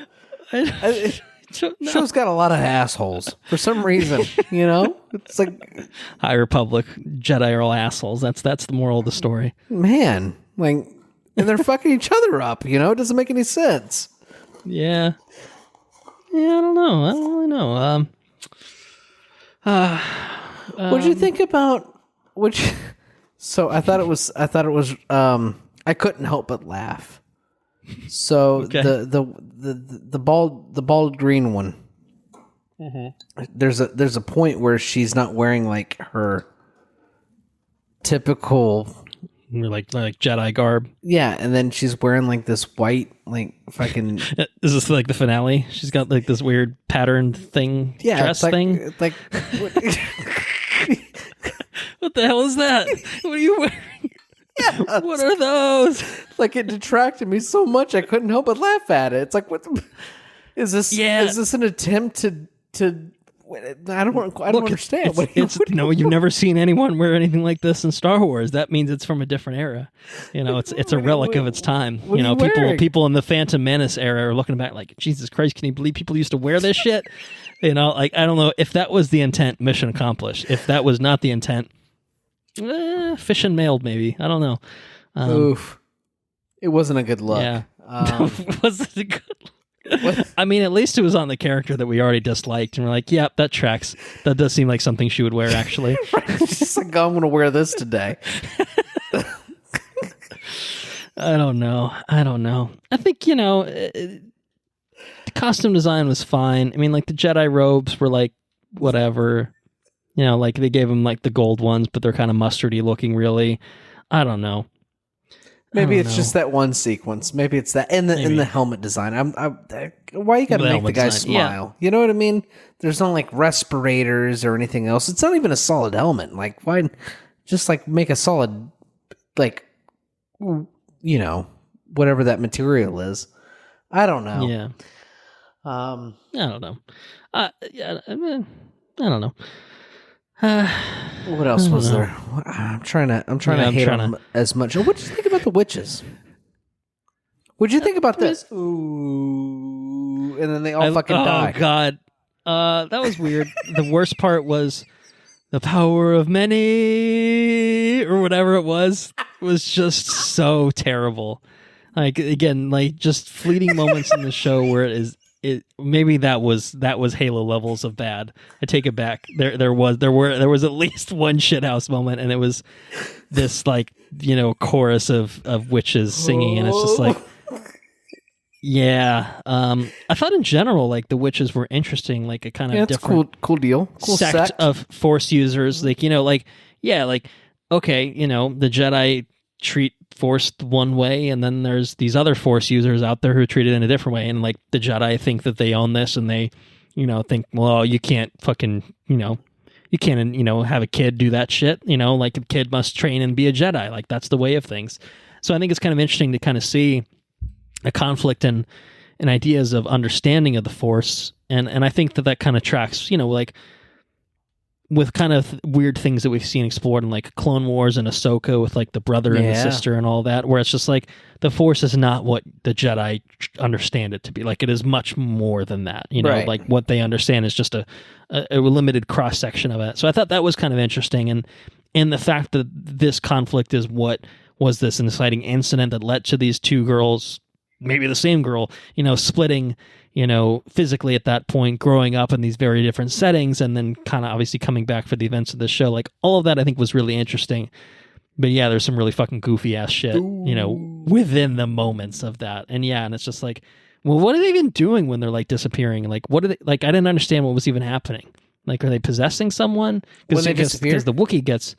No. Show's got a lot of assholes for some reason. It's like High Republic Jedi are all assholes. That's the moral of the story. Man, like, and they're fucking each other up. It doesn't make any sense. Yeah. I don't know. I don't really know. What did you think about which? So I thought it was. I couldn't help but laugh. So Okay. the bald green one. Mm-hmm. There's a point where she's not wearing like her typical like Jedi garb. Yeah, and then she's wearing like this white like fucking. Is this like the finale? She's got like this weird patterned thing, dress thing. It's like What the hell is that? What are you wearing? Yeah, what are those? Like it detracted me so much I couldn't help but laugh at it. It's like, what is this? Yeah. Is this an attempt to? I don't understand. No, you've never seen anyone wear anything like this in Star Wars. That means it's from a different era. It's a relic of its time. People in the Phantom Menace era are looking back like, Jesus Christ, can you believe people used to wear this shit? Like, I don't know if that was the intent, mission accomplished. If that was not the intent, fish and mailed maybe. I don't know. Oof. It wasn't a good look. Yeah. Wasn't a good look. I mean, at least it was on the character that we already disliked, and we're like, "Yep, that tracks. That does seem like something she would wear, actually." She's just like, "I'm going to wear this today." I don't know. I think the costume design was fine. I mean, like the Jedi robes were like whatever. Like they gave them like the gold ones, but they're kind of mustardy looking. Really, I don't know. Maybe it's just that one sequence. Maybe it's that in the helmet design. Why you got to make the guy smile? Yeah. You know what I mean? There's no like respirators or anything else. It's not even a solid helmet. Like why just like make a solid like whatever that material is. I don't know. Yeah. I don't know. I don't know. What else was there? I'm trying to hate on them as much. What did you think about the witches? What did you think about this? Ooh, and then they all fucking die. Oh God, that was weird. The worst part was the power of many, or whatever it was just so terrible. Like again, like just fleeting moments in the show where maybe that was Halo levels of bad. I take it back. There was at least one shithouse moment, and it was this like chorus of witches singing, and it's just like, yeah. I thought in general like the witches were interesting, like a kind of different cool deal, cool sect of Force users. Like okay, the Jedi treat Force one way, and then there's these other Force users out there who treat it in a different way, and like the Jedi think that they own this, and they think, well, you can't fucking you can't have a kid do that shit, like a kid must train and be a Jedi, like that's the way of things. So I think it's kind of interesting to kind of see a conflict in ideas of understanding of the Force, and I think that kind of tracks like with kind of weird things that we've seen explored in like Clone Wars and Ahsoka with like the brother and the sister and all that, where it's just like the Force is not what the Jedi understand it to be. Like it is much more than that, right. Like what they understand is just a limited cross section of it. So I thought that was kind of interesting, and the fact that this conflict is what was this inciting incident that led to these two girls, maybe the same girl, splitting, physically at that point, growing up in these very different settings, and then kind of obviously coming back for the events of the show. Like all of that I think was really interesting. But yeah, there's some really fucking goofy ass shit, within the moments of that. And yeah, and it's just like, well, what are they even doing when they're like disappearing? Like, what are they, like, I didn't understand what was even happening. Like, are they possessing someone? When they disappear? Because the Wookiee gets,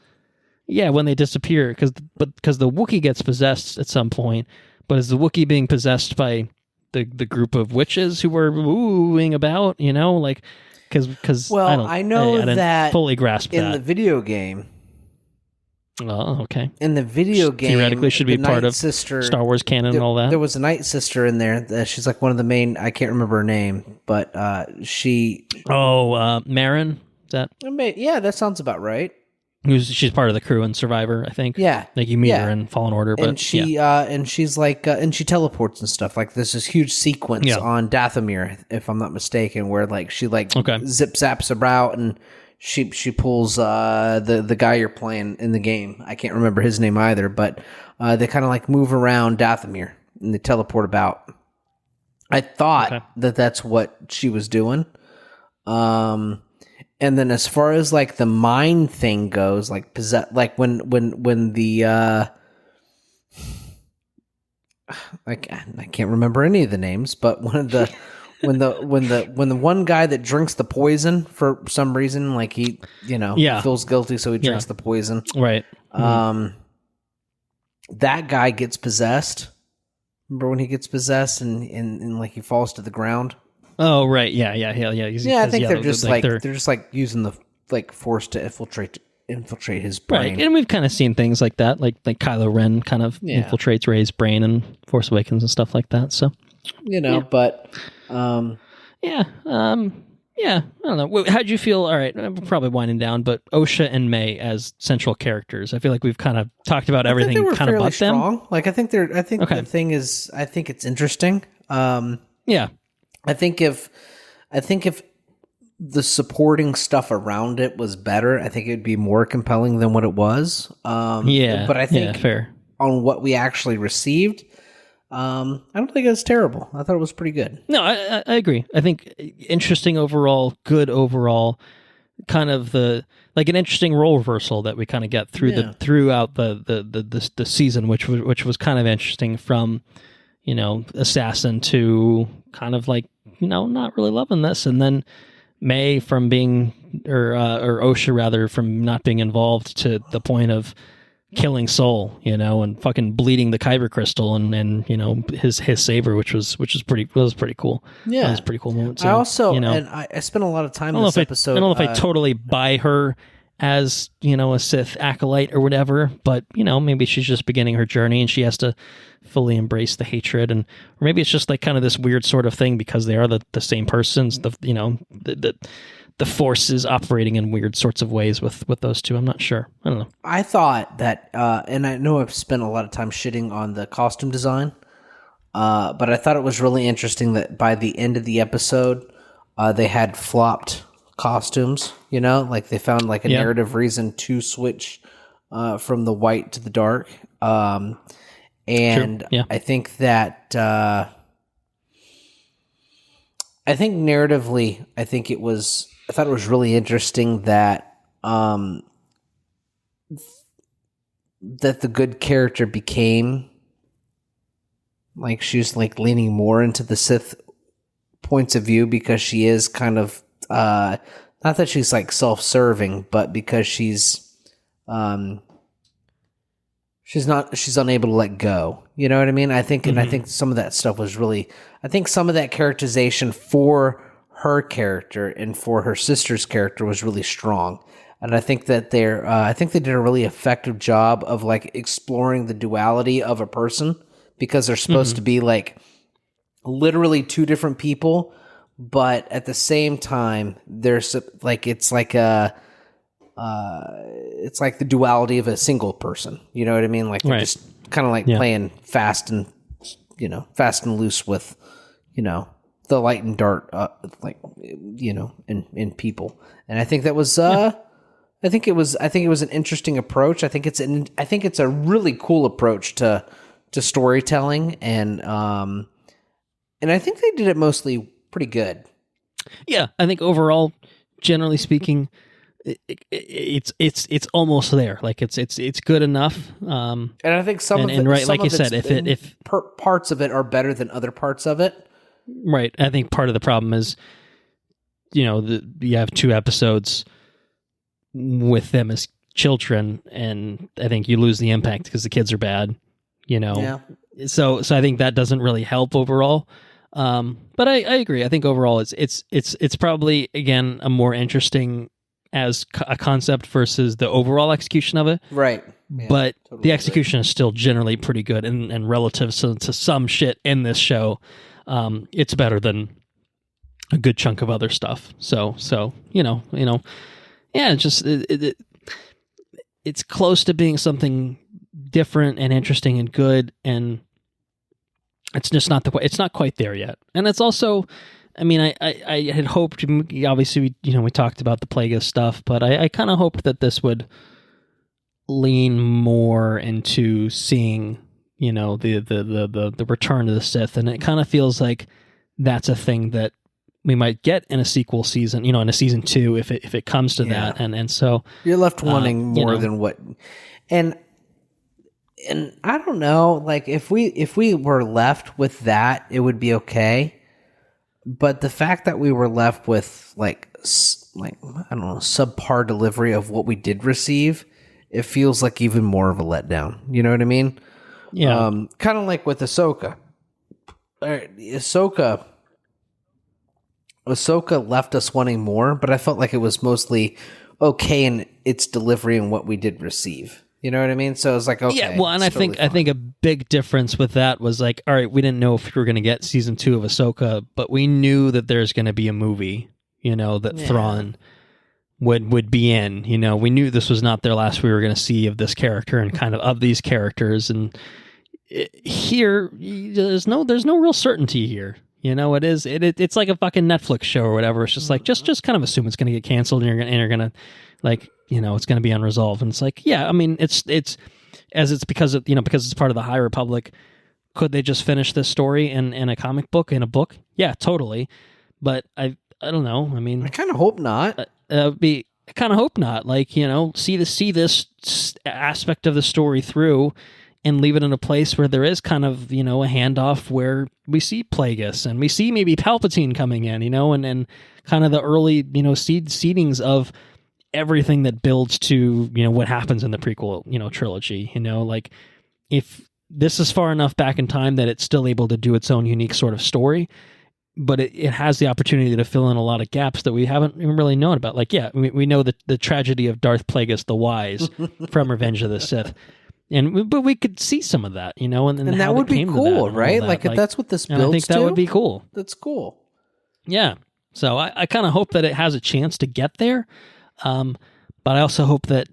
when they disappear, because the Wookiee gets possessed at some point, but is the Wookiee being possessed by the group of witches who were wooing about, like, because I know I didn't that fully grasp in that. the video game. Oh, okay. In the video game, theoretically should be part of sister, Star Wars canon and all that. There was a Night Sister in there. She's like one of the main. I can't remember her name, but she. Oh, Marin. Is that? Yeah, that sounds about right. She's part of the crew in Survivor, I think. Yeah, like you meet her in Fallen Order, but and she's like, and she teleports and stuff. Like there's this huge sequence on Dathomir, if I'm not mistaken, where like she like zip zaps about and she pulls the guy you're playing in the game. I can't remember his name either, but they kind of like move around Dathomir and they teleport about. I thought that's what she was doing. And then as far as like the mind thing goes, like like when the I can't remember any of the names, but one of the when the one guy that drinks the poison for some reason, like he feels guilty, so he drinks the poison. Right. That guy gets possessed. Remember when he gets possessed and like he falls to the ground? Oh right, yeah. I think they're just they're just like using the like force to infiltrate his brain. Right, and we've kind of seen things like that, like Kylo Ren kind of infiltrates Rey's brain in Force Awakens and stuff like that. So but I don't know. How'd you feel? All right, I'm probably winding down, but Osha and May as central characters. I feel like we've kind of talked about everything. They were kind of fairly about strong. them. Like I think the thing is, I think it's interesting. I think if the supporting stuff around it was better, I think it'd be more compelling than what it was. But I think fair. On what we actually received, I don't think it was terrible. I thought it was pretty good. No, I agree. I think interesting overall, good overall, kind of an interesting role reversal that we kind of get throughout the season, which was kind of interesting from, assassin to kind of like, not really loving this. And then May from being, or Osha rather, from not being involved to the point of killing Soul, and fucking bleeding the Kyber crystal and his saber, which was pretty cool. Yeah. That was a pretty cool moment too. I also, and I spent a lot of time in this episode. I don't know if I totally buy her as, a Sith acolyte or whatever, but, maybe she's just beginning her journey and she has to fully embrace the hatred, or maybe it's just like kind of this weird sort of thing because they are the same persons, the Force is operating in weird sorts of ways with those two. I'm not sure. I don't know. I thought that, and I know I've spent a lot of time shitting on the costume design, but I thought it was really interesting that by the end of the episode, they had flopped costumes, like they found like a narrative reason to switch from the white to the dark. And I think that I think narratively, I thought it was really interesting that that the good character became like she's like leaning more into the Sith points of view because she is kind of not that she's like self-serving, but because she's unable to let go. You know what I mean? I think, and I think some of that stuff was really, I think some of that characterization for her character and for her sister's character was really strong. And I think that I think they did a really effective job of like exploring the duality of a person because they're supposed to be like literally two different people, but at the same time, there's like, it's like the duality of a single person. You know what I mean? Like they're just kind of like playing fast and loose with, the light and dark, in people. And I think that was, I think it was an interesting approach. I think it's a really cool approach to storytelling. And I think they did it mostly pretty good. Yeah. I think overall, generally speaking, it's almost there. Like it's good enough. And I think some of it, right, like you said, if parts of it are better than other parts of it. Right. I think part of the problem is, you have 2 episodes with them as children, and I think you lose the impact because the kids are bad, Yeah. So I think that doesn't really help overall. But I agree. I think overall it's probably again a more interesting as a concept versus the overall execution of it. Right. Yeah, but totally the execution is still generally pretty good and relative to some shit in this show. It's better than a good chunk of other stuff. So, yeah, just it's close to being something different and interesting and good, and it's just not it's not quite there yet. And it's also, I mean, I had hoped, obviously, we talked about the Plagueis stuff, but I kind of hoped that this would lean more into seeing, the return of the Sith, and it kind of feels like that's a thing that we might get in a sequel season, in a season 2, if it comes to that, and so you're left wanting more than what, and I don't know, like if we were left with that, it would be okay. But the fact that we were left with like I don't know, subpar delivery of what we did receive, it feels like even more of a letdown. You know what I mean? Yeah. Kind of like with Ahsoka. Ahsoka left us wanting more, but I felt like it was mostly okay in its delivery and what we did receive. You know what I mean? So it's like, okay. Yeah, well, and I think a big difference with that was like, all right, we didn't know if we were going to get season 2 of Ahsoka, but we knew that there's going to be a movie, that Thrawn would be in. We knew this was not their last we were going to see of this character and kind of these characters. And here, there's no real certainty here. It's like a fucking Netflix show or whatever. It's just like just kind of assume it's going to get canceled, and you're gonna like, it's going to be unresolved. And it's like, yeah, I mean, it's because it's part of the High Republic. Could they just finish this story in a comic book, in a book? Yeah, totally. But I don't know. I mean, I kind of hope not. I kind of hope not. Like, see this aspect of the story through, and leave it in a place where there is kind of, a handoff where we see Plagueis and we see maybe Palpatine coming in, and kind of the early, seedings of everything that builds to, what happens in the prequel, trilogy. Like, if this is far enough back in time that it's still able to do its own unique sort of story, but it has the opportunity to fill in a lot of gaps that we haven't even really known about. Like, yeah, we know the tragedy of Darth Plagueis the Wise from Revenge of the Sith. But we could see some of that, and that would be cool, right? Like, if that's what this builds to. I think that would be cool. That's cool. Yeah. So I kind of hope that it has a chance to get there. But I also hope that,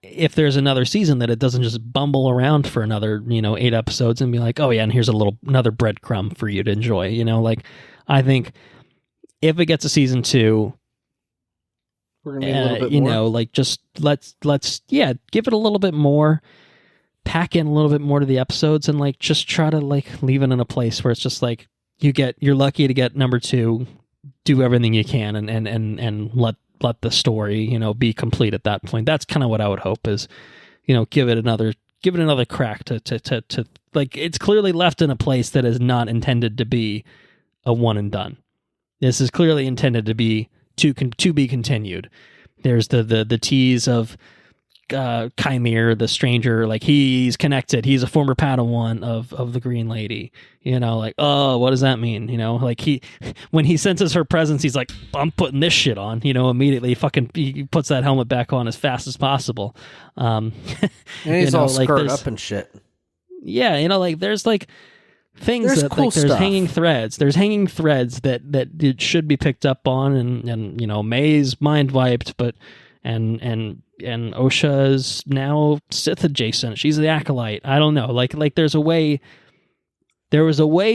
if there's another season, that it doesn't just bumble around for another, 8 episodes and be like, oh yeah, and here's another breadcrumb for you to enjoy. Like, I think if it gets a season 2, we're gonna need a little bit more. Like, just let's give it a little bit more. Pack in a little bit more to the episodes, and like just try to like leave it in a place where it's just like you're lucky to get number 2, do everything you can, and let the story be complete at that point. That's kind of what I would hope is give it another crack to like, it's clearly left in a place that is not intended to be a one and done. This is clearly intended to be to be continued. There's the tease of Chimere, the stranger, like he's connected. He's a former Padawan of the Green Lady. Like, oh, what does that mean? Like when he senses her presence, he's like, I'm putting this shit on. Immediately, he puts that helmet back on as fast as possible. And he's all skirt up and shit. Yeah, like there's like things there's that cool like there's stuff. hanging threads. There's hanging threads that it should be picked up on, and May's mind wiped, but and Osha is now Sith adjacent. She's the Acolyte. I don't know. Like there was a way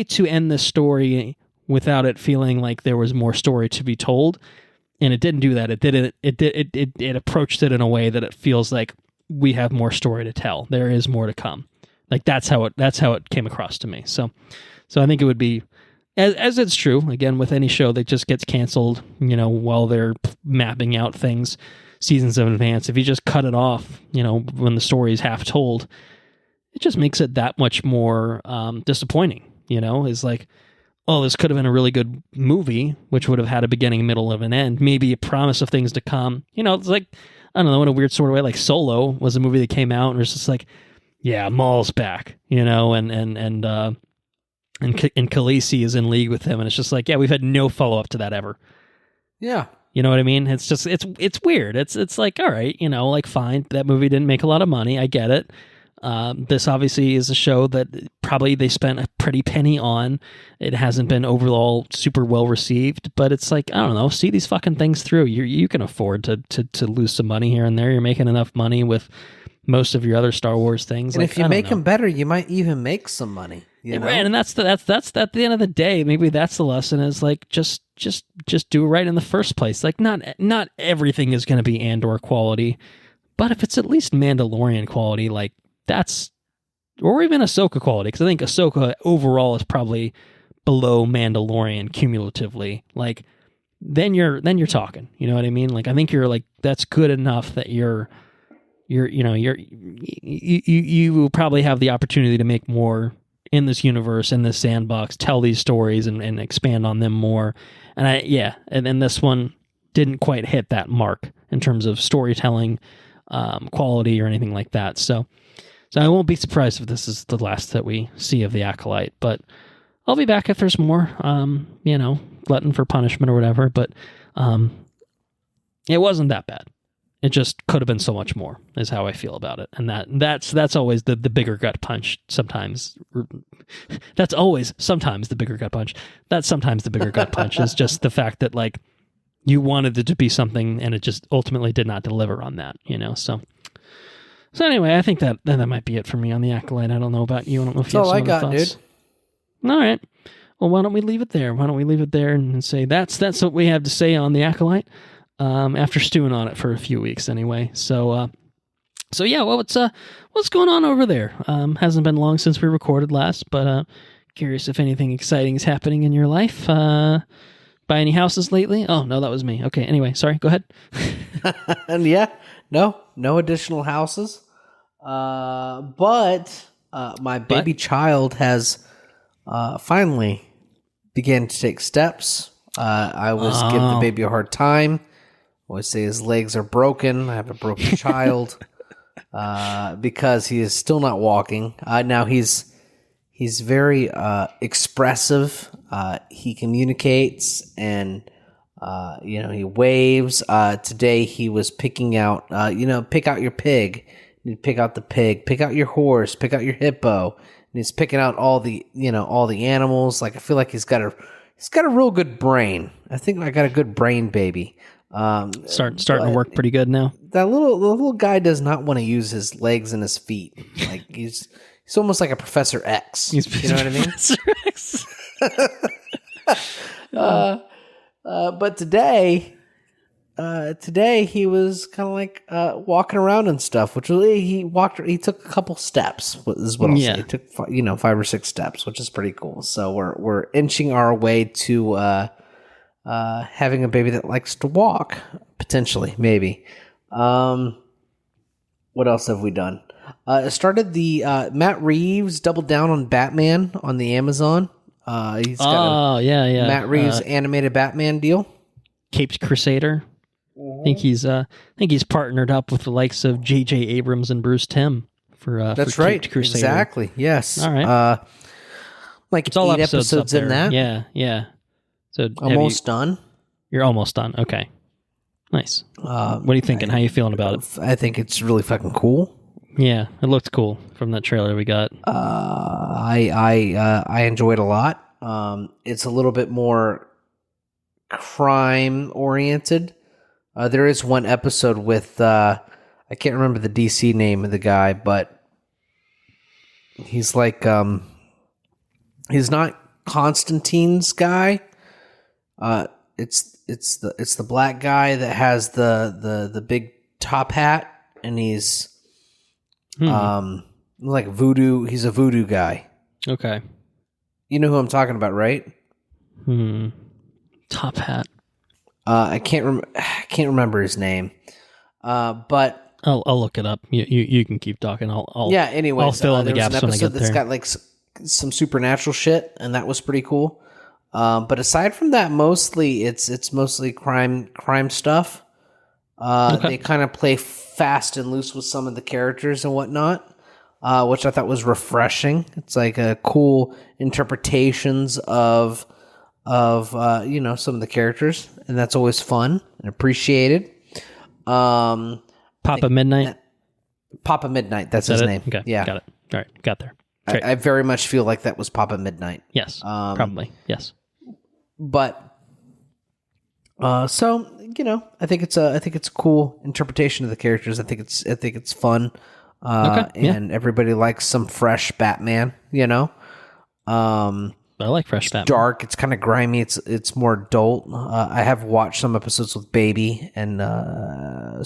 to end this story without it feeling like there was more story to be told, and it didn't do that. It approached it in a way that it feels like we have more story to tell. There is more to come. Like that's how it came across to me. So I think it would be, as it's true again with any show that just gets canceled, while they're mapping out things seasons in advance. If you just cut it off, when the story is half told, it just makes it that much more disappointing. It's like, oh, this could have been a really good movie, which would have had a beginning, middle, of an end, maybe a promise of things to come. It's like, I don't know, in a weird sort of way, like Solo was a movie that came out and it was just like, yeah, Maul's back, and Khaleesi is in league with him, and it's just like, yeah, we've had no follow up to that ever. Yeah. You know what I mean? It's just, it's weird. It's like, all right, like fine, that movie didn't make a lot of money. I get it. This obviously is a show that probably they spent a pretty penny on. It hasn't been overall super well received, but it's like, I don't know, see these fucking things through. You can afford to lose some money here and there. You're making enough money with most of your other Star Wars things. And like, if you make them better, you might even make some money. You know? Right, and that's at the end of the day. Maybe that's the lesson is like just do it right in the first place. Like not everything is going to be Andor quality, but if it's at least Mandalorian quality, like that's, or even Ahsoka quality, because I think Ahsoka overall is probably below Mandalorian cumulatively. Like then you're talking. You know what I mean? Like I think you're like that's good enough that you will probably have the opportunity to make more in this universe, in this sandbox, tell these stories and expand on them more. And then this one didn't quite hit that mark in terms of storytelling quality or anything like that. So I won't be surprised if this is the last that we see of the Acolyte, but I'll be back if there's more, glutton for punishment or whatever, but it wasn't that bad. It just could have been so much more, is how I feel about it. And that's always the bigger gut punch sometimes. That's always sometimes the bigger gut punch. That's sometimes the bigger gut punch is just the fact that, like, you wanted it to be something and it just ultimately did not deliver on that, So anyway, I think that might be it for me on the Acolyte. I don't know about you. I don't know if you have some other thoughts. Dude. All right. Well, why don't we leave it there? Why don't we leave it there and say that's what we have to say on the Acolyte? After stewing on it for a few weeks anyway. So yeah, well, what's going on over there? Hasn't been long since we recorded last, but curious if anything exciting is happening in your life. Buy any houses lately? Oh, no, that was me. Okay, anyway, sorry, go ahead. And yeah, no additional houses. But my baby child has finally began to take steps. I was giving the baby a hard time. I always say his legs are broken. I have a broken child because he is still not walking. Now he's very expressive. He communicates and he waves. Today he was picking out. Pick out your pig. You pick out the pig. Pick out your horse. Pick out your hippo. And he's picking out all the animals. Like I feel like he's got a real good brain. I think I got a good brain baby. Starting to work pretty good now. That little guy does not want to use his legs and his feet. Like he's almost like a Professor X. You know what I mean? Professor X. But today he was kind of like walking around and stuff. Which he took a couple steps. Is what I'll say. He took 5 or 6 steps, which is pretty cool. So we're inching our way to having a baby that likes to walk, potentially, maybe. What else have we done? Started the Matt Reeves doubled down on Batman on the Amazon. He's got Matt Reeves animated Batman deal. Caped Crusader. I think he's partnered up with the likes of J.J. Abrams and Bruce Timm for that's for right, Caped Crusader. Exactly. Yes. All right. Like it's all 8 episodes in that. Yeah. So almost done. You're almost done. Okay. Nice. What are you thinking? How are you feeling about it? I think it's really fucking cool. Yeah, it looked cool from that trailer we got. I enjoyed a lot. It's a little bit more crime oriented. There is one episode with I can't remember the DC name of the guy, but he's like he's not Constantine's guy. It's the black guy that has the big top hat, and he's like voodoo. He's a voodoo guy. Okay, you know who I'm talking about, right? Top hat. I can't remember his name. But I'll look it up. You can keep talking. I'll Anyways, I'll fill in the gaps when I get there. That's got like some supernatural shit, and that was pretty cool. But aside from that, mostly it's mostly crime stuff. Okay. They kind of play fast and loose with some of the characters and whatnot, which I thought was refreshing. It's like a cool interpretations of some of the characters, and that's always fun and appreciated. Papa Midnight. Papa Midnight. That's Is his that name. it? Okay, Yeah. got it. All right, got there. Great. I very much feel like that was Papa Midnight. Yes, probably. Yes. But so I think it's a cool interpretation of the characters. I think it's fun. And everybody likes some fresh Batman. I like fresh Batman. Dark. It's kind of grimy. It's more adult. I have watched some episodes with Baby, and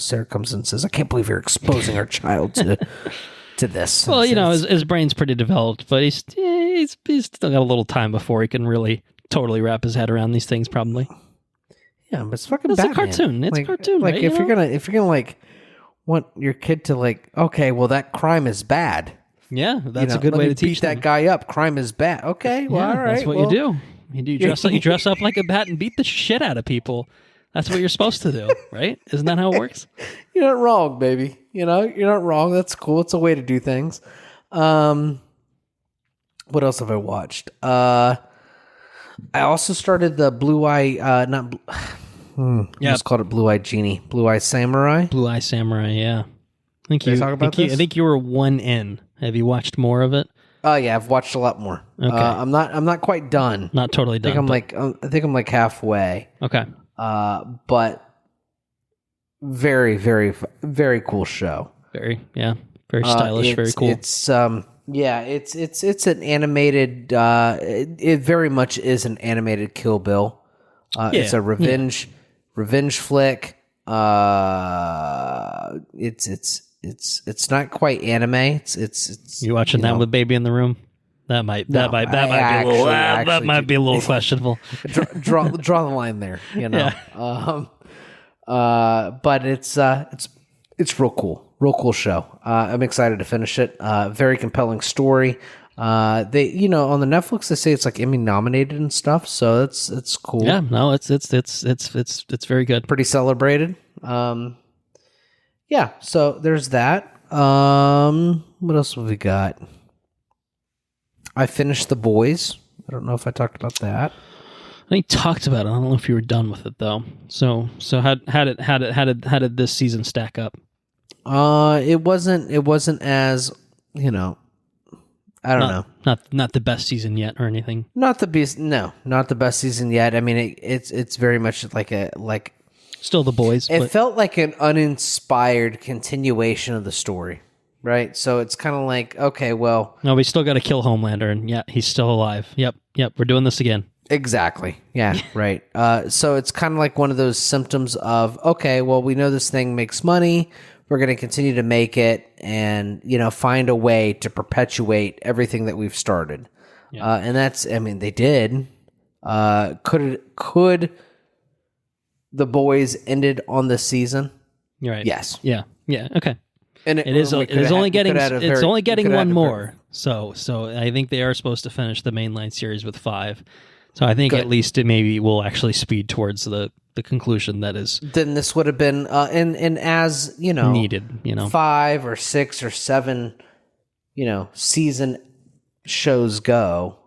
Sarah comes in and says, "I can't believe you're exposing our child to this." Well, his brain's pretty developed, but he's still got a little time before he can really totally wrap his head around these things. Probably. Yeah, but it's fucking. It's Batman. a cartoon. It's a cartoon. Like right? if you're gonna like want your kid to like, okay, well that crime is bad. Yeah, that's a good way to teach that guy up. Crime is bad. Okay, well, all right. That's what you do. You dress up like a bat and beat the shit out of people. That's what you're supposed to do, right? Isn't that how it works? You're not wrong, baby. You're not wrong. That's cool. It's a way to do things. What else have I watched? I also started the Blue Eye. Just called it Blue Eye Genie. Blue Eye Samurai. Blue Eye Samurai. Yeah. I think you were one in. Have you watched more of it? Oh yeah, I've watched a lot more. Okay. I'm not quite done. Not totally done. I think I'm like halfway. Okay. But very, very, very cool show. Very stylish, very cool. It's it's an animated. It very much is an animated Kill Bill. It's a revenge flick. It's not quite anime. It's you watching that with Baby in the room? That might be a little questionable. Draw the line there, Yeah. But it's real cool show. I'm excited to finish it. Very compelling story. They on the Netflix they say it's like Emmy nominated and stuff, so it's cool. Yeah, no, it's very good. Pretty celebrated. Yeah, so there's that. What else have we got? I finished The Boys. I don't know if I talked about that. I think talked about it. I don't know if you were done with it though. So how did this season stack up? It wasn't as I don't know. Not the best season yet or anything. Not the best season yet. I mean, it's very much like still The Boys. It felt like an uninspired continuation of the story, right? So it's kind of like, okay, well, no, we still got to kill Homelander, and yeah, he's still alive. Yep, we're doing this again. Exactly. Yeah, right. So it's kind of like one of those symptoms of, okay, well, we know this thing makes money. We're going to continue to make it and, find a way to perpetuate everything that we've started. Yeah. And that's, I mean, they did. Could The Boys ended on this season? You're right. Yes. Yeah. Okay. And it is only getting one more. So I think they are supposed to finish the mainline series with 5. So I think at least it maybe will actually speed towards the conclusion that is. Then this would have been and as needed. 5 or 6 or 7 season shows go.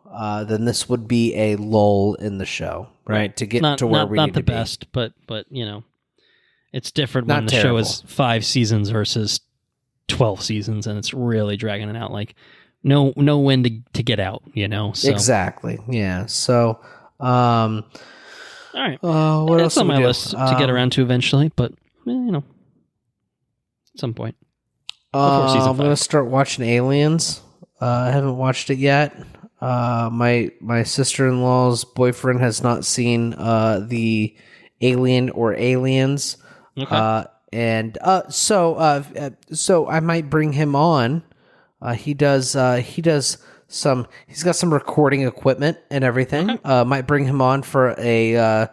Then this would be a lull in the show, right? To get to where we need to be. Not the best, but it's different when the show is 5 seasons versus 12 seasons, and it's really dragging it out. Like no when to get out, So. Exactly. Yeah. So, all right. What else on my list to get around to eventually, but at some point. Before season 5. I'm gonna start watching Aliens. I haven't watched it yet. My sister-in-law's boyfriend has not seen the Alien or Aliens. Okay. So I might bring him on. He's got some recording equipment and everything. Okay. Might bring him on for a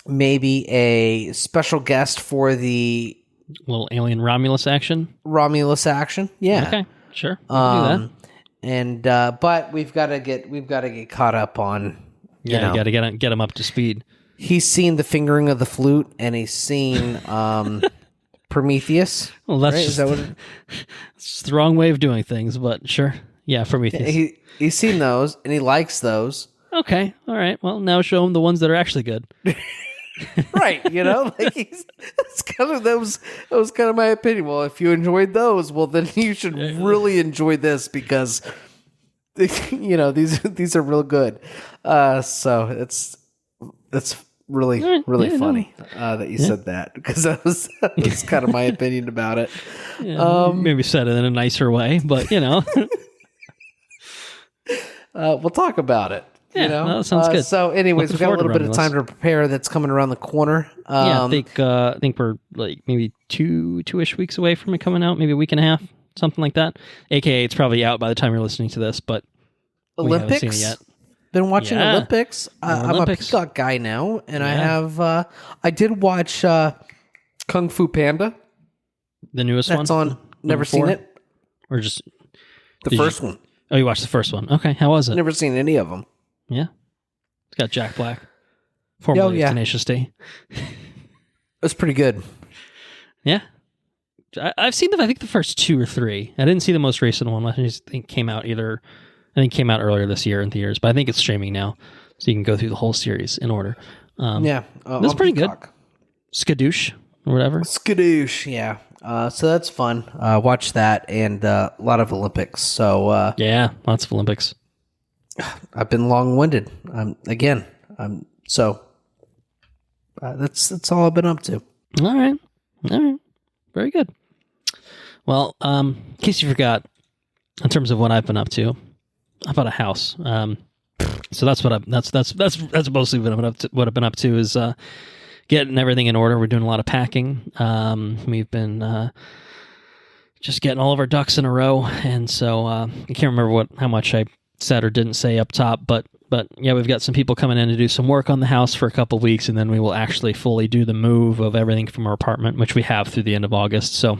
maybe a special guest for the little Alien Romulus action. Yeah. Okay. Sure. Do that. And but we've got to get caught up on. You got to get him up to speed. He's seen The Fingering of the Flute, and he's seen Prometheus. Well, that's right? just, it's the wrong way of doing things, but sure. Yeah, Prometheus. He's seen those, and he likes those. Okay, all right. Well, now show him the ones that are actually good. Right, like that was kind of my opinion. Well, if you enjoyed those, well, then you should really enjoy this because these are real good. So it's really funny that you said that, because that was kind of my opinion about it. Yeah, maybe said it in a nicer way, but we'll talk about it. Yeah, that sounds good. So, anyways, Looking we got a little forward bit to of time to prepare. That's coming around the corner. I think we're like maybe two-ish weeks away from it coming out, maybe a week and a half, something like that. AKA, it's probably out by the time you're listening to this, but Olympics. We haven't seen it yet. Been watching Olympics. I'm a Olympics. Peacock guy now, and I did watch Kung Fu Panda. The newest one. That's on. Never seen it. Or just the first one. Oh, you watched the first one. Okay, how was it? Never seen any of them. Yeah. It's got Jack Black, formerly of Tenacious D. It's pretty good. Yeah. I've seen I think the first 2 or 3. I didn't see the most recent one. I think came out earlier this year in theaters, but I think it's streaming now, so you can go through the whole series in order. That's pretty Peacock. Good. Skadoosh or whatever. Skadoosh, yeah. So that's fun. Watch that, and a lot of Olympics. So yeah, lots of Olympics. I've been long-winded. So that's all I've been up to. All right, very good. Well, in case you forgot, in terms of what I've been up to, I bought a house. So that's that's mostly what I've been up to is getting everything in order. We're doing a lot of packing. We've been just getting all of our ducks in a row, and so I can't remember how much I said or didn't say up top, but yeah, we've got some people coming in to do some work on the house for a couple of weeks, and then we will actually fully do the move of everything from our apartment, which we have through the end of August. So,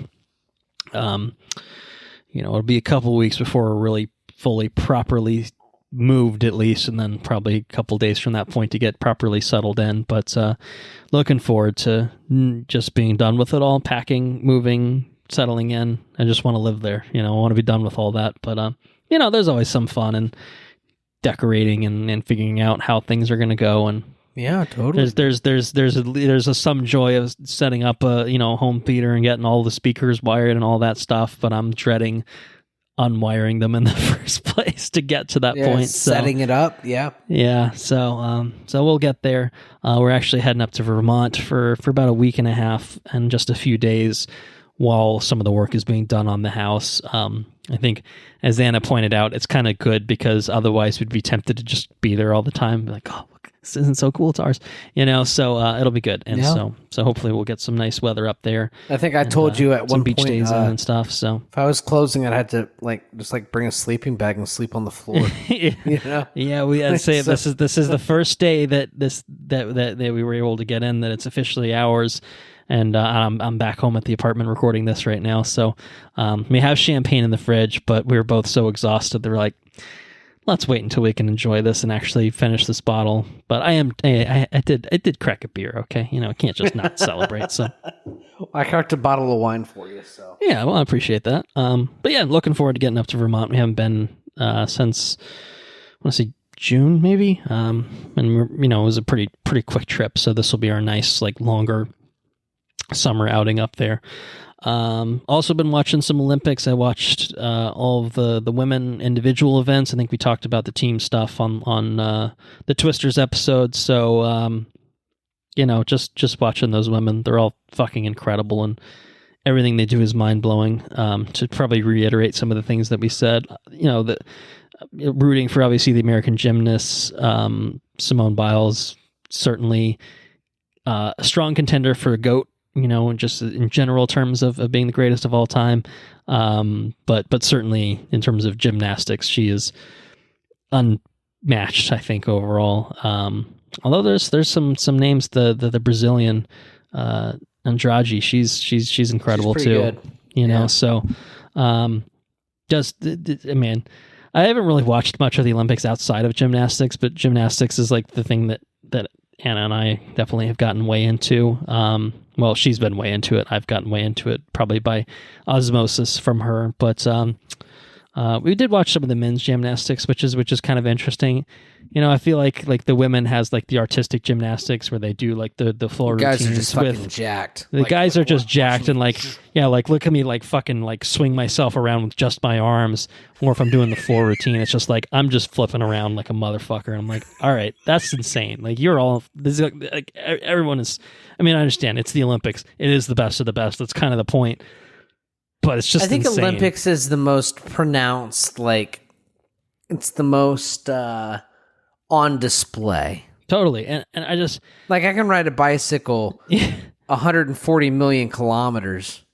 it'll be a couple of weeks before we're really fully properly moved, at least, and then probably a couple of days from that point to get properly settled in. But looking forward to just being done with it all, packing, moving, settling in. I just want to live there. I want to be done with all that. But there's always some fun in decorating and figuring out how things are going to go. And yeah, totally. There's some joy of setting up a home theater and getting all the speakers wired and all that stuff. But I'm dreading unwiring them in the first place to get to that point. Setting it up. Yeah. Yeah. So we'll get there. We're actually heading up to Vermont for about a week and a half and just a few days while some of the work is being done on the house. I think, as Anna pointed out, it's kind of good because otherwise we'd be tempted to just be there all the time. Be like, oh, look, this isn't so cool. It's ours, so it'll be good. And so hopefully we'll get some nice weather up there. I think I told you at one some beach point, days in and stuff. So if I was closing, I'd have to just bring a sleeping bag and sleep on the floor. Yeah, I'd say this is the first day that we were able to get in, that it's officially ours. And I'm back home at the apartment recording this right now. So we have champagne in the fridge, but we were both so exhausted that we're like, let's wait until we can enjoy this and actually finish this bottle. But I did crack a beer, okay? I can't just not celebrate. So I cracked a bottle of wine for you. So yeah, well, I appreciate that. But yeah, looking forward to getting up to Vermont. We haven't been since, I want to say, June maybe. And it was a pretty quick trip. So this will be our nice longer summer outing up there. Also been watching some Olympics. I watched all of the women individual events. I think we talked about the team stuff on the Twisters episode. So just watching those women, they're all fucking incredible, and everything they do is mind blowing. To probably reiterate some of the things that we said, rooting for obviously the American gymnasts. Simone Biles certainly a strong contender for a GOAT. Just in general terms of being the greatest of all time. But certainly in terms of gymnastics, she is unmatched, I think, overall. Although there's some names, the Brazilian Andrade, she's incredible too. Good. So man, I haven't really watched much of the Olympics outside of gymnastics, but gymnastics is the thing that Anna and I definitely have gotten way into. Well, she's been way into it. I've gotten way into it, probably by osmosis from her. But We did watch some of the men's gymnastics, which is kind of interesting. You know, I feel like the women has like the artistic gymnastics where they do like the floor routines. Guys are just fucking jacked. The guys are just jacked and like, yeah, like look at me like fucking like swing myself around with just my arms. Or if I'm doing the floor routine, it's just like I'm just flipping around like a motherfucker. I'm like, all right, that's insane. Like you're all this is like everyone is. I mean, I understand it's the Olympics. It is the best of the best. That's kind of the point. But it's just I think insane. Olympics is the most pronounced, like it's the most on display. Totally. And I just like I can ride a bicycle 140 million kilometers.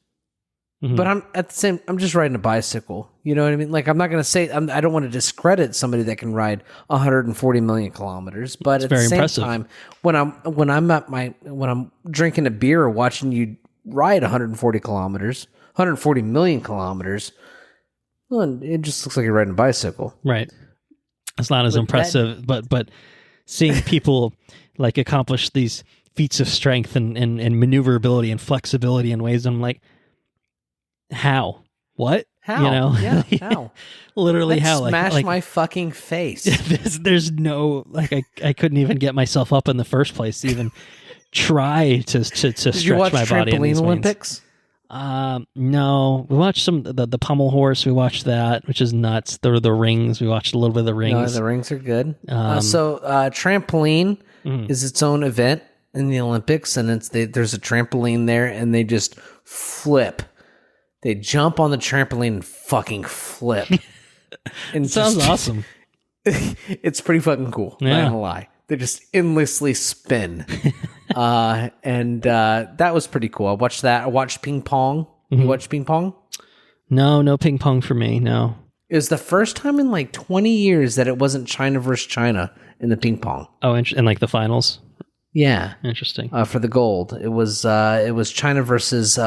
Mm-hmm. But I'm just riding a bicycle. You know what I mean? Like I'm not going to say I don't want to discredit somebody that can ride 140 million kilometers, but it's at the same impressive. time when I'm drinking a beer or watching you ride 140 million kilometers, well, it just looks like you're riding a bicycle. Right. It's not as impressive, but seeing people like accomplish these feats of strength and maneuverability and flexibility in ways, I'm like, how? What? How? You know? Yeah, how? Literally how? Smash my fucking face. There's no, like, I couldn't even get myself up in the first place to even try to stretch my body in these Olympics? No. We watched the pommel horse. We watched that, which is nuts. The rings. We watched a little bit of the rings. No, the rings are good. So trampoline is its own event in the Olympics, and there's a trampoline there, and they just flip. They jump on the trampoline and fucking flip. And sounds awesome. It's pretty fucking cool. Yeah. Not gonna lie. They just endlessly spin. And that was pretty cool. I watched that. I watched ping pong. Mm-hmm. You watched ping pong? No ping pong for me. No. It was the first time in like 20 years that it wasn't China versus China in the ping pong. Oh, and like the finals? Yeah. Interesting. For the gold. It was China versus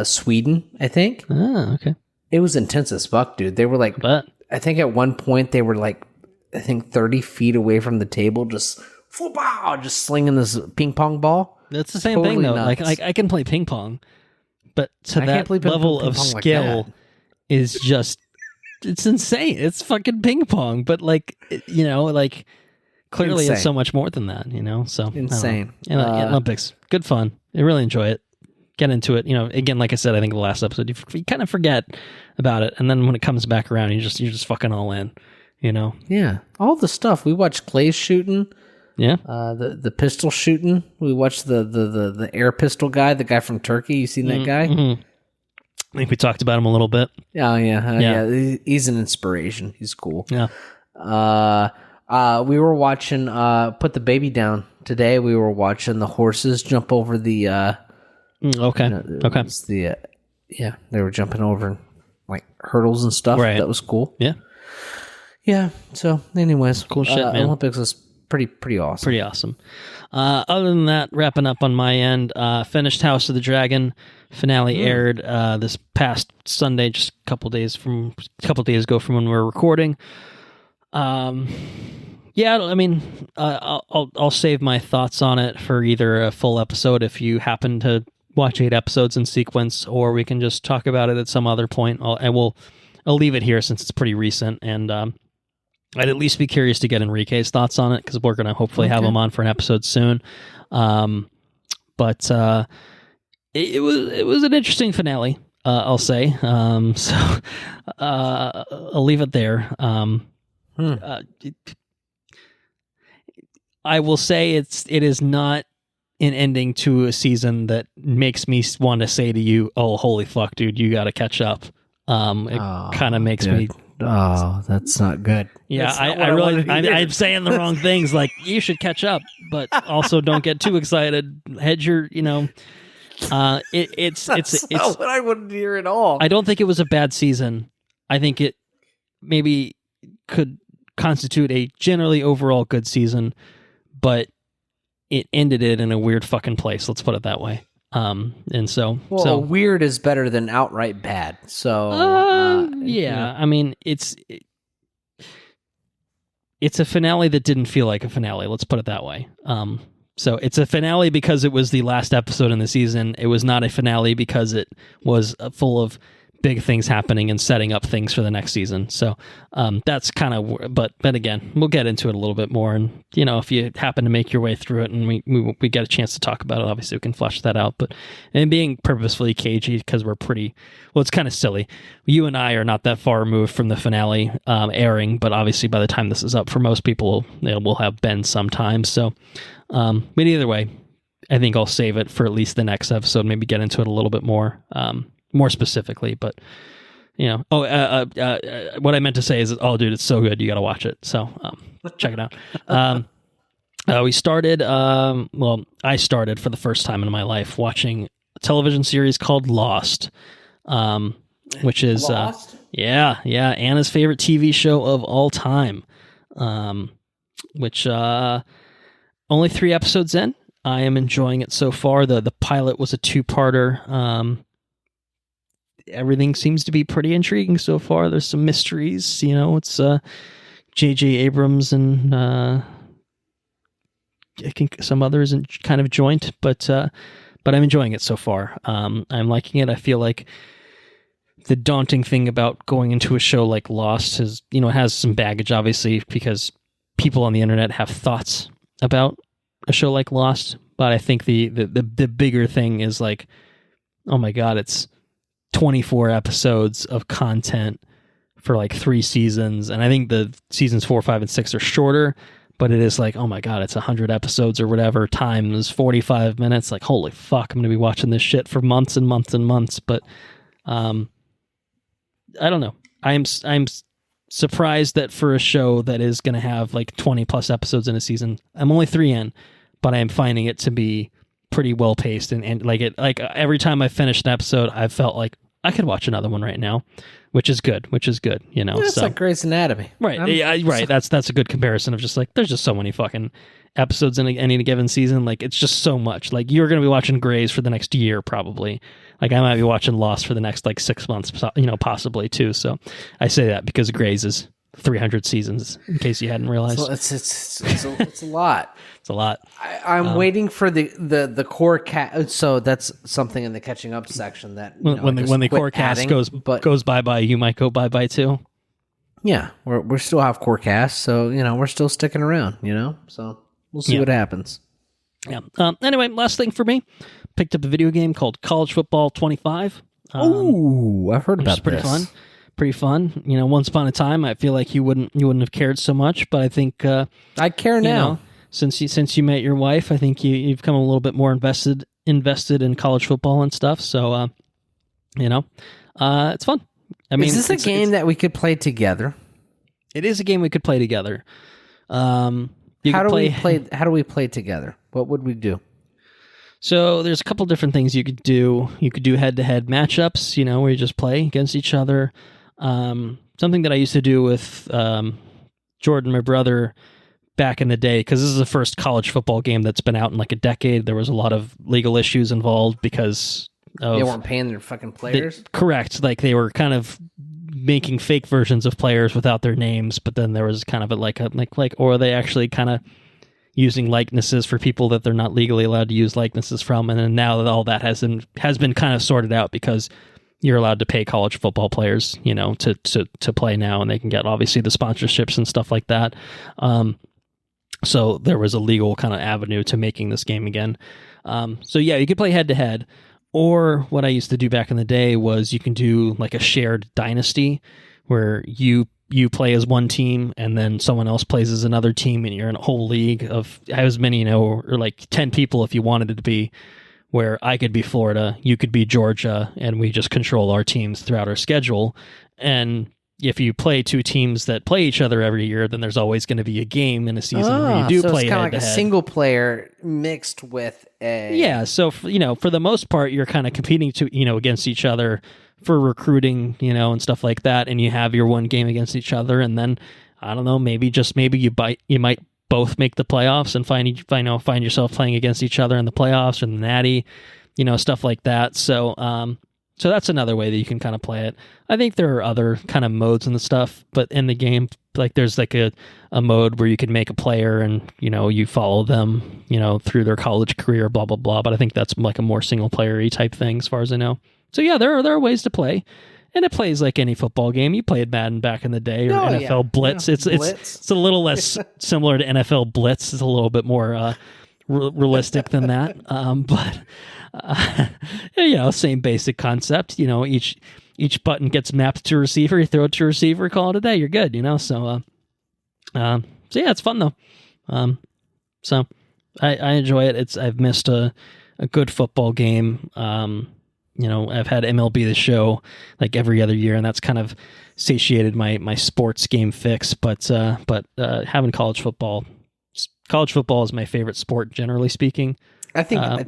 Sweden, I think. Oh, okay. It was intense as fuck, dude. They were like, I think at one point they were like, 30 feet away from the table, just slinging this ping pong ball. That's the same thing, though. Nuts. Like I can play ping pong, but to that level of skill is just, it's insane. It's fucking ping pong, but like, you know, like clearly insane. It's so much more than that, you know? So insane. Olympics, good fun. I really enjoy it. Get into it. You know, again, like I said, I think the last episode, you kind of forget about it. And then when it comes back around, you're just fucking all in. You know, yeah, all the stuff we watched. Clay's shooting, yeah. The pistol shooting. We watched the air pistol guy, the guy from Turkey. You seen that guy? Mm-hmm. I think we talked about him a little bit. Oh yeah. He's an inspiration. He's cool. Yeah. We were watching. Put the baby down today. We were watching the horses jump over the. Okay. Okay. They were jumping over like hurdles and stuff. Right. That was cool. Yeah. Yeah. So, anyways, cool shit, man. Olympics is pretty awesome. Pretty awesome. Other than that, wrapping up on my end, finished House of the Dragon finale aired this past Sunday, just a couple days ago from when we were recording. Yeah, I mean, I'll save my thoughts on it for either a full episode if you happen to watch 8 episodes in sequence, or we can just talk about it at some other point. I'll leave it here since it's pretty recent, and I'd at least be curious to get Enrique's thoughts on it, because we're going to hopefully have him on for an episode soon. But it was an interesting finale, I'll say. So I'll leave it there. I will say it is not an ending to a season that makes me want to say to you, "Oh, holy fuck, dude, you got to catch up." It kind of makes me. Oh, that's not good. Yeah, I'm saying the wrong things. Like, you should catch up, but also don't get too excited. Hedge your, it's not what I wouldn't hear at all. I don't think it was a bad season. I think it maybe could constitute a generally overall good season, but it ended it in a weird fucking place. Let's put it that way. Weird is better than outright bad. So, yeah. I mean, it's a finale that didn't feel like a finale. Let's put it that way. So it's a finale because it was the last episode in the season. It was not a finale because it was full of big things happening and setting up things for the next season. So that's kind of, but again, we'll get into it a little bit more. And, you know, if you happen to make your way through it and we get a chance to talk about it, obviously we can flesh that out. But, and being purposefully cagey because we're pretty, well, it's kind of silly. You and I are not that far removed from the finale airing, but obviously by the time this is up for most people, it will have been some time. So, but either way, I think I'll save it for at least the next episode, maybe get into it a little bit more specifically, but you know, what I meant to say is, oh dude, it's so good. You got to watch it. So, check it out. We started, I started for the first time in my life watching a television series called Lost, which is, Anna's favorite TV show of all time, which, only 3 episodes in. I am enjoying it so far. The pilot was a 2-parter. Everything seems to be pretty intriguing so far. There's some mysteries, you know. It's J.J. Abrams and I think some others in kind of joint, but I'm enjoying it so far. I'm liking it. I feel like the daunting thing about going into a show like Lost is, you know, it has some baggage, obviously, because people on the internet have thoughts about a show like Lost. But I think the bigger thing is like, oh my God, it's 24 episodes of content for like 3 seasons. And I think the seasons 4, 5, and 6 are shorter, but it is like, oh my God, it's 100 episodes or whatever times 45 minutes. Like, holy fuck, I'm going to be watching this shit for months and months and months. But I don't know. I'm surprised that for a show that is going to have like 20 plus episodes in a season, I'm only 3 in, but I am finding it to be pretty well paced and like every time I finished an episode, I felt like I could watch another one right now, which is good, you know. It's like Grey's Anatomy. Right. Right. That's a good comparison of just like, there's just so many fucking episodes in any given season. Like, it's just so much. Like, you're going to be watching Grey's for the next year, probably. Like, I might be watching Lost for the next like 6 months, you know, possibly too. So I say that because Grey's is 300 seasons, in case you hadn't realized. So it's a lot. It's a lot. I'm waiting for the core cast. So that's something in the catching up section that when the core cast goes bye, you might go bye too. Yeah, we still have core cast, so you know we're still sticking around. You know, so we'll see what happens. Yeah. Anyway, last thing for me, picked up a video game called College Football 25. I've heard about this. Pretty fun. You know, once upon a time, I feel like you wouldn't have cared so much, but I think I care now. Know, since you met your wife, I think you've become a little bit more invested in college football and stuff. So, you know, it's fun. I mean, is this a game that we could play together? It is a game we could play together. How do we play together? What would we do? So there's a couple different things you could do. You could do head-to-head matchups, you know, where you just play against each other. Something that I used to do with Jordan, my brother, back in the day, because this is the first college football game that's been out in like a decade. There was a lot of legal issues involved because they weren't paying their fucking players. Correct. Like, they were kind of making fake versions of players without their names, but then there was kind of or are they actually kind of using likenesses for people that they're not legally allowed to use likenesses from? And then now that all that has been kind of sorted out, because you're allowed to pay college football players, you know, to play now, and they can get obviously the sponsorships and stuff like that. So there was a legal kind of avenue to making this game again. So yeah, you could play head to head, or what I used to do back in the day was you can do like a shared dynasty where you play as one team and then someone else plays as another team, and you're in a whole league of as many, you know, or like 10 people if you wanted it to be, where I could be Florida, you could be Georgia, and we just control our teams throughout our schedule. And if you play 2 teams that play each other every year, then there's always going to be a game in a season where you do play head-to-head. So it's kind of like a single player mixed with a... Yeah, so, for the most part, you're kind of competing against each other for recruiting, and stuff like that, and you have your one game against each other, and then, I don't know, maybe you might both make the playoffs and find yourself playing against each other in the playoffs or the Natty, stuff like that. So that's another way that you can kind of play it. I think there are other kind of modes and the stuff, but in the game, like there's like a mode where you can make a player and, you follow them, through their college career, blah, blah, blah. But I think that's like a more single player-y type thing as far as I know. So yeah, there are ways to play. and it plays like any football game. You played Madden back in the day, or NFL Blitz. Yeah, it's a little less similar to NFL Blitz. It's a little bit more realistic than that. But same basic concept. Each button gets mapped to a receiver. You throw it to a receiver, call it a day. You're good. So yeah, it's fun though. So I enjoy it. I've missed a good football game. I've had MLB The Show like every other year, and that's kind of satiated my sports game fix. But having college football is my favorite sport, generally speaking. I think I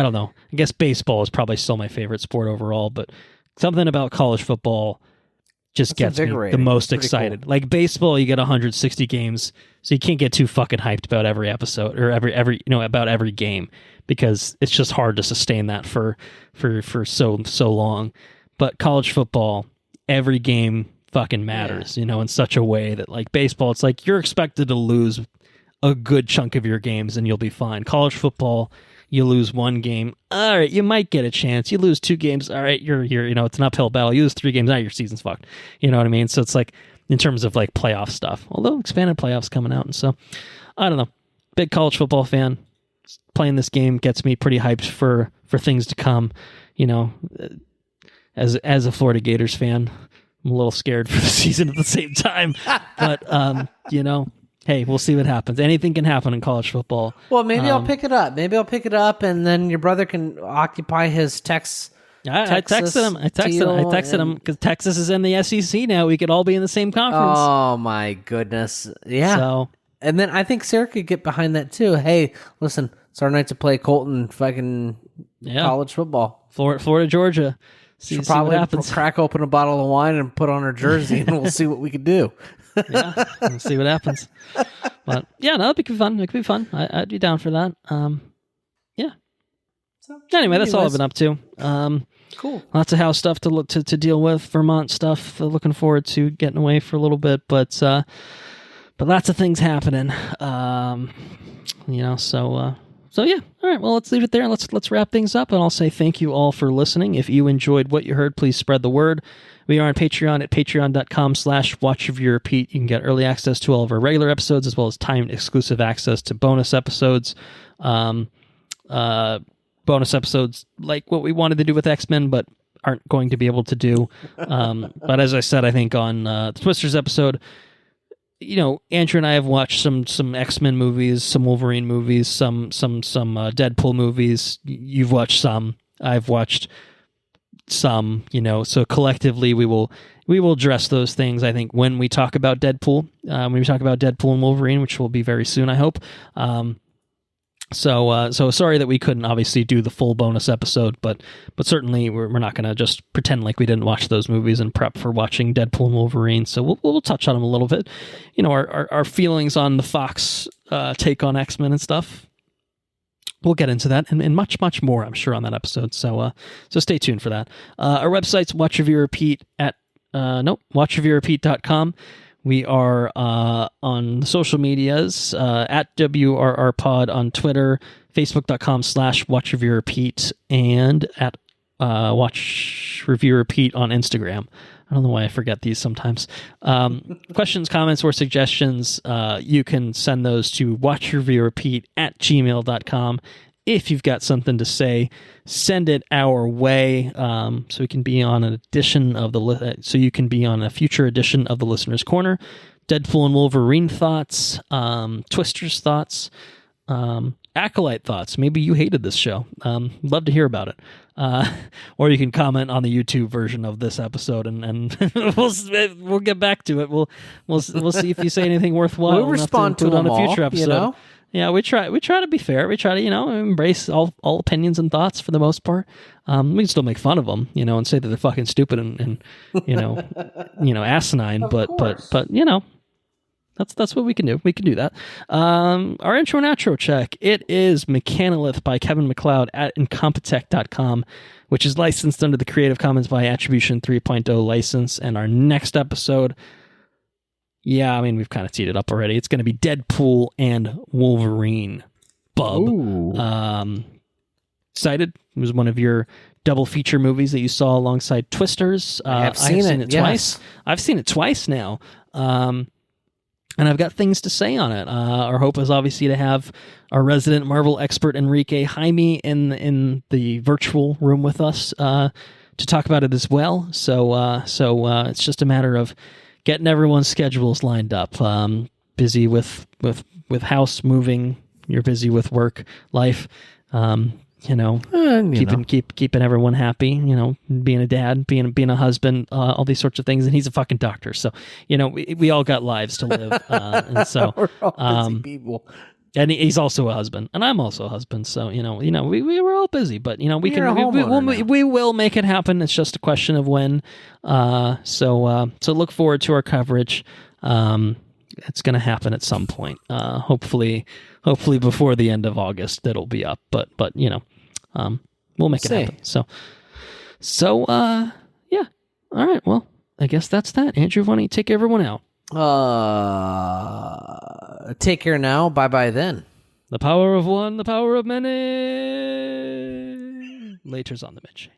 don't know. I guess baseball is probably still my favorite sport overall, but something about college football just gets me the most excited. Cool. Like baseball, you get 160 games, so you can't get too fucking hyped about every episode or every about every game, because it's just hard to sustain that for so long. But college football, every game fucking matters, in such a way that like baseball, it's like you're expected to lose a good chunk of your games and you'll be fine. College football, you lose one game, all right, you might get a chance. You lose 2 games, all right, you're it's an uphill battle. You lose 3 games, now your season's fucked. You know what I mean? So it's like in terms of like playoff stuff. Although expanded playoffs coming out, and so I don't know. Big college football fan. Playing this game gets me pretty hyped for things to come. As a Florida Gators fan, I'm a little scared for the season at the same time. But hey, we'll see what happens. Anything can happen in college football. Well, maybe I'll pick it up. Maybe I'll pick it up, and then your brother can occupy his Texas. I texted him because Texas is in the SEC now. We could all be in the same conference. Oh my goodness! Yeah. And then I think Sarah could get behind that too. Hey, listen, it's our night to play Colton fucking college football. Florida, Georgia. She'll probably crack open a bottle of wine and put on her jersey, and we'll see what we can do. Yeah, we'll see what happens. But yeah, no, it could be fun. It could be fun. I'd be down for that. Yeah. So, anyway, that's all I've been up to. Cool. Lots of house stuff to deal with. Vermont stuff. Looking forward to getting away for a little bit, but lots of things happening. So yeah. All right. Well, let's leave it there. Let's wrap things up, and I'll say thank you all for listening. If you enjoyed what you heard, please spread the word. We are on Patreon at patreon.com/watchreview-repeat. You can get early access to all of our regular episodes, as well as timed exclusive access to bonus episodes. Bonus episodes like what we wanted to do with X-Men, but aren't going to be able to do. But as I said, I think on the Twisters episode, Andrew and I have watched some X-Men movies, some Wolverine movies, some Deadpool movies. You've watched some. I've watched some. So collectively we will address those things, I think, when we talk about Deadpool. When we talk about Deadpool and Wolverine, which will be very soon, I hope. So sorry that we couldn't obviously do the full bonus episode, but certainly we're not going to just pretend like we didn't watch those movies and prep for watching Deadpool and Wolverine. So we'll touch on them a little bit. Our feelings on the Fox take on X-Men and stuff. We'll get into that and much, much more, I'm sure, on that episode. So stay tuned for that. Our website's watchreviewrepeat.com. We are on social medias at WRRPod on Twitter, Facebook.com/WatchReviewRepeat, and at WatchReviewRepeat on Instagram. I don't know why I forget these sometimes. Questions, comments, or suggestions, you can send those to watchreviewrepeat@gmail.com. If you've got something to say, send it our way, so we can be on an edition of so you can be on a future edition of the Listener's Corner. Deadpool and Wolverine thoughts, Twisters thoughts, Acolyte thoughts. Maybe you hated this show. Love to hear about it. Or you can comment on the YouTube version of this episode, and we'll get back to it. We'll see if you say anything worthwhile. We'll respond to them on a future episode. Yeah, we try to be fair. We try to, embrace all opinions and thoughts for the most part. We can still make fun of them, and say that they're fucking stupid and asinine. But that's what we can do. We can do that. Our intro and outro check. It is Mechanolith by Kevin MacLeod at Incompetech.com, which is licensed under the Creative Commons by Attribution 3.0 license. And our next episode, we've kind of teed it up already. It's going to be Deadpool and Wolverine. Bub. Excited? It was one of your double feature movies that you saw alongside Twisters. I've seen it twice. I've seen it twice now. And I've got things to say on it. Our hope is obviously to have our resident Marvel expert Enrique Jaime in the virtual room with us to talk about it as well. So it's just a matter of getting everyone's schedules lined up. Busy with house moving. You're busy with work life. Keeping everyone happy, being a dad, being a husband, all these sorts of things. And he's a fucking doctor. So, we all got lives to live. And so, We're all busy people. And he's also a husband, and I'm also a husband. So, we were all busy, but, we will make it happen. It's just a question of when. So look forward to our coverage. It's going to happen at some point. Hopefully before the end of August, it'll be up, but we'll make it happen. So, yeah. All right. Well, I guess that's that. Andrew, why don't you take everyone out? Take care now. Bye then. The power of one, the power of many. Later's on the mid.